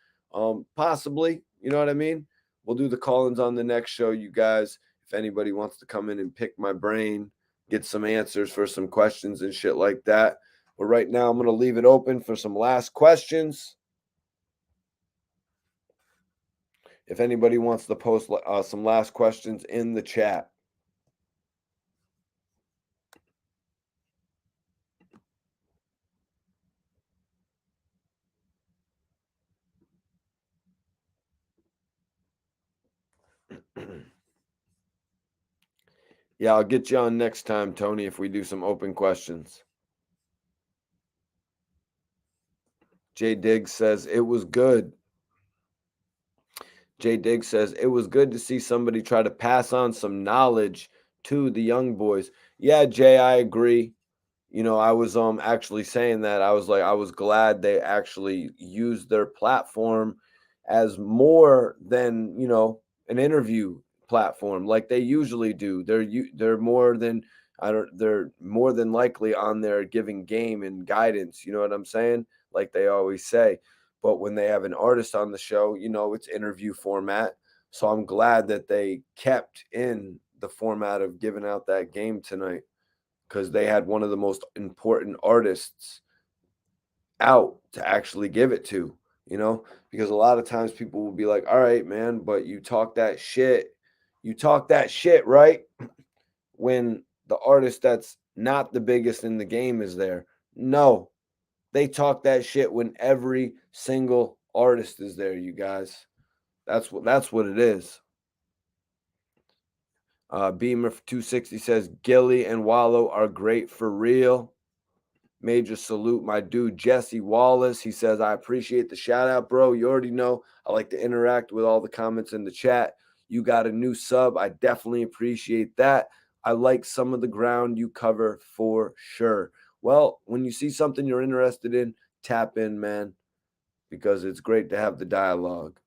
Possibly, you know what I mean? We'll do the call-ins on the next show, you guys. If anybody wants to come in and pick my brain, get some answers for some questions and shit like that. But right now, I'm going to leave it open for some last questions. If anybody wants to post some last questions in the chat. Yeah, I'll get you on next time, Tony, if we do some open questions. Jay Diggs says it was good. Jay Diggs says it was good to see somebody try to pass on some knowledge to the young boys. Yeah, Jay, I agree. I was actually saying that I was like I was glad they actually used their platform as more than, an interview platform like they usually do. They're more than I don't they're more than likely on there giving game and guidance, you know what I'm saying? Like they always say. But when they have an artist on the show, it's interview format. So I'm glad that they kept in the format of giving out that game tonight because they had one of the most important artists out to actually give it to, because a lot of times people will be like, all right, man, but you talk that shit. You talk that shit, right? When the artist that's not the biggest in the game is there. No, they talk that shit when every single artist is there, you guys. That's what it is. Beamer 260 says Gillie and Wallo are great for real. Major salute, my dude Jesse Wallace. He says, I appreciate the shout out, bro. You already know I like to interact with all the comments in the chat. You got a new sub. I definitely appreciate that. I like some of the ground you cover for sure. Well, when you see something you're interested in, tap in, man, because it's great to have the dialogue.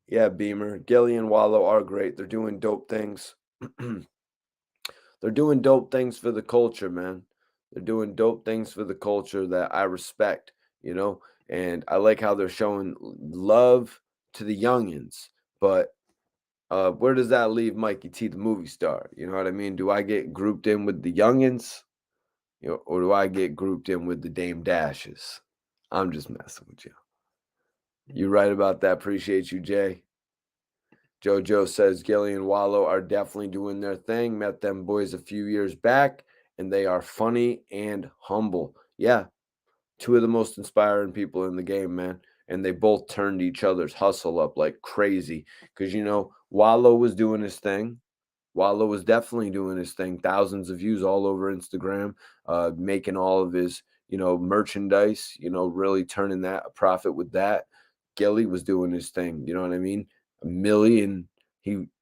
Yeah, Beamer. Gillie and Wallo are great. They're doing dope things. They're doing dope things for the culture, man. They're doing dope things for the culture that I respect, and I like how they're showing love to the youngins. But where does that leave Mikey T, the movie star? You know what I mean? Do I get grouped in with the youngins, or do I get grouped in with the Dame Dashes? I'm just messing with you. You're right about that. Appreciate you, Jay. JoJo says Gillie and Wallo are definitely doing their thing. Met them boys a few years back, and they are funny and humble. Yeah, two of the most inspiring people in the game, man. And they both turned each other's hustle up like crazy. Because, Wallo was doing his thing. Wallo was definitely doing his thing. Thousands of views all over Instagram, making all of his, merchandise, really turning that a profit with that. Gillie was doing his thing. You know what I mean? A million,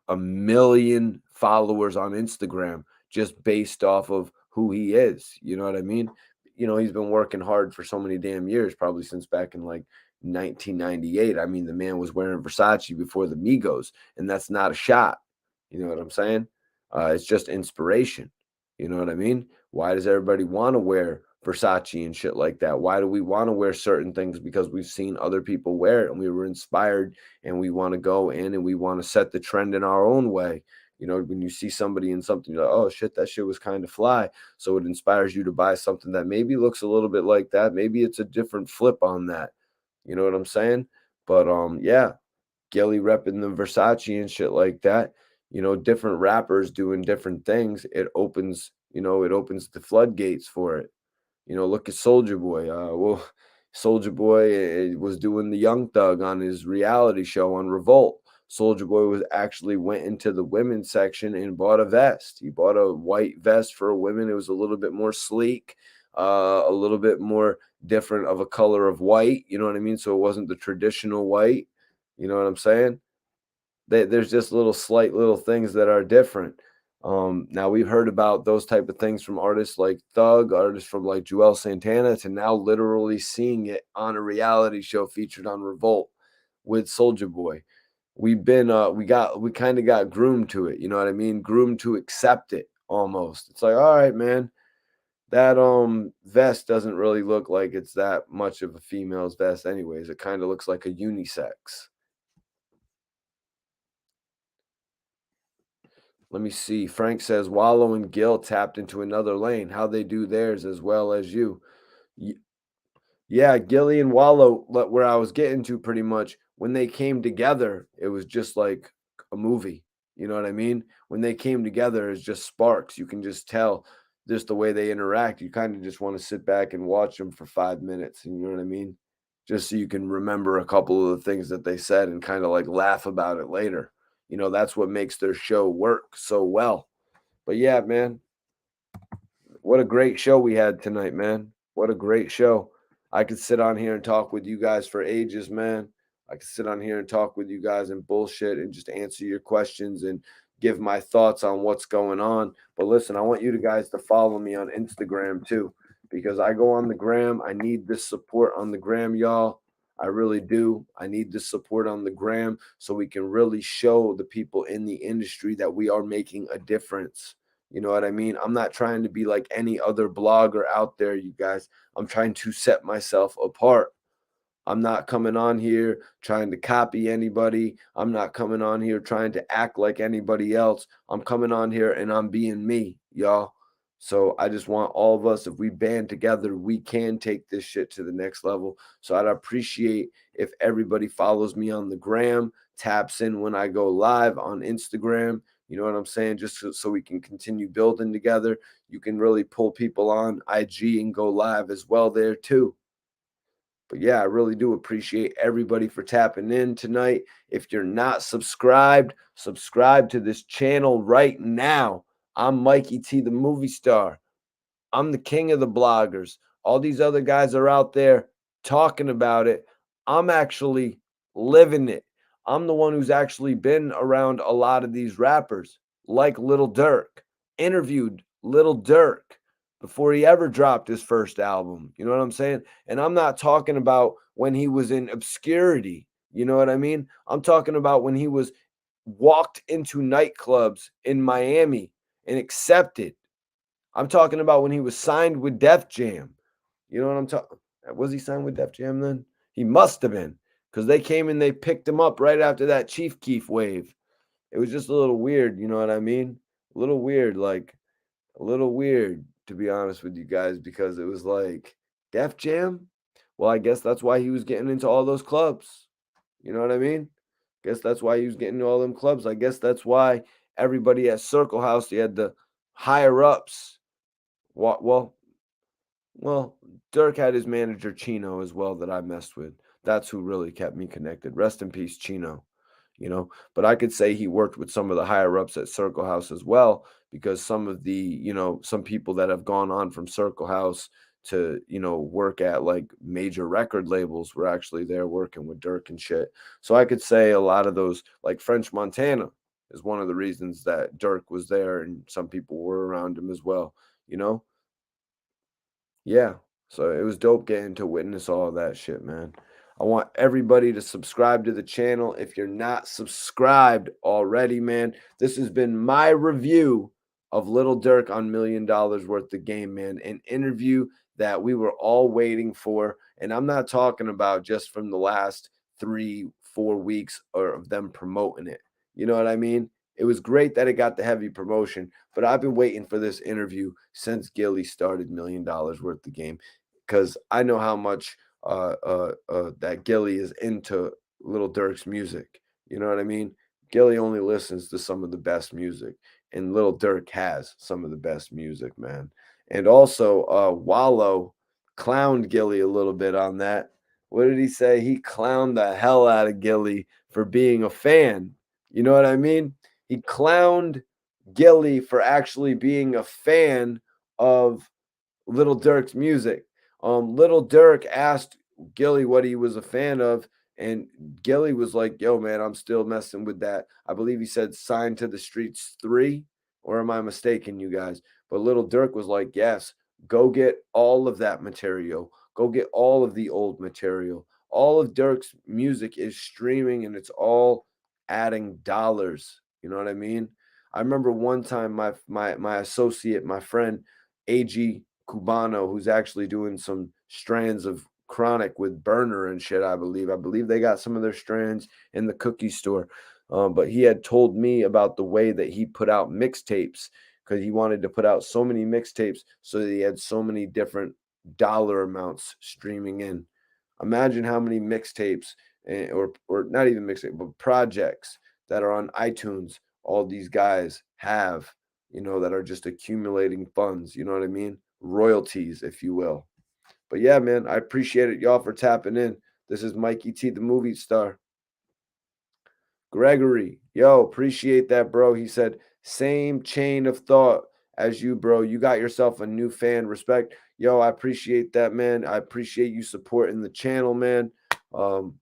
a million followers on Instagram just based off of who he is. You know what I mean? He's been working hard for so many damn years, probably since back in like 1998. I mean, the man was wearing Versace before the Migos, and that's not a shot. You know what I'm saying? It's just inspiration. You know what I mean? Why does everybody want to wear Versace and shit like that? Why do we want to wear certain things? Because we've seen other people wear it and we were inspired and we want to go in and we want to set the trend in our own way. When you see somebody in something, you're like, oh shit, that shit was kind of fly. So it inspires you to buy something that maybe looks a little bit like that. Maybe it's a different flip on that. You know what I'm saying? But yeah, Gillie repping the Versace and shit like that. Different rappers doing different things. It opens the floodgates for it. Look at Soldier Boy. Soldier Boy was doing the Young Thug on his reality show on Revolt. Soldier Boy actually went into the women's section and bought a vest. He bought a white vest for a woman. It was a little bit more sleek, a little bit more different of a color of white. You know what I mean? So it wasn't the traditional white. You know what I'm saying? There's just slight little things that are different. Now we've heard about those type of things from artists like Thug, artists from like Joel Santana, to now literally seeing it on a reality show featured on Revolt with Soldier Boy. We've been we kind of got groomed to it, you know what I mean? Groomed to accept it almost. It's like, all right, man, that vest doesn't really look like it's that much of a female's vest anyways. It kind of looks like a unisex. Let me see. Frank says Wallow and Gill tapped into another lane. How they do theirs as well as you. Yeah, Gillie and Wallow, where I was getting to pretty much, when they came together, it was just like a movie. You know what I mean? When they came together, it's just sparks. You can just tell just the way they interact. You kind of just want to sit back and watch them for 5 minutes. You know what I mean? Just so you can remember a couple of the things that they said and kind of like laugh about it later. That's what makes their show work so well. But yeah, man, what a great show we had tonight, man. What a great show. I could sit on here and talk with you guys for ages, man. I could sit on here and talk with you guys and bullshit and just answer your questions and give my thoughts on what's going on. But listen, I want you guys to follow me on Instagram too, because I go on the gram. I need this support on the gram, y'all. I really do. I need this support on the gram so we can really show the people in the industry that we are making a difference. You know what I mean? I'm not trying to be like any other blogger out there, you guys. I'm trying to set myself apart. I'm not coming on here trying to copy anybody. I'm not coming on here trying to act like anybody else. I'm coming on here and I'm being me, y'all. So I just want all of us, if we band together, we can take this shit to the next level. So I'd appreciate if everybody follows me on the gram, taps in when I go live on Instagram. You know what I'm saying? Just so we can continue building together. You can really pull people on IG and go live as well there too. But yeah, I really do appreciate everybody for tapping in tonight. If you're not subscribed, subscribe to this channel right now. I'm Mikey T, the movie star. I'm the king of the bloggers. All these other guys are out there talking about it. I'm actually living it. I'm the one who's actually been around a lot of these rappers, like Lil Durk, interviewed Lil Durk before he ever dropped his first album. You know what I'm saying? And I'm not talking about when he was in obscurity. You know what I mean? I'm talking about when he was walked into nightclubs in Miami and accepted. I'm talking about when he was signed with Def Jam. You know what I'm talking? Was he signed with Def Jam then? He must have been, because they came and they picked him up right after that Chief Keef wave. It was just a little weird, you know what I mean? A little weird, like a little weird, to be honest with you guys, because it was like Def Jam. Well, I guess that's why he was getting into all those clubs. You know what I mean? Guess that's why he was getting into all them clubs. I guess that's why everybody at Circle House, they had the higher ups. Well, well, Dirk had his manager Chino as well that I messed with. That's who really kept me connected. Rest in peace, Chino. But I could say he worked with some of the higher ups at Circle House as well, because some of the, some people that have gone on from Circle House to, work at like major record labels were actually there working with Dirk and shit. So I could say a lot of those, like French Montana is one of the reasons that Dirk was there and some people were around him as well, you know? Yeah. So it was dope getting to witness all of that shit, man. I want everybody to subscribe to the channel. If you're not subscribed already, man, this has been my review of Lil Durk on $1 Million Worth of Game, man. An interview that we were all waiting for. And I'm not talking about just from the last 3-4 weeks or of them promoting it. You know what I mean? It was great that it got the heavy promotion, but I've been waiting for this interview since Gillie started $1 Million Worth of Game, because I know how much that Gillie is into Lil Durk's music. You know what I mean? Gillie only listens to some of the best music, and Lil Durk has some of the best music, man. And also, Wallo clowned Gillie a little bit on that. What did he say? He clowned the hell out of Gillie for being a fan. You know what I mean? He clowned Gillie for actually being a fan of Little Durk's music. Little Durk asked Gillie what he was a fan of, and Gillie was like, "Yo, man, I'm still messing with that." I believe he said "Sign to the Streets 3," or am I mistaken, you guys? But Little Durk was like, "Yes, go get all of that material. Go get all of the old material. All of Durk's music is streaming, and it's all adding dollars." You know what I mean? I remember one time my associate, my friend, AG Cubano, who's actually doing some strands of Chronic with Burner and shit, I believe. I believe they got some of their strands in the cookie store. But he had told me about the way that he put out mixtapes, because he wanted to put out so many mixtapes so that he had so many different dollar amounts streaming in. Imagine how many mixtapes or not even mixtape, but projects that are on iTunes. All these guys have, that are just accumulating funds. You know what I mean? Royalties, if you will. But yeah, man, I appreciate it, y'all, for tapping in. This is Mikey T, the movie star. Gregory, yo, appreciate that, bro. He said, same chain of thought as you, bro. You got yourself a new fan. Respect. Yo, I appreciate that, man. I appreciate you supporting the channel, man. But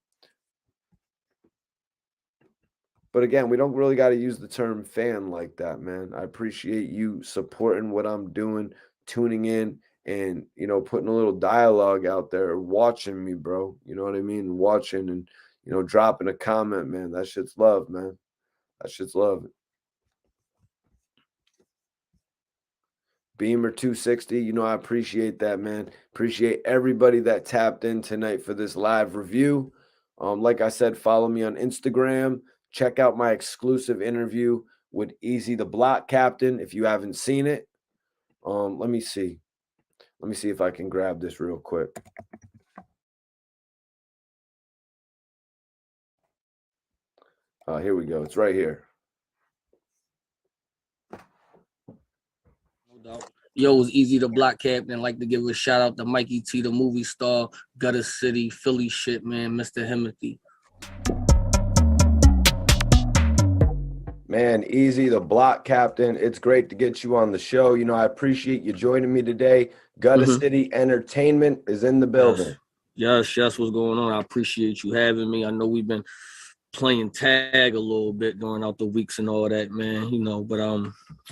again, we don't really got to use the term fan like that, man. I appreciate you supporting what I'm doing, tuning in, and, putting a little dialogue out there, watching me, bro. You know what I mean? Watching and, dropping a comment, man. That shit's love, man. That shit's love. Beamer 260, I appreciate that, man. Appreciate everybody that tapped in tonight for this live review. Like I said, follow me on Instagram. Check out my exclusive interview with Easy the Block Captain if you haven't seen it. Let me see. Let me see if I can grab this real quick. Here we go. It's right here. No doubt. Yo, it's Easy the Block Captain. Like to give a shout out to Mikey T, the movie star, Gutter City, Philly shit, man, Mr. Himothy. Man, Easy the Block Captain. It's great to get you on the show. I appreciate you joining me today. Gutter City Entertainment is in the building. Yes, what's going on? I appreciate you having me. I know we've been playing tag a little bit during out the weeks and all that, man, but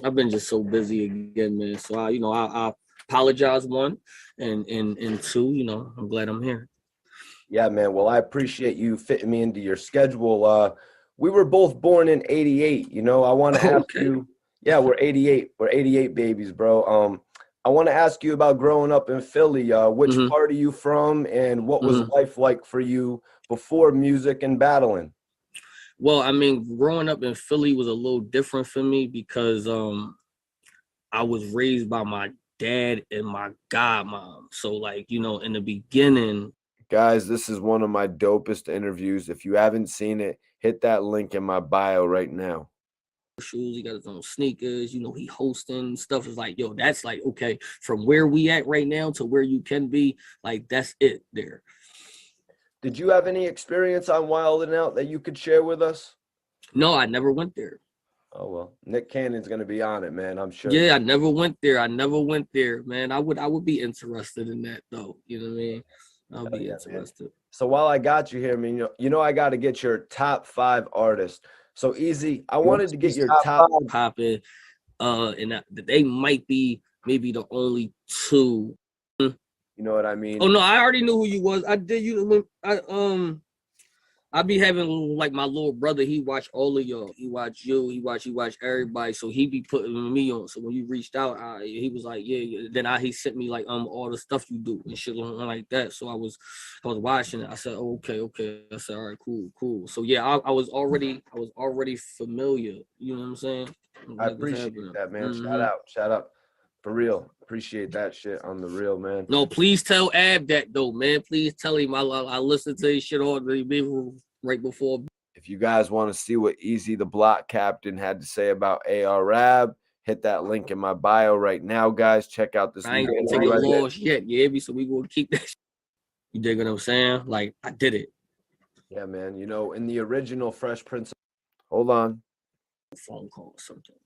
I've been just so busy again, man. So I apologize, one, and two, I'm glad I'm here. Yeah, man. Well, I appreciate you fitting me into your schedule. We were both born in 88. I want to ask you. Yeah, we're 88. We're 88 babies, bro. I want to ask you about growing up in Philly. Which part are you from, and what was life like for you before music and battling? Well, I mean, growing up in Philly was a little different for me because I was raised by my dad and my godmom. So, in the beginning. Guys, this is one of my dopest interviews. If you haven't seen it, hit that link in my bio right now. Shoes, he got his own sneakers, he hosting stuff. Is like, yo, that's like, okay, from where we at right now to where you can be, like, that's it there. Did you have any experience on Wild 'N Out that you could share with us? No, I never went there. Oh, well, Nick Cannon's going to be on it, man, I'm sure. Yeah, I never went there, man. I would be interested in that, though. You know what I mean? I'll be interested. Man. So while I got you here, I mean, I got to get your top 5 artists. So Easy, I wanted to get your top popping, and they might be maybe the only 2. You know what I mean? Oh no, I already knew who you was. I did you. I be having like my little brother. He watch all of y'all. He watch you. He watch everybody. So he be putting me on. So when you reached out, he was like, yeah. Then he sent me like all the stuff you do and shit like that. So I was watching it. I said, oh, okay. I said, all right, cool. So yeah, I was already familiar. You know what I'm saying? I appreciate that, man. Shout out. For real. Appreciate that shit on the real, man. No, please tell Ab that, though, man. Please tell him I listened to his shit all the right before. If you guys want to see what Easy the Block Captain had to say about ARAB, hit that link in my bio right now, guys. Check out this. I ain't gonna take a loss yet, so we gonna keep that. You dig what I'm saying? Like, I did it. Yeah, man. In the original Fresh Prince. Hold on. Phone call or something.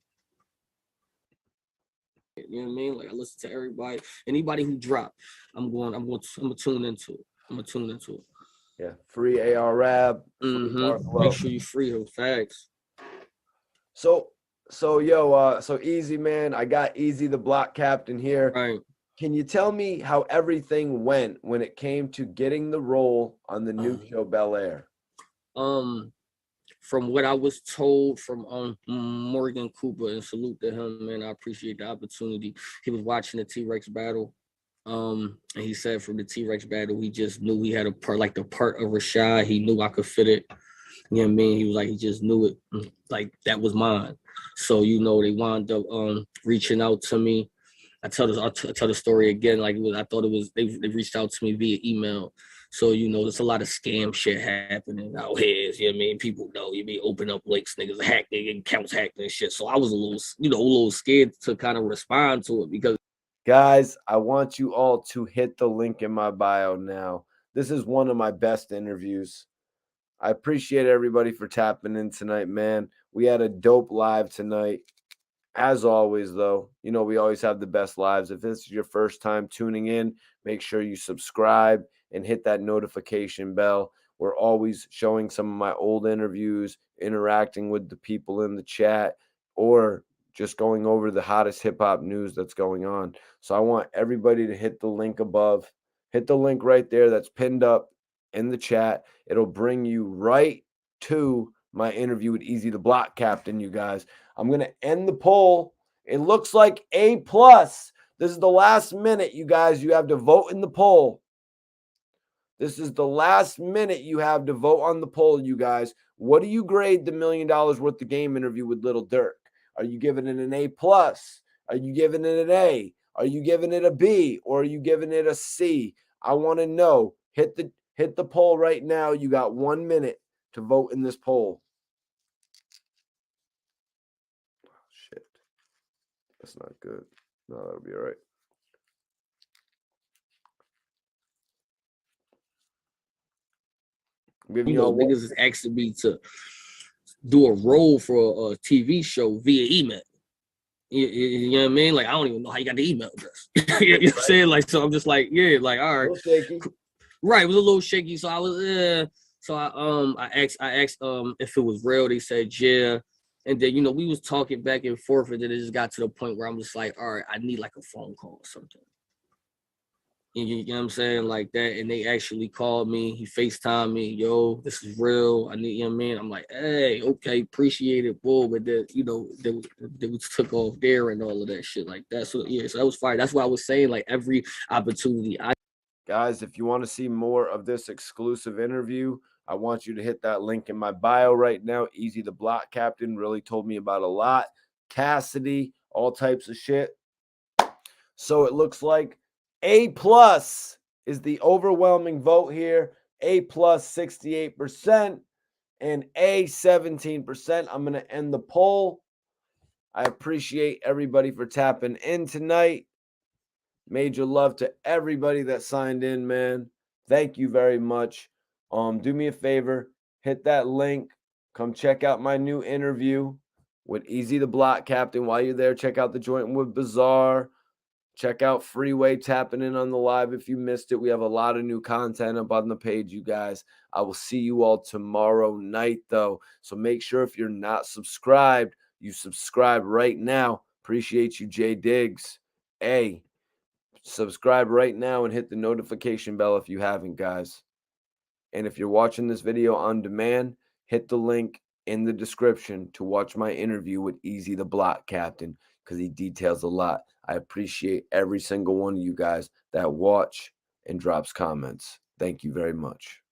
You know what I mean? Like, I listen to everybody, anybody who dropped. I'm gonna tune into it. Yeah, free ARAB. Make sure you free her. Facts. So Easy, man. I got Easy the Block Captain here. Right. Can you tell me how everything went when it came to getting the role on the new show Bel Air? From what I was told from Morgan Cooper, and salute to him, man, I appreciate the opportunity. He was watching the T-Rex battle, and he said from the T-Rex battle, he just knew he had a part, like the part of Rashad. He knew I could fit it. You know what I mean? He was like, he just knew it, like that was mine. So they wound up reaching out to me. I'll tell the story again. Like I thought it was they reached out to me via email. So, you know, there's a lot of scam shit happening out here. You know what I mean? People know, you mean, open up links, niggas hack, nigga, accounts hacked and shit. So I was a little, you know, a little scared to kind of respond to it because Guys, I want you all to hit the link in my bio now. This is one of my best interviews. I appreciate everybody for tapping in tonight, man. We had a dope live tonight. As always, though, you know, we always have the best lives. If this is your first time tuning in, make sure you subscribe and hit that notification bell. We're always showing some of my old interviews, interacting with the people in the chat, or just going over the hottest hip hop news that's going on. So I want everybody to hit the link above. Hit the link right there that's pinned up in the chat. It'll bring you right to my interview with Easy the Block Captain, you guys. I'm going to end the poll. It looks like A+. This is the last minute, you guys. You have to vote in the poll. This is the last minute you have to vote on the poll, you guys. What do you grade the $1 million worth of game interview with Lil Durk? Are you giving it an A+? Are you giving it an A? Are you giving it a B? Or are you giving it a C? I want to know. Hit the poll right now. You got 1 minute to vote in this poll. Shit. That's not good. No, that'll be all right. you know, niggas is asking me to do a role for a TV show via email. You know what I mean? Like, I don't even know how you got the email address. You know what I'm saying? Like, so I'm just like, yeah, like, all right. Right, it was a little shaky. So I was, so I asked if it was real. They said yeah, and then, you know, we was talking back and forth, and then it just got to the point where I'm just like, all right, I need like a phone call or something. You know what I'm saying? Like that. And they actually called me. He FaceTimed me. Yo, this is real. I need, you know what I mean? I'm like, hey, okay, appreciate it, bull. But then, you know, they was took off there and all of that shit like that. So yeah, so that was fire. That's why I was saying, like, every opportunity Guys, if you want to see more of this exclusive interview, I want you to hit that link in my bio right now. Easy the Block Captain really told me about a lot. Cassidy, all types of shit. So it looks like A+ is the overwhelming vote here. A+ 68% and A 17%. I'm going to end the poll. I appreciate everybody for tapping in tonight. Major love to everybody that signed in, man. Thank you very much. Do me a favor, hit that link. Come check out my new interview with Easy the Block Captain. While you're there, check out the joint with Bizarre. Check out Freeway tapping in on the live if you missed it. We have a lot of new content up on the page, you guys. I will see you all tomorrow night, though. So make sure if you're not subscribed, you subscribe right now. Appreciate you, Jay Diggs. Hey, subscribe right now and hit the notification bell if you haven't, guys. And if you're watching this video on demand, hit the link in the description to watch my interview with Easy the Block Captain, because he details a lot. I appreciate every single one of you guys that watch and drops comments. Thank you very much.